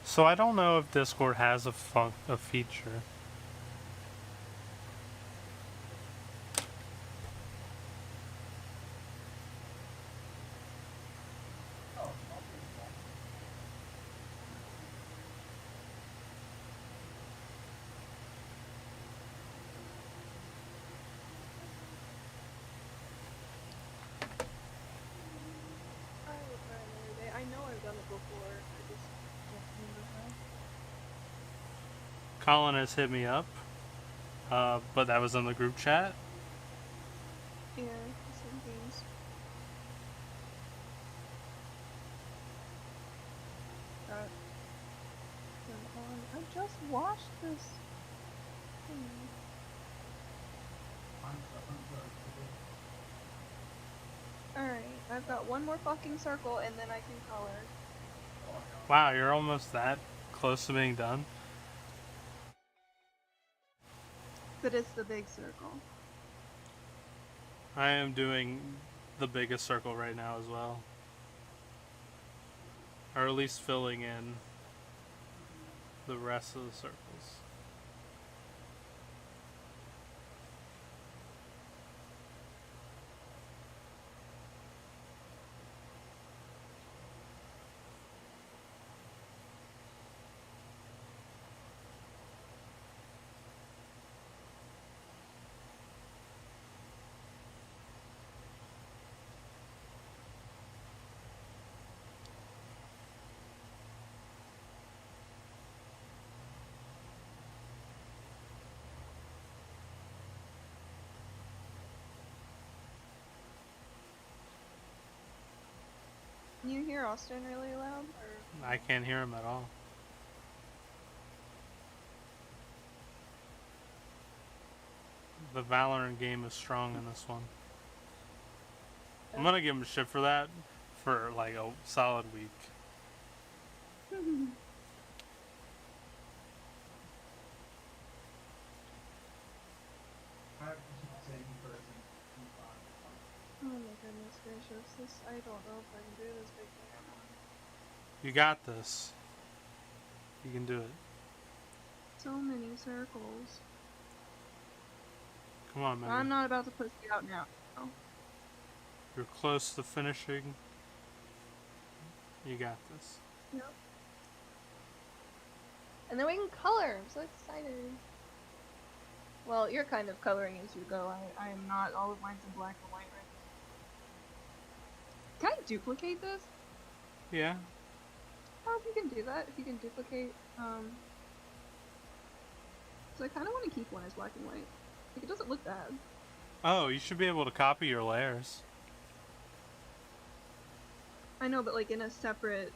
So I don't know if Discord has a feature. done it before. I just can't remember how. Colin has hit me up, but that was in the group chat. Yeah, the same games. Got turned on. I just washed this thing. Alright, I've got one more fucking circle and then I can color. Wow, you're almost that close to being done. But it's the big circle. I am doing the biggest circle right now as well. Or at least filling in the rest of the circles. Can you hear Austin really loud? Or... I can't hear him at all. The Valorant game is strong in this one. I'm gonna give him shit for that for like a solid week. Oh my goodness gracious, this, I don't know if I can do this big thing or not. You got this. You can do it. So many circles. Come on, man. I'm not about to push you out now. Oh. You're close to finishing. You got this. Yep. And then we can color! I'm so excited. Well, you're kind of coloring as you go. I am not. All of mine's in black and white right now. Can I duplicate this? Yeah. Oh, if you can do that, if you can duplicate, so I kind of want to keep one as black and white. Like, it doesn't look bad. Oh, you should be able to copy your layers. I know, but like in a separate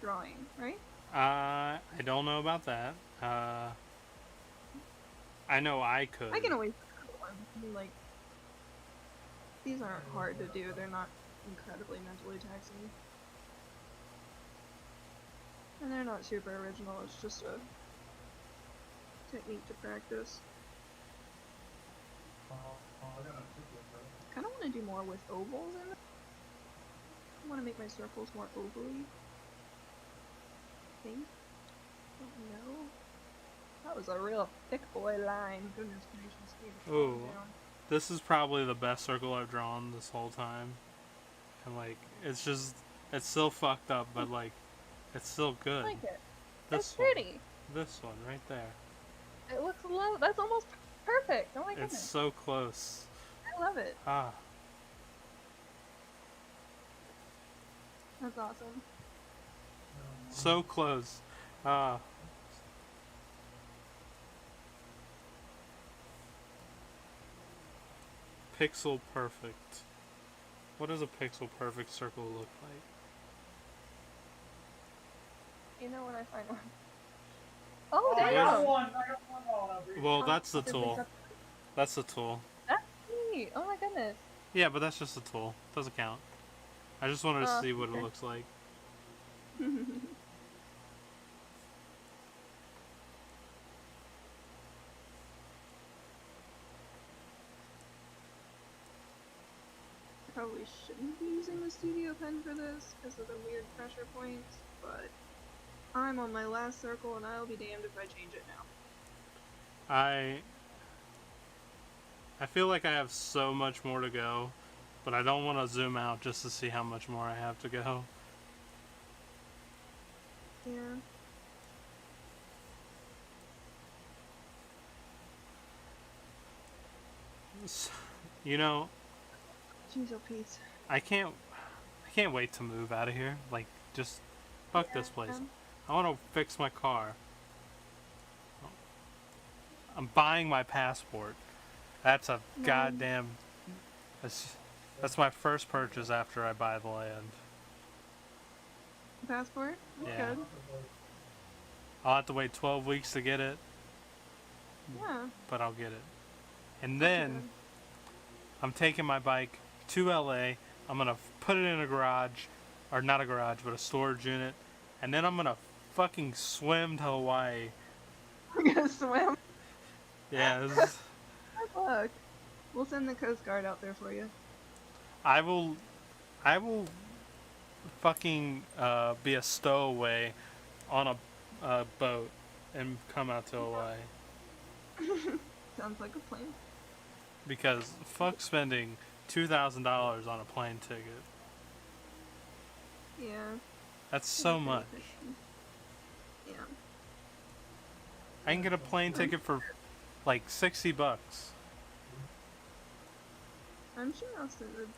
drawing, right? I don't know about that. I know I could. I can always I mean, like, these aren't hard to do. They're not incredibly mentally taxing. And they're not super original. It's just a technique to practice. Kind of want to do more with ovals in it. I want to make my circles more ovally. I think. Don't know. That was a real thick boy line. Goodness gracious. Ooh. This is probably the best circle I've drawn this whole time. And like, it's just, it's still fucked up, but like, it's still good. I like it. This it's pretty. This one right there. It looks low. That's almost perfect. Oh my goodness. It's so close. I love it. Ah. That's awesome. So close. Ah. Pixel perfect. What does a pixel perfect circle look like? You know when I find one. Oh, there you go. I got one all over. Well, that's the tool. That's the tool. That's neat. Oh my goodness. Yeah, but that's just a tool. Doesn't count. I just wanted to see what okay. it looks like. Probably shouldn't be using the studio pen for this because of the weird pressure points, but I'm on my last circle and I'll be damned if I change it now. I feel like I have so much more to go, but I don't want to zoom out just to see how much more I have to go. Yeah. You know, Jeez, oh Pete. I can't wait to move out of here. Like just fuck this place. I want to fix my car. I'm buying my passport. That's a goddamn. That's my first purchase after I buy the land. Passport? That's Yeah. good. I'll have to wait 12 weeks to get it, Yeah. but I'll get it. And That's then good. I'm taking my bike to LA. I'm gonna put it in a garage, or not a garage, but a storage unit, and then I'm gonna fucking swim to Hawaii. We're gonna swim. Yeah, this is, Good luck. We'll send the Coast Guard out there for you. I will fucking be a stowaway on a boat and come out to Hawaii Sounds like a plan. because fuck spending $2,000 on a plane ticket. Yeah. That's so much. Yeah. I can get a plane ticket for like $60. I'm sure Austin would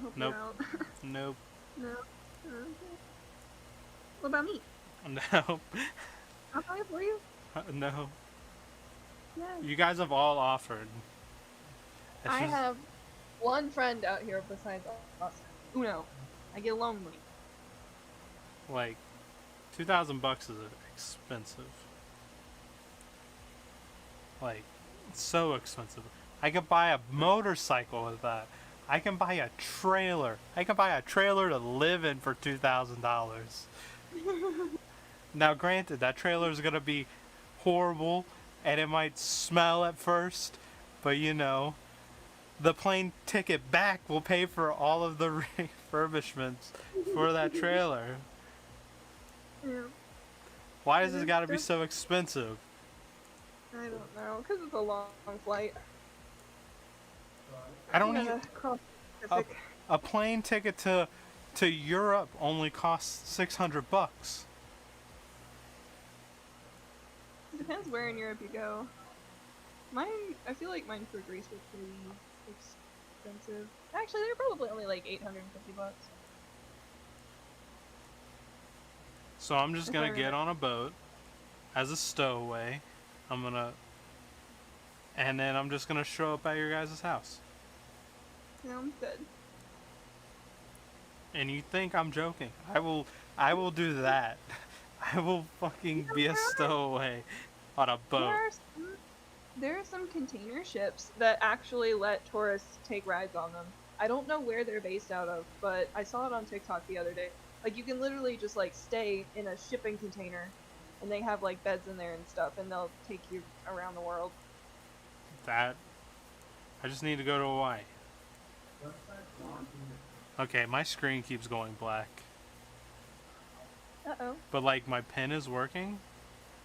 help Nope. you out. Nope. No. Okay. What about me? No. I'll buy it for you. No. Yeah. You guys have all offered. It's I just- have one friend out here besides Austin. Uno. I get lonely. like $2,000 is expensive. Like, it's so expensive. I could buy a motorcycle with that. I can buy a trailer. I can buy a trailer to live in for $2,000. Now, granted, that trailer is gonna be horrible, and it might smell at first, but you know, the plane ticket back will pay for all of the refurbishments for that trailer. Yeah. Why does it gotta be so expensive? I don't know, because it's a long flight. I don't You need gotta cross the Pacific. a plane ticket to Europe only costs $600. Depends where in Europe you go. Mine, I feel like mine for Greece was pretty expensive. Actually, they're probably only like $850. So I'm just If gonna I get on a boat as a stowaway. And then I'm just gonna show up at your guys' house. Sounds good. And you think I'm joking? I will do that. I will fucking be a stowaway on a boat. There are some container ships that actually let tourists take rides on them. I don't know where they're based out of, but I saw it on TikTok the other day. Like, you can literally just like stay in a shipping container, and they have like beds in there and stuff, and they'll take you around the world. That I just need to go to Hawaii. Okay, my screen keeps going black. Uh-oh. But like my pen is working.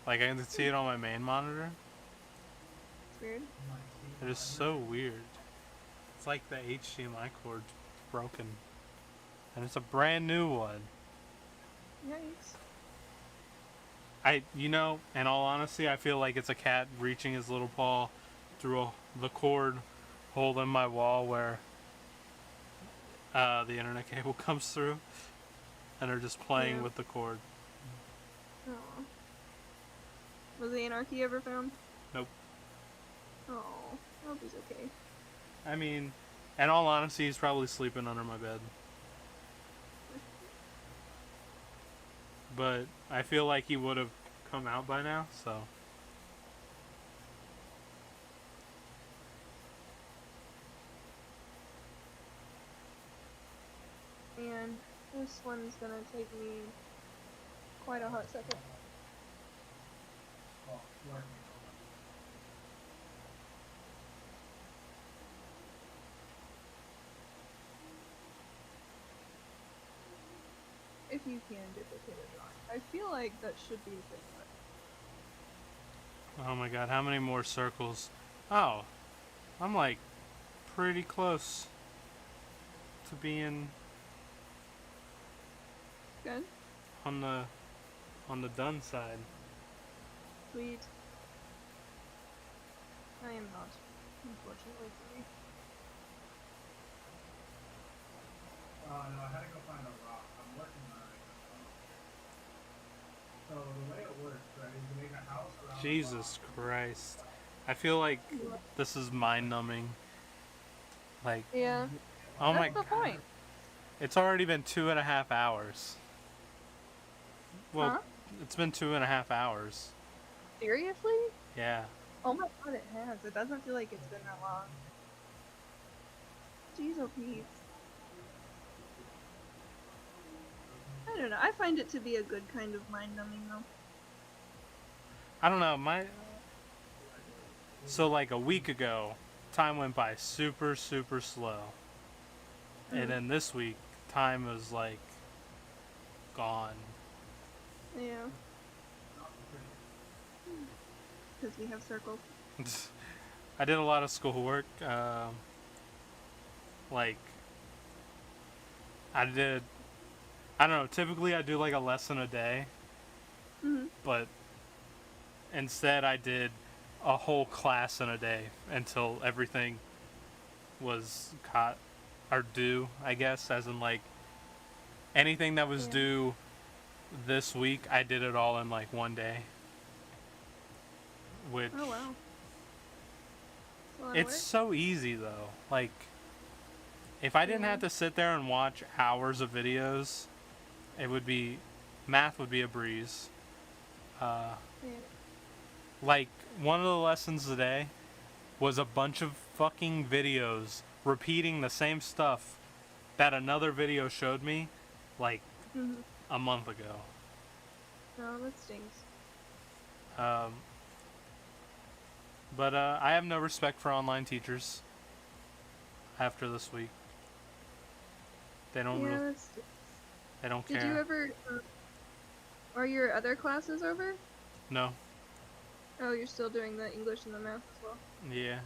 Like I can see it on my main monitor. It's weird. It is so weird. It's like the HDMI cord's broken. And it's a brand new one. Yikes. In all honesty, I feel like it's a cat reaching his little paw through the cord hole in my wall where the internet cable comes through. And they're just playing Yeah. with the cord. Oh. Was the anarchy ever found? Nope. Oh, I hope he's okay. I mean, in all honesty, he's probably sleeping under my bed. But I feel like he would have come out by now, so. And this one's gonna take me quite a hot second. If you can duplicate a drawing. I feel like that should be a good one. Oh my god, how many more circles? Oh, I'm like pretty close to being Good? on the done side. Sweet. I am not, unfortunately for me. No, I had to go find a rock. I'm working on it. Jesus Christ. I feel like this is mind numbing. Like, Yeah, oh my that's the god. point. It's already been 2.5 hours. Well, Huh? it's been 2.5 hours. Seriously? Yeah. Oh my god, it has. It doesn't feel like it's been that long. Jeez, oh Pete. I don't know. I find it to be a good kind of mind numbing though. I don't know, so like a week ago, time went by super, super slow. And then this week, time was like gone. Yeah. Because we have circles. I did a lot of schoolwork. Like, I did, I don't know, typically I do like a lesson a day, Mm-hmm. but instead I did a whole class in a day until everything was caught or due, I guess, as in like anything that was Yeah. due this week, I did it all in like one day. Which Oh wow. it's so easy though. Like if I didn't have to sit there and watch hours of videos, it would be math would be a breeze. Yeah. Like one of the lessons today was a bunch of fucking videos repeating the same stuff that another video showed me like Mm-hmm. a month ago. Oh, that stings. Um, but I have no respect for online teachers after this week. They don't Yeah, really, that stinks. they don't Did care. you ever? Are your other classes over? No. Oh, you're still doing the English and the math as well. Yeah.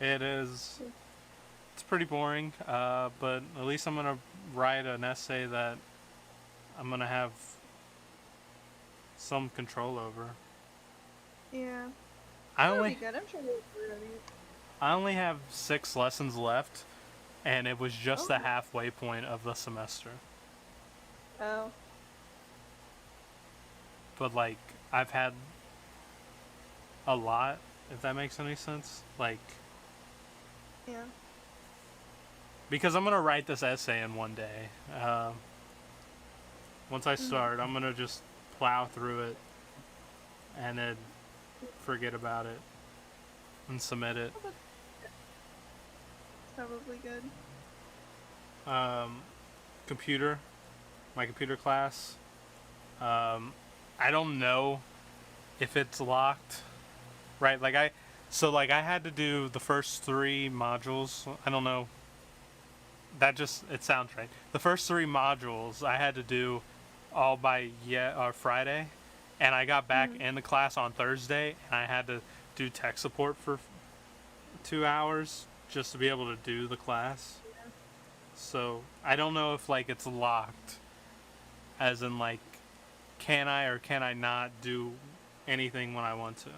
It is. It's pretty boring. But at least I'm gonna write an essay that I'm gonna have some control over. Yeah. I That'll only be good. I'm sure you'll be ready. I only have 6 lessons left, and it was just the Oh. halfway point of the semester. Oh. But like I've had a lot, if that makes any sense. Like Yeah. because I'm gonna write this essay in one day. Once I start, I'm gonna just plow through it and then forget about it and submit it. Oh, that's probably good. Computer, my computer class. I don't know if it's locked, right? I had to do the first 3 modules. I don't know. It sounds right. The first 3 modules I had to do all by Friday, and I got back in the class on Thursday, and I had to do tech support for 2 hours just to be able to do the class. So I don't know if like it's locked, as in like, can I or can I not do anything when I want to.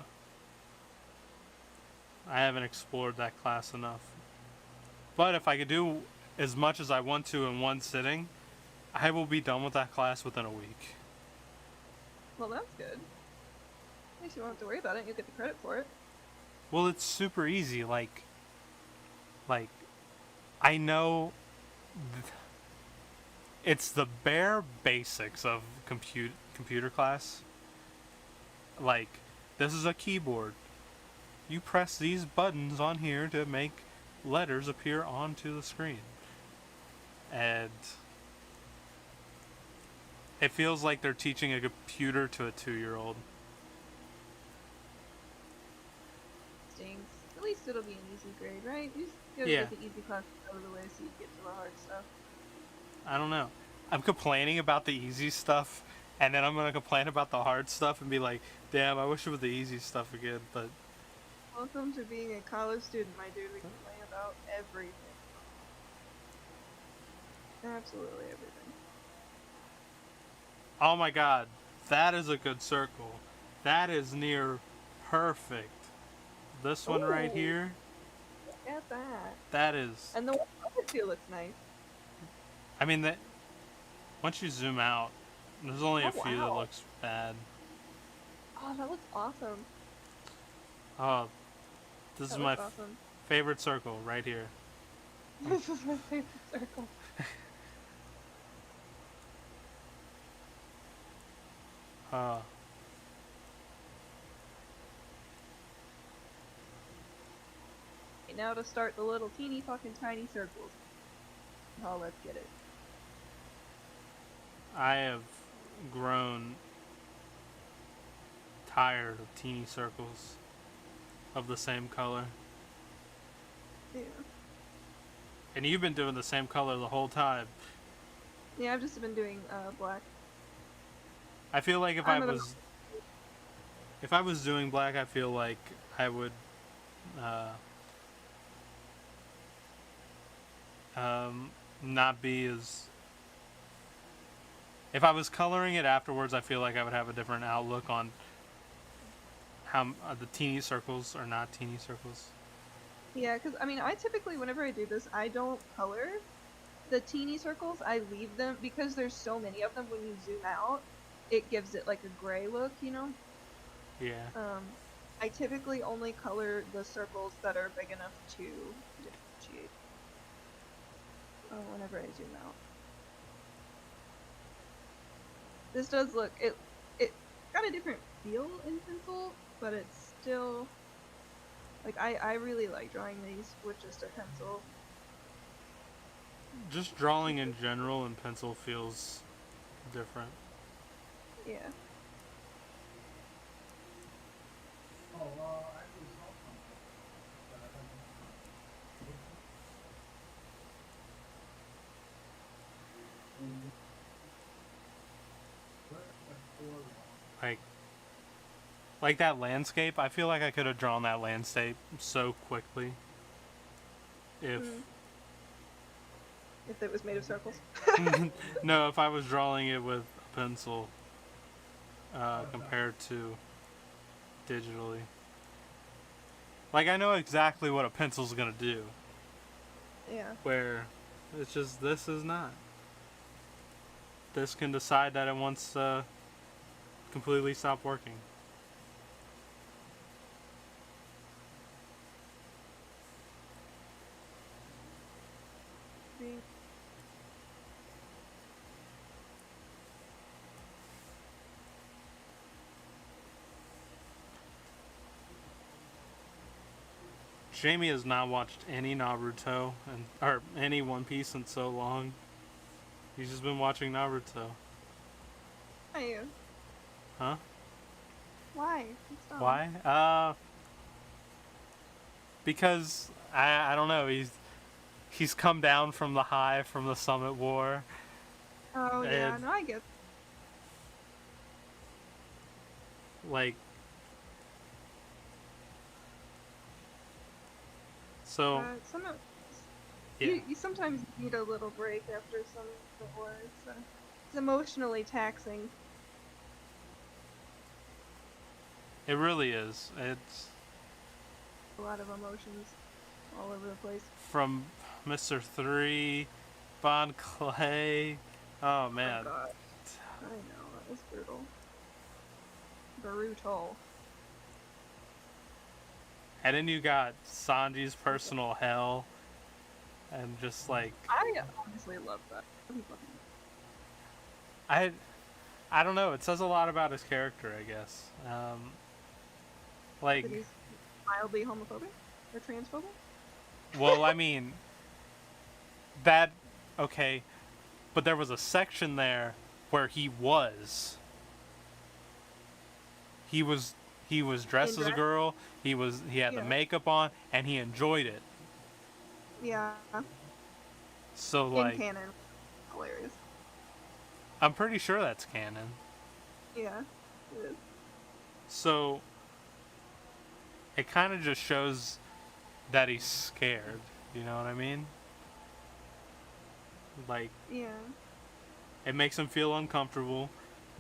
I haven't explored that class enough. But if I could do as much as I want to in one sitting, I will be done with that class within a week. Well, that's good. At least you won't have to worry about it. You'll get the credit for it. Well, it's super easy. Like I know it's the bare basics of computer class. Like, this is a keyboard. You press these buttons on here to make letters appear onto the screen. And it feels like they're teaching a computer to a 2-year-old. Stings. At least it'll be an easy grade, right? You just gotta Yeah. get the easy class out of the way so you get to the hard stuff. I don't know. I'm complaining about the easy stuff, and then I'm gonna complain about the hard stuff and be like, damn, I wish it was the easy stuff again, but Welcome to being a college student, my dude. We complain about everything. Absolutely everything. oh my god, that is a good circle. That is near perfect. This one right Ooh. here, Look at that. that is, And the one over here looks nice. I mean, that Once you zoom out, there's only a Oh few that wow. looks bad. Oh, that looks awesome. Oh, this is That my looks awesome. favorite circle right here. This is my favorite circle. Uh, Okay, now to start the little teeny fucking tiny circles. Oh, let's get it. I have grown tired of teeny circles of the same color. Yeah. And you've been doing the same color the whole time. Yeah, I've just been doing black. I feel like if I was doing black, I feel like I would uh, not be as. If I was coloring it afterwards, I feel like I would have a different outlook on how the teeny circles are not teeny circles. Yeah, because I mean, I typically, whenever I do this, I don't color the teeny circles. I leave them because there's so many of them. When you zoom out, it gives it like a gray look, you know. Yeah. I typically only color the circles that are big enough to differentiate. Whenever I zoom out, this does look it got a different feel in pencil, but it's still like I really like drawing these with just a pencil. Just drawing in general in pencil feels different. Yeah. Oh, actually, it's not something that I Like like that landscape, I feel like I could have drawn that landscape so quickly if If it was made of circles. no, if I was drawing it with a pencil compared to digitally. Like I know exactly what a pencil's gonna do. Yeah. Where it's just this is not. This can decide that it wants to completely stop working. Jamie has not watched any Naruto or any One Piece in so long. He's just been watching Naruto. Are you? Huh? Why? Stop. Why? Because I don't know. He's come down from the high from the Summit War. Oh yeah, And no, I get. like so Some of yeah. you sometimes need a little break after some of the war. It's emotionally taxing. It really is. It's A lot of emotions all over the place. from Mr. 3, Bon Clay. Oh man. Oh god. I know, that was brutal. Brutal. And then you got Sanji's personal hell and just like I honestly love that. I I don't know, it says a lot about his character, I guess. Like That he's mildly homophobic or transphobic. well, I mean that okay, but there was a section there where he was dressed as a girl. He had the makeup on and he enjoyed it. Yeah. So In like canon. Hilarious. I'm pretty sure that's canon. Yeah. It is. So it kind of just shows that he's scared. You know what I mean? Like Yeah. it makes him feel uncomfortable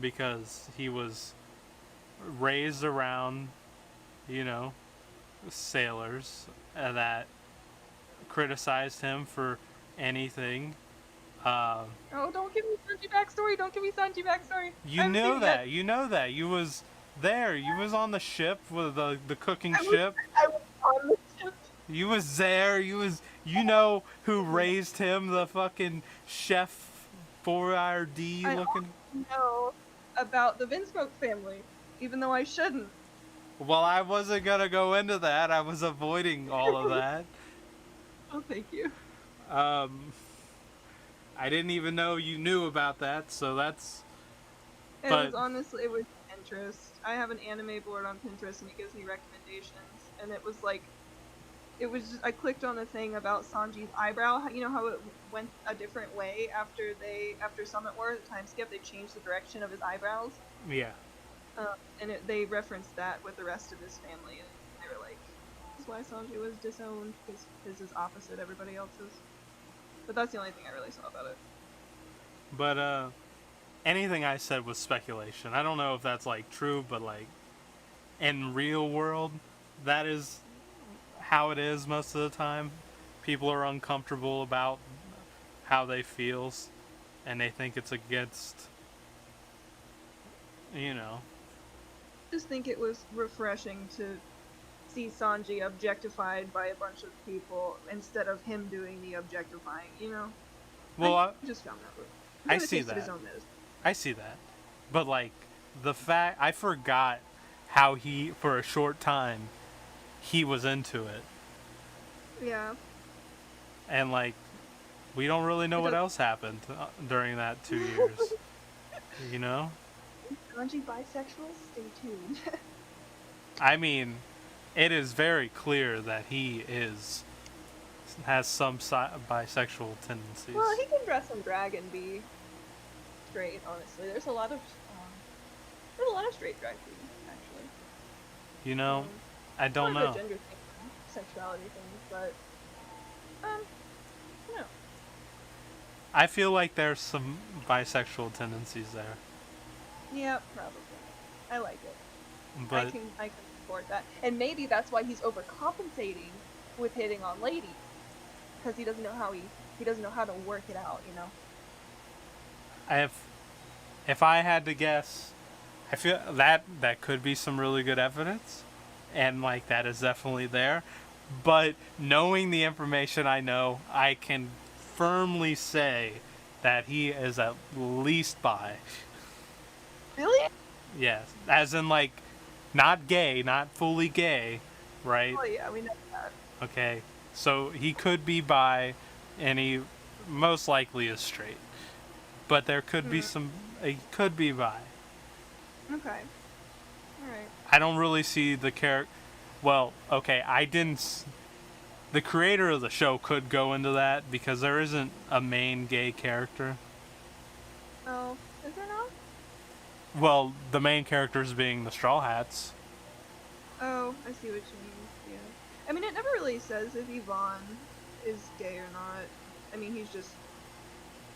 because he was raised around, you know, sailors that criticized him for anything Oh, don't give me Sanji backstory. Don't give me Sanji backstory. I You haven't seen know it yet. that. You know that. You was there. You was on the ship with the cooking I was, ship. I was on the ship. You was there. You was. You know who raised him? The fucking chef 4RD I looking. also know about the Vinsmoke family, even though I shouldn't. Well, I wasn't gonna go into that. I was avoiding all of that. Oh, thank you. Um, I didn't even know you knew about that. So that's. It was But honestly, it was Pinterest. I have an anime board on Pinterest, and it gives me recommendations. And it was like, it was just, I clicked on the thing about Sanji's eyebrow. You know how it went a different way after Summit War, the time skip, they changed the direction of his eyebrows. yeah. And they referenced that with the rest of his family, and they were like, "This is why Sanji was disowned, because his is opposite everybody else's." But that's the only thing I really saw about it. But anything I said was speculation. I don't know if that's like true, but like in real world, that is how it is most of the time. People are uncomfortable about how they feels, and they think it's against, you know. Just think it was refreshing to see Sanji objectified by a bunch of people instead of him doing the objectifying. You know, Well, I just found that. He I had a see taste of his that. own medicine. I see that. But like the fact I forgot how he for a short time he was into it. Yeah, And like we don't really know it what does. else happened during that 2 years, you know? Sanji bisexual? Stay tuned. I mean, it is very clear that he is has some bisexual tendencies. Well, he can dress in drag and be straight. Honestly, there's a lot of straight drag queens actually. You know, Um, I it's not don't a know. gender thing, sexuality thing, but um, no. I feel like there's some bisexual tendencies there. Yeah, probably. I like it. But I can support that, and maybe that's why he's overcompensating with hitting on ladies because he doesn't know how to work it out. You know. if I had to guess, I feel that that could be some really good evidence, and like that is definitely there. But knowing the information I know, I can firmly say that he is at least bi. Really? Yes, as in like not gay, not fully gay, right? Oh yeah, we know that. Okay, so he could be bi, and he most likely is straight. But there could be Hmm. some. He could be bi. Okay. All right. I don't really see the character. Well, okay, I didn't. The creator of the show could go into that because there isn't a main gay character. Oh, is there not? Well, the main characters being the Straw Hats. Oh, I see what you mean. Yeah. I mean, it never really says if Yvonne is gay or not. I mean, he's just,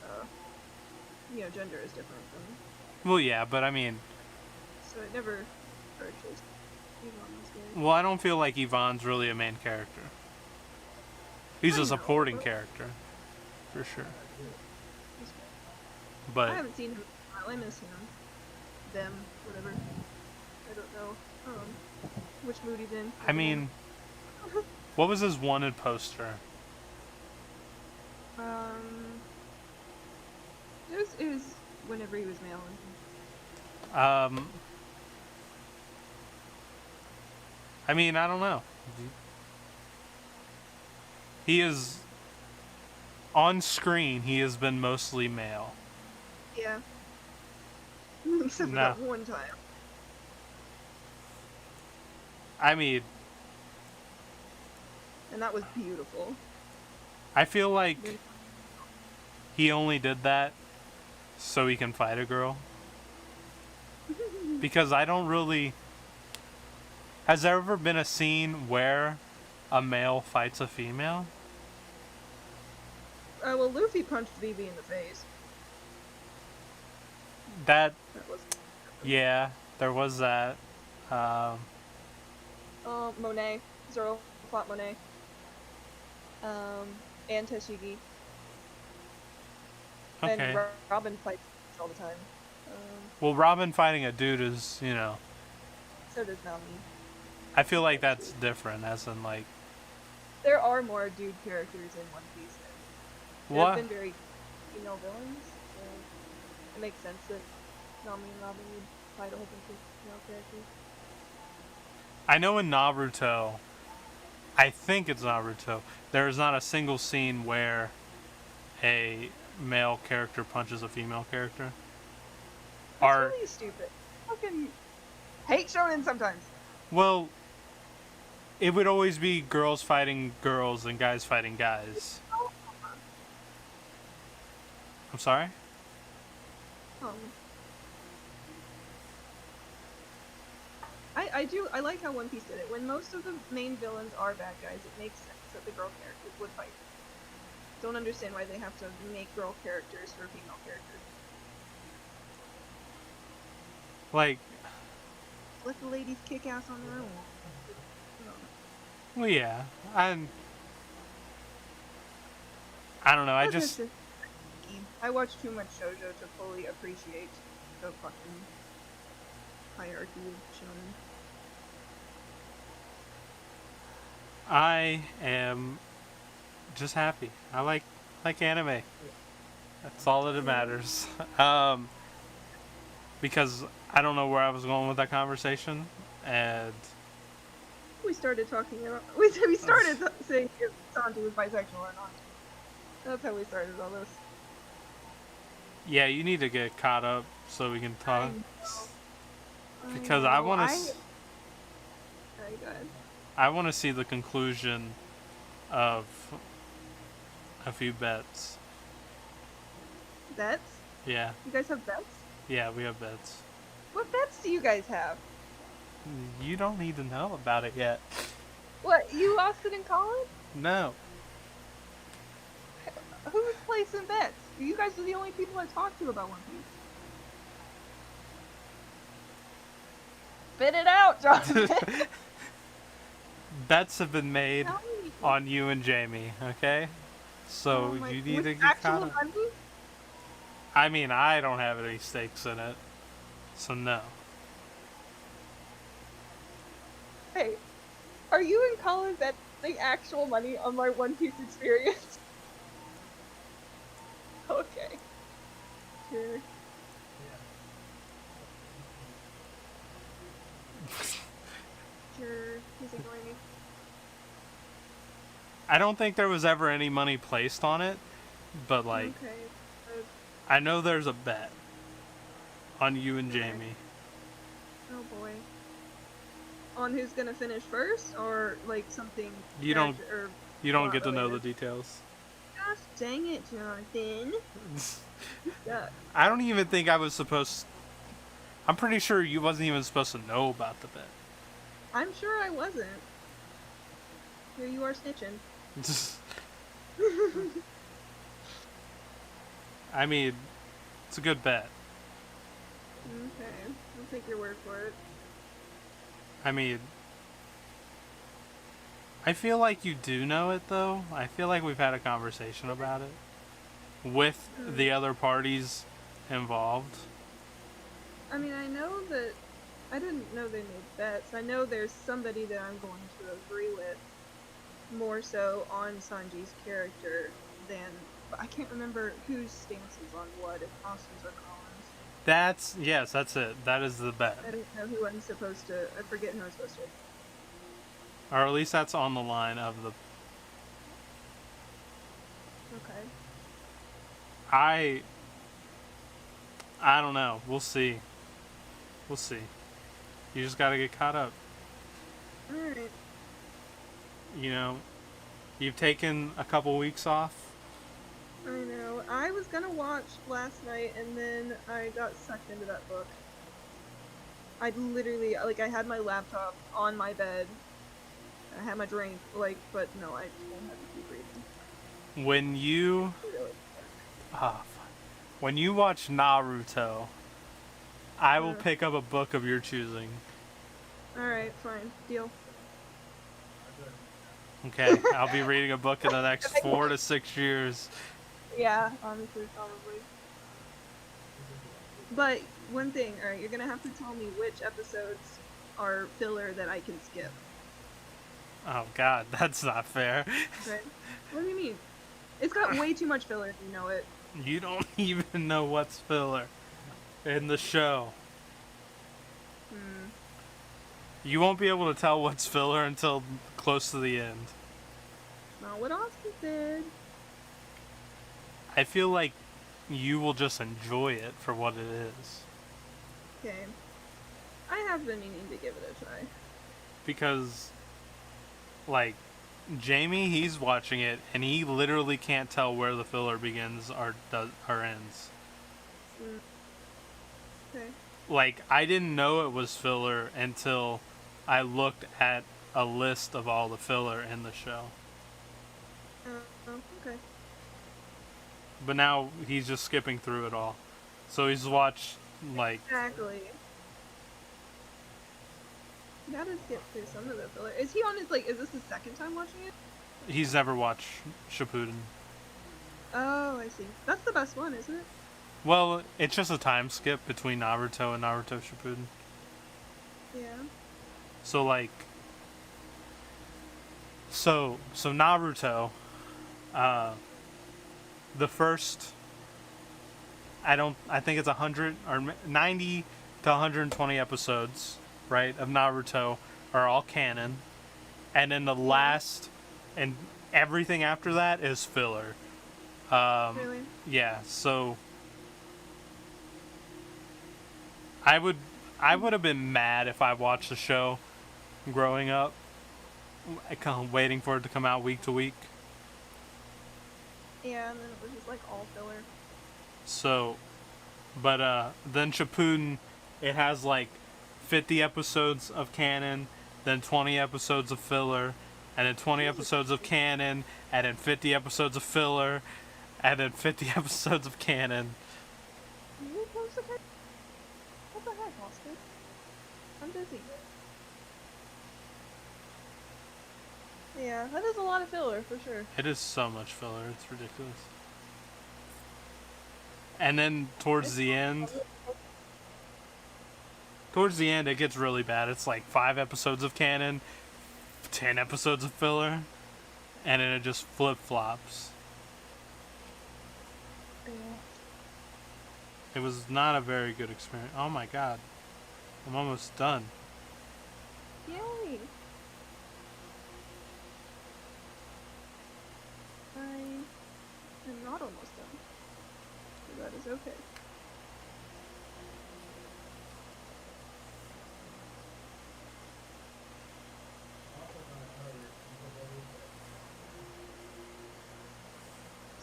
uh, gender is different than, Well, yeah, but I mean, so it never urges Yvonne is gay. well, I don't feel like Yvonne's really a main character. He's I a know, supporting but character, for sure. he's gay. I But haven't seen him. I miss him. Them, whatever. I don't know. Which mood he's in. I mean, what was his wanted poster? um, it was whenever he was male. Um, I mean, I don't know. He is on screen. He has been mostly male. Yeah. Except for No, that one time. I mean, And that was beautiful. I feel like he only did that so he can fight a girl. Because I don't really. Has there ever been a scene where a male fights a female? Well, Luffy punched Vivi in the face. That, That was. yeah, there was that. Oh, Monet. Zoro fought Monet. And Tashigi. And Okay. Robin fights all the time. Well, Robin fighting a dude is, you know, So does Nami. I feel like That's that's true. different, as in, like, There are more dude characters in One Piece, and there have what? been very female villains, so it makes sense that Nami and Robin would fight a whole bunch of male characters. I know in Naruto, I think it's Naruto, there is not a single scene where a male character punches a female character. That's Or, really stupid. Fucking hate shonen sometimes. well, it would always be girls fighting girls and guys fighting guys. I'm sorry? Um, I like how One Piece did it. When most of the main villains are bad guys, it makes sense that the girl characters would fight. Don't understand why they have to make girl characters for female characters. Like, Let the ladies kick ass on their own. well, yeah. I don't know, I just... I watch too much shoujo to fully appreciate the fucking hierarchy of shonen. I am just happy. I like anime. That's all that matters. Because I don't know where I was going with that conversation, and We started talking about. We started saying if Sanji was bisexual or not. That's how we started all this. yeah, you need to get caught up so we can talk. Because know. I want to. Very good. I want to see the conclusion of a few bets. Bets? Yeah, You guys have bets? yeah, we have bets. What bets do you guys have? You don't need to know about it yet. What, you lost it in college? No. Who's placing bets? You guys are the only people I talk to about One Piece. Spit it out, Jonathan! Bets have been made Tell me. on you and Jamie, okay? So Oh my- you need with to get actual caught up. money? I mean, I don't have any stakes in it, so no. Hey, are you in college betting actual money on my One Piece experience? Okay. Sure. Sure. He's ignoring me. I don't think there was ever any money placed on it, but like, Okay. I know there's a bet on you and Jamie. Oh boy. On who's gonna finish first, or like something? You don't- Or You don't Not get to know the related. details. gosh dang it, Jonathan. Yeah. I don't even think I was supposed. I'm pretty sure you wasn't even supposed to know about the bet. I'm sure I wasn't. Here you are snitching. I mean, it's a good bet. Okay. I'll take your word for it. I mean, I feel like you do know it though. I feel like we've had a conversation about it with the other parties involved. I mean, I know that I didn't know they made bets. I know there's somebody that I'm going to agree with more so on Sanji's character than. But I can't remember whose stance is on what, if Austin's or Collins. Yes, that's it. That is the bet. I don't know who I'm supposed to. I forget who I'm supposed to. Or at least that's on the line of the. Okay. I don't know. We'll see. We'll see. You just gotta get caught up. Alright. You know, you've taken a couple weeks off. I know. I was gonna watch last night and then I got sucked into that book. I literally, like, I had my laptop on my bed. I had my drink, like, but no, I just won't have to keep reading. When you Really. when you watch Naruto, I will Uh. pick up a book of your choosing. Alright, fine. Deal. Okay, I'll be reading a book in the next 4 to 6 years. Yeah, honestly, probably. But one thing, alright, you're gonna have to tell me which episodes are filler that I can skip. Oh God, that's not fair. Okay? What do you mean? It's got way too much filler if you know it. You don't even know what's filler in the show. Hmm. You won't be able to tell what's filler until close to the end. It's not what Austin said. I feel like you will just enjoy it for what it is. Okay. I have been meaning to give it a try. Because, like, Jamie, he's watching it, and he literally can't tell where the filler begins or ends. Mm. Okay. Like, I didn't know it was filler until I looked at a list of all the filler in the show. Oh, okay. But now he's just skipping through it all. So he's watched, like, Exactly. You gotta skip through some of the filler. Is he on his, like, is this the second time watching it? he's never watched Shippuden. Oh, I see. That's the best one, isn't it? Well, it's just a time skip between Naruto and Naruto Shippuden. Yeah. So, like, so Naruto, the first, I think it's 100 or 90 to 120 episodes, right, of Naruto are all canon, and then the last and everything after that is filler. Really? Yeah, so I would have been mad if I watched the show growing up, waiting for it to come out week to week. Yeah, and then it was just, like, all filler. So, but then Shippuden, it has like 50 episodes of canon, then 20 episodes of filler, and then 20 episodes of canon, and then 50 episodes of filler, and then 50 episodes of canon. Are you close to catch? What the heck, Austin? I'm busy. Yeah, that is a lot of filler, for sure. It is so much filler, it's ridiculous. And then towards the end, it gets really bad. It's like 5 episodes of canon, 10 episodes of filler, and then it just flip flops. Yeah. It was not a very good experience. Oh my god. I'm almost done. Yay! I am not almost done. So that is okay.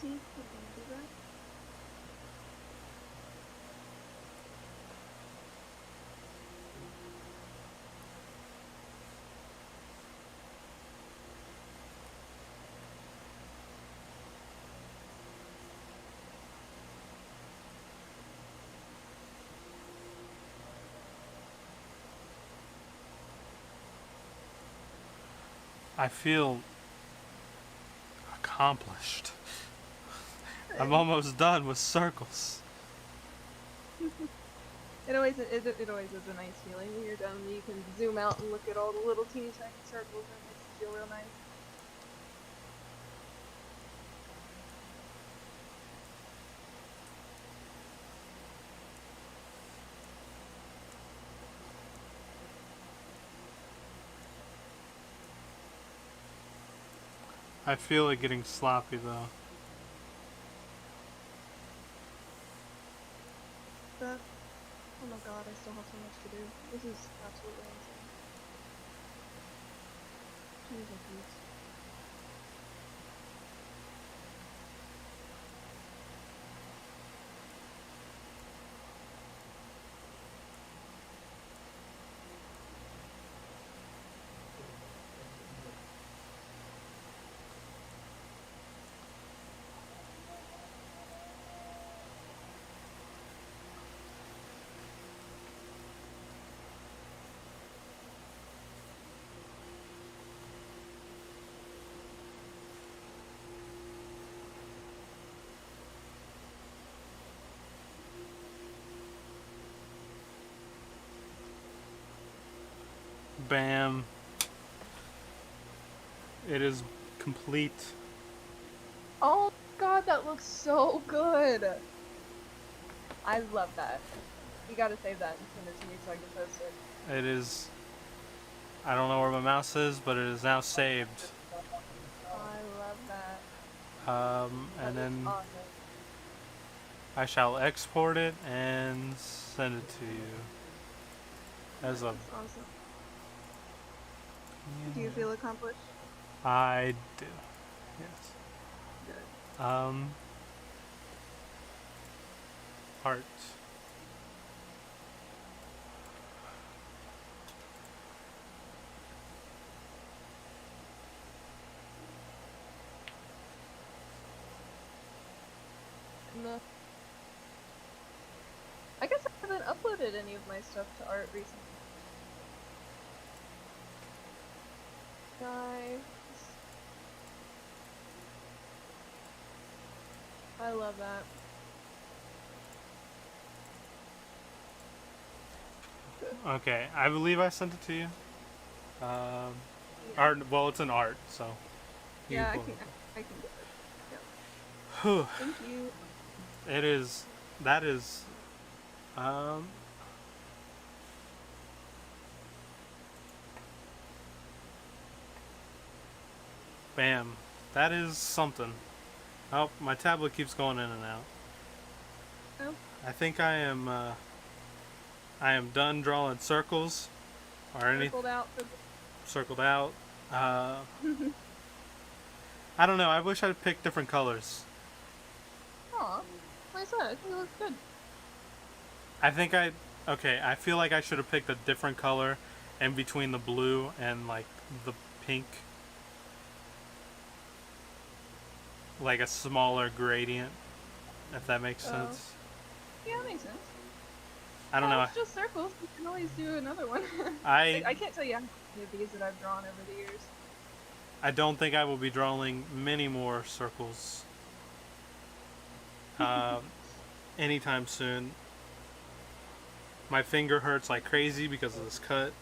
See, we can do that. I feel accomplished. I'm almost done with circles. It always is a nice feeling when you're done. You can zoom out and look at all the little teeny tiny circles, and it makes you feel real nice. I feel like getting sloppy though. But oh my god, I still have so much to do. This is absolutely insane. Jeez, oh, Bam. It is complete. Oh god, that looks so good. I love that. You gotta save that and send it to me so I can post it. It is. I don't know where my mouse is, but it is now saved. I love that. And That looks then awesome. I shall export it and send it to you as a. That's awesome. Do you feel accomplished? I do. Yes. Good. Heart. No. I guess I haven't uploaded any of my stuff to art recently. Nice. I love that. Okay, I believe I sent it to you. Yeah, Art. Well, it's an art, so. You yeah, I pull can it get it. Yeah. Whew. Thank you. It is. That is. Bam. That is something. Oh, my tablet keeps going in and out. Oh, I think I am. I am done drawing circles, or any circled out for circled out. I don't know. I wish I'd picked different colors. Aw, nice that. I think it looks good. I think I. Okay, I feel like I should have picked a different color in between the blue and like the pink. Like a smaller gradient, if that makes sense. Yeah, that makes sense. I don't know. It's just circles. You can always do another one. I I can't tell you how many of these that I've drawn over the years. I don't think I will be drawing many more circles anytime soon. My finger hurts like crazy because of this cut.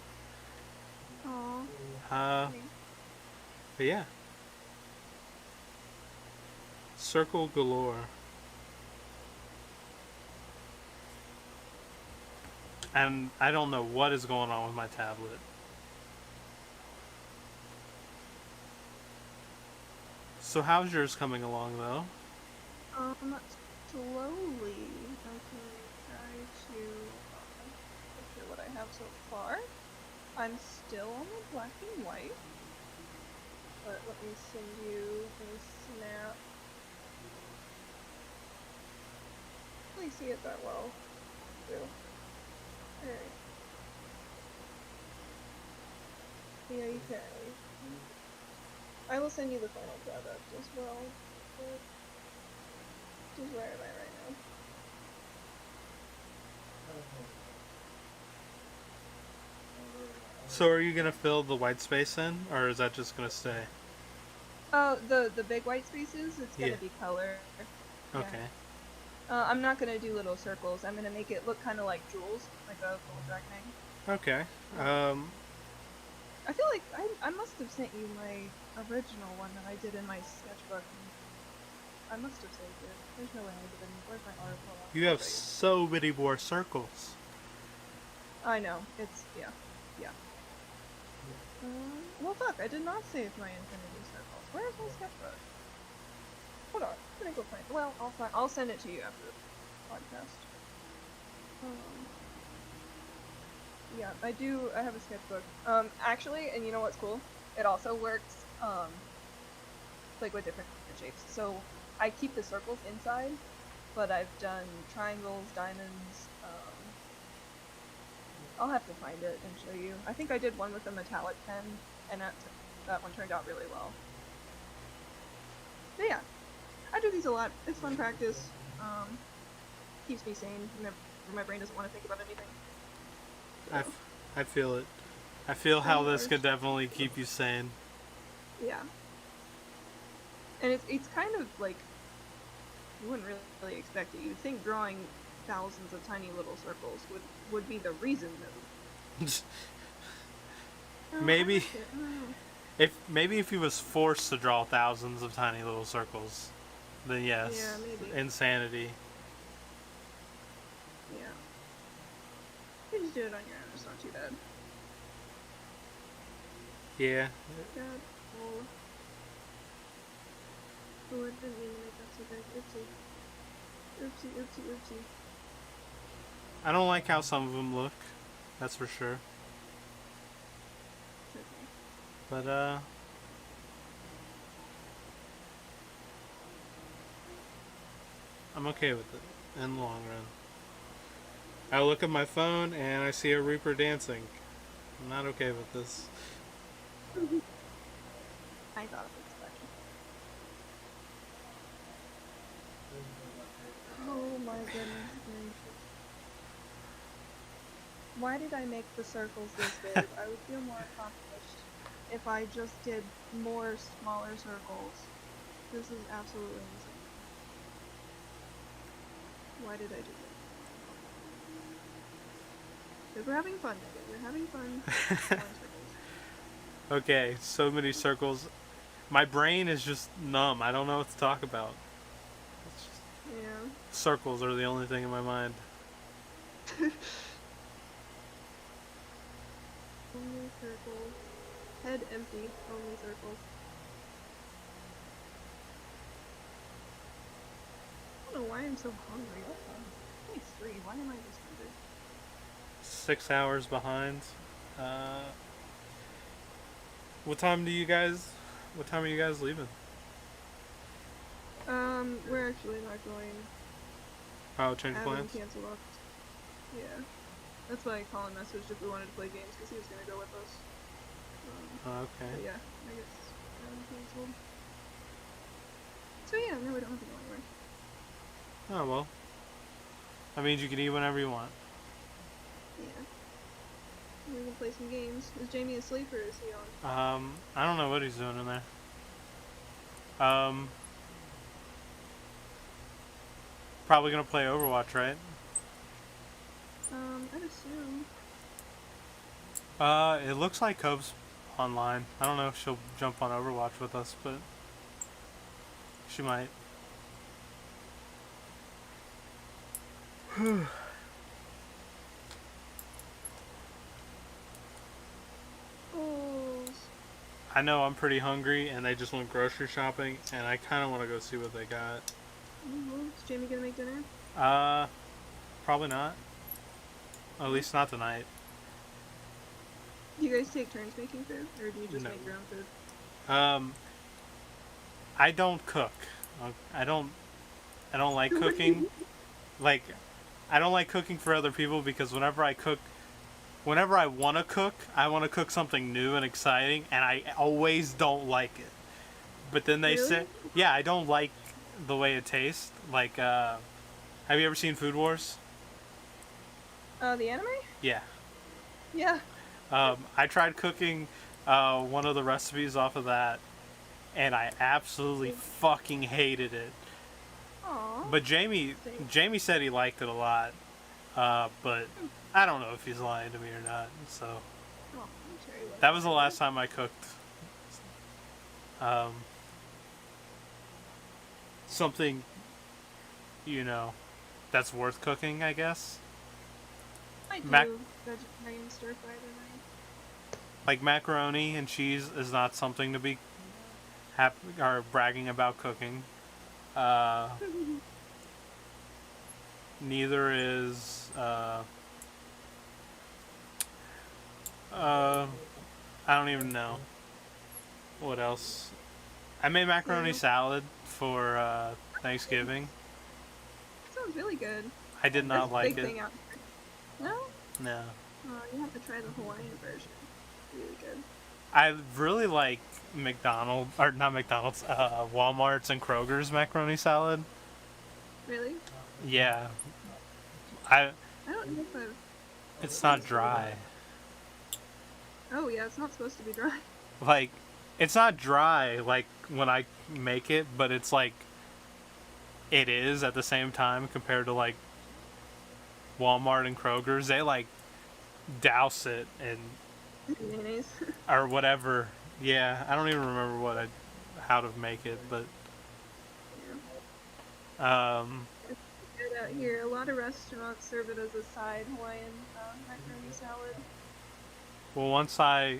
Aw. But yeah. Circle galore. And I don't know what is going on with my tablet. So how's yours coming along though? Slowly. I can try to picture what I have so far. I'm still on the black and white. But let me send you a snap. Really see it that well. Too. Alright. Yeah, you can. I will send you the final product as well. But just where am I right now? So are you gonna fill the white space in, or is that just gonna stay? Oh, the big white spaces, it's gonna Yeah. be color. Yeah. Okay. I'm not gonna do little circles. I'm gonna make it look kind of like jewels, like a little dragon egg. Okay. I feel like I must have sent you my original one that I did in my sketchbook. I must have saved it. There's no way I didn't. Where's my article? You have so many more circles. I know. It's yeah. Well, fuck! I did not save my infinity circles. Where's my sketchbook? Hold on. I'm gonna go find. Well, I'll send it to you after the podcast. Yeah, I have a sketchbook. Actually, and you know what's cool? It also works, like with different shapes. So I keep the circles inside, but I've done triangles, diamonds. I'll have to find it and show you. I think I did one with a metallic pen, and that one turned out really well. But yeah, I do these a lot. It's fun practice. Keeps me sane whenever my brain doesn't want to think about anything. So. I feel it. I feel how this could definitely keep you sane. Yeah. And it's kind of like, you wouldn't really expect it. You'd think drawing thousands of tiny little circles would be the reason that No, Maybe I like it. I don't know. if he was forced to draw thousands of tiny little circles, then Yeah, yes, maybe. insanity. Yeah. You just do it on your own. It's not too bad. Yeah. God. Oh. Oh, I didn't mean to make that so big. Oopsie. Oopsie, oopsie, oopsie. I don't like how some of them look. That's for sure. It's okay. But I'm okay with it in the long run. I look at my phone and I see a Reaper dancing. I'm not okay with this. I thought it was funny. Oh my goodness gracious. Why did I make the circles this big? I would feel more accomplished if I just did more smaller circles. This is absolutely insane. Why did I do that? Because we're having fun, Megan. We're having fun. Drawing circles. Okay, so many circles. My brain is just numb. I don't know what to talk about. It's just, Yeah. circles are the only thing in my mind. Only circles. Head empty. Only circles. I don't know why I'm so hungry. What the? It's 3. Why am I this hungry? 6 hours behind. Uh, what time are you guys leaving? We're actually not going. Oh, change of Adam plans? canceled off. Yeah. That's why Colin messaged if we wanted to play games because he was gonna go with us. But Okay. yeah, I guess Adam canceled. So yeah, no, we don't have to go anywhere. Oh, well. That means you can eat whenever you want. Yeah. We can play some games. Is Jamie asleep or is he on? I don't know what he's doing in there. Probably gonna play Overwatch, right? I'd assume. It looks like Cove's online. I don't know if she'll jump on Overwatch with us, but she might. Goals. I know I'm pretty hungry, and they just went grocery shopping, and I kind of want to go see what they got. Is Jamie gonna make dinner? Probably not. At least not tonight. Do you guys take turns making food, or do you just No. make your own food? I don't cook. I don't like cooking. Like, I don't like cooking for other people because whenever I want to cook something new and exciting, and I always don't like it. But then they Really? say, yeah, I don't like the way it tastes. Like, have you ever seen Food Wars? The anime? Yeah. Yeah. I tried cooking one of the recipes off of that, and I absolutely fucking hated it. Aww. But Jamie said he liked it a lot, but I don't know if he's lying to me or not. So Oh, I'm sure he will. that was the last time I cooked. Something, that's worth cooking, I guess. I do Mac- vegetarian stir fry tonight. Like macaroni and cheese is not something to be happy or bragging about cooking. Neither is I don't even know what else. I made macaroni salad for Thanksgiving. Sounds really good. I did not That's a like big it. thing out here. No? No. You have to try the Hawaiian version. Really good. I really like McDonald's, or not McDonald's, Walmart's and Kroger's macaroni salad. Really? Yeah. I don't know if I've... It's not dry. Oh yeah, it's not supposed to be dry. Like, it's not dry, like, when I make it, but it's like, it is at the same time compared to, like, Walmart and Kroger's. They, like, douse it in Mayonnaise. or whatever. Yeah, I don't even remember how to make it, but Yeah. um, It's good out here. A lot of restaurants serve it as a side Hawaiian macaroni salad. well, once I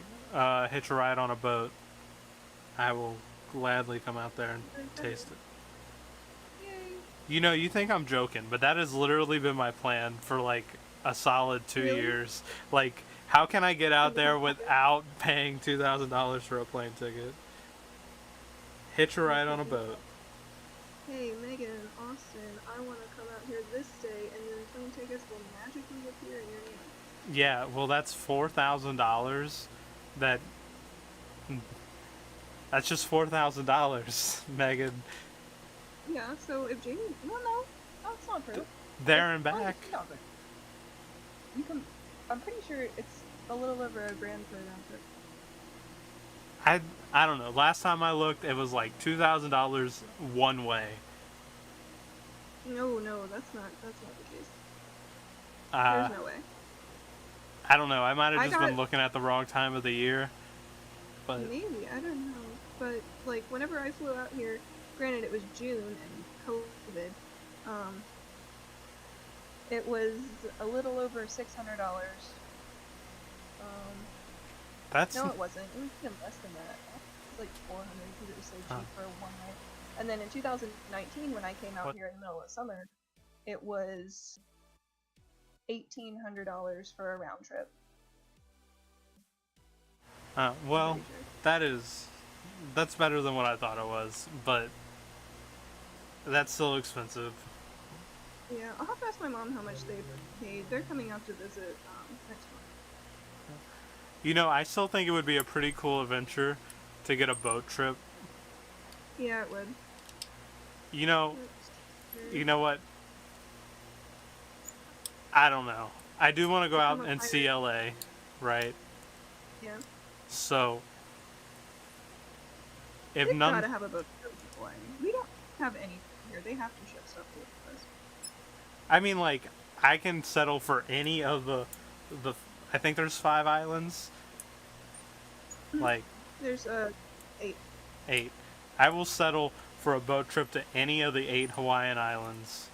hitch a ride on a boat, I will gladly come out there and taste it. Yay! You think I'm joking, but that has literally been my plan for like a solid 2 Really? years. Like, how can I get out there without paying $2,000 for a plane ticket? Hitch a ride on a boat. Hey, Megan, Austin, I want to come out here this day, and then plane tickets will magically appear in your name. Yeah, well, that's $4,000. That that's just $4,000, Megan. Yeah, so if Jamie, well, no, that's not true. There It's and only back. $50. You can, I'm pretty sure it's a little over $1,000 for a round trip. I don't know. Last time I looked, it was like $2,000 one way. No, that's not the case. Uh, There's no way. I don't know. I might have I just got been looking at the wrong time of the year, but maybe, I don't know. But like whenever I flew out here, granted it was June and COVID, it was a little over $600. that's No, it wasn't. It was even less than that. It was like 400 because it was so cheap for one night. And then in 2019, when I came out What? here in the middle of summer, it was $1,800 for a round trip. well, Pretty sure. that's better than what I thought it was, but that's still expensive. Yeah, I'll have to ask my mom how much they paid. They're coming out to visit next month. I still think it would be a pretty cool adventure to get a boat trip. Yeah, it would. You know, you know what? I don't know. I do want to go out and see LA, right? Yeah. So, if They've none, gotta have a boat trip in Hawaii. We don't have anything here. They have to ship stuff to us. I mean, like, I can settle for any of the. I think there's 5 islands. Like There's 8. 8. I will settle for a boat trip to any of the 8 Hawaiian islands,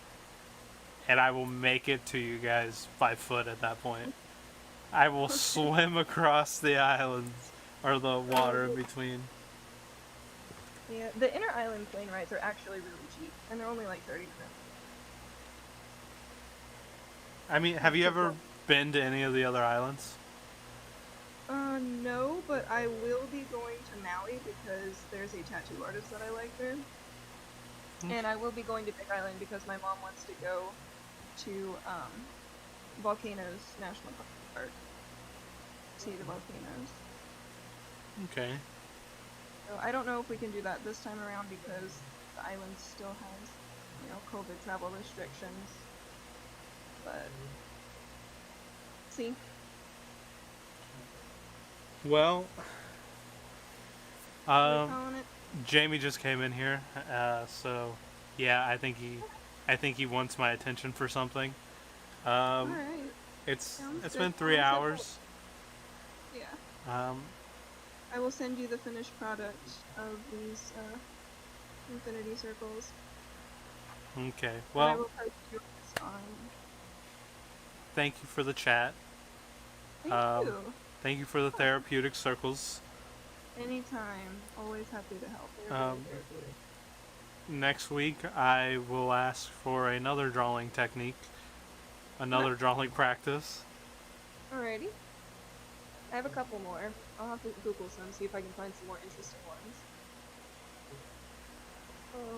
and I will make it to you guys by foot at that point. I will swim across the islands or the water in between. Yeah, the inner island plane rides are actually really cheap, and they're only like 30 cents. I mean, have you ever been to any of the other islands? No, but I will be going to Maui because there's a tattoo artist that I like there. And I will be going to Big Island because my mom wants to go to Volcanoes National Park. See the volcanoes. Okay. So I don't know if we can do that this time around because the island still has, COVID travel restrictions. But see. Well, We're calling it. Jamie just came in here, so yeah, I think he wants my attention for something. All right. It's Sounds been good. 3 hours. Yeah. I will send you the finished product of these infinity circles. Okay. And I Well, will post yours on. thank you for the chat. Thank you. Thank you for the therapeutic circles. Anytime. Always happy to help. They're really therapeutic. Next week, I will ask for another drawing technique, another drawing practice. Alrighty. I have a couple more. I'll have to Google some, see if I can find some more interesting ones.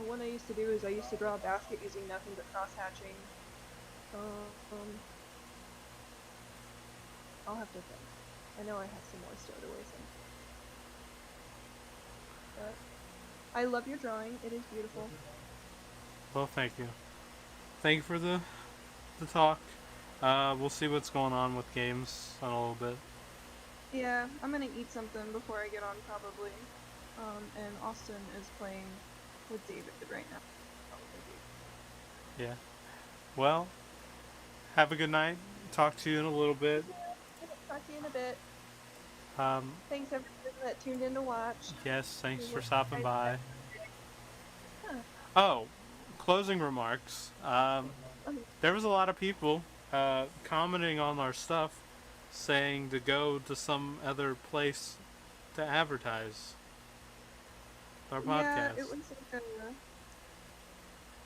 One I used to do is I used to draw a basket using nothing but cross-hatching. I'll have to think. I know I have some more stowed away somewhere. But I love your drawing. It is beautiful. Well, thank you. Thank you for the talk. We'll see what's going on with games in a little bit. Yeah, I'm gonna eat something before I get on probably. And Austin is playing with David right now. Yeah. Well, have a good night. Talk to you in a little bit. Talk to you in a bit. Thanks everyone that tuned in to watch. Yes, thanks We for will stopping try by. to- Oh, closing remarks. Okay. There was a lot of people commenting on our stuff, saying to go to some other place to advertise our Yeah, podcast. it was like a,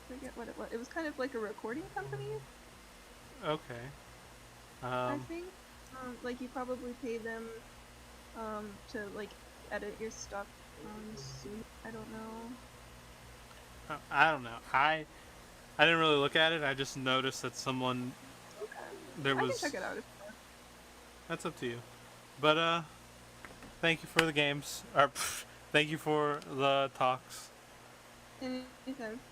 forget what it was. It was kind of like a recording company, Okay. I Um, think. Like you probably pay them to like edit your stuff soon. I don't know. I don't know. I didn't really look at it. I just noticed that someone Okay. there I can was. check it out if That's up to you. But thank you for the games. Or thank you for the talks. anytime.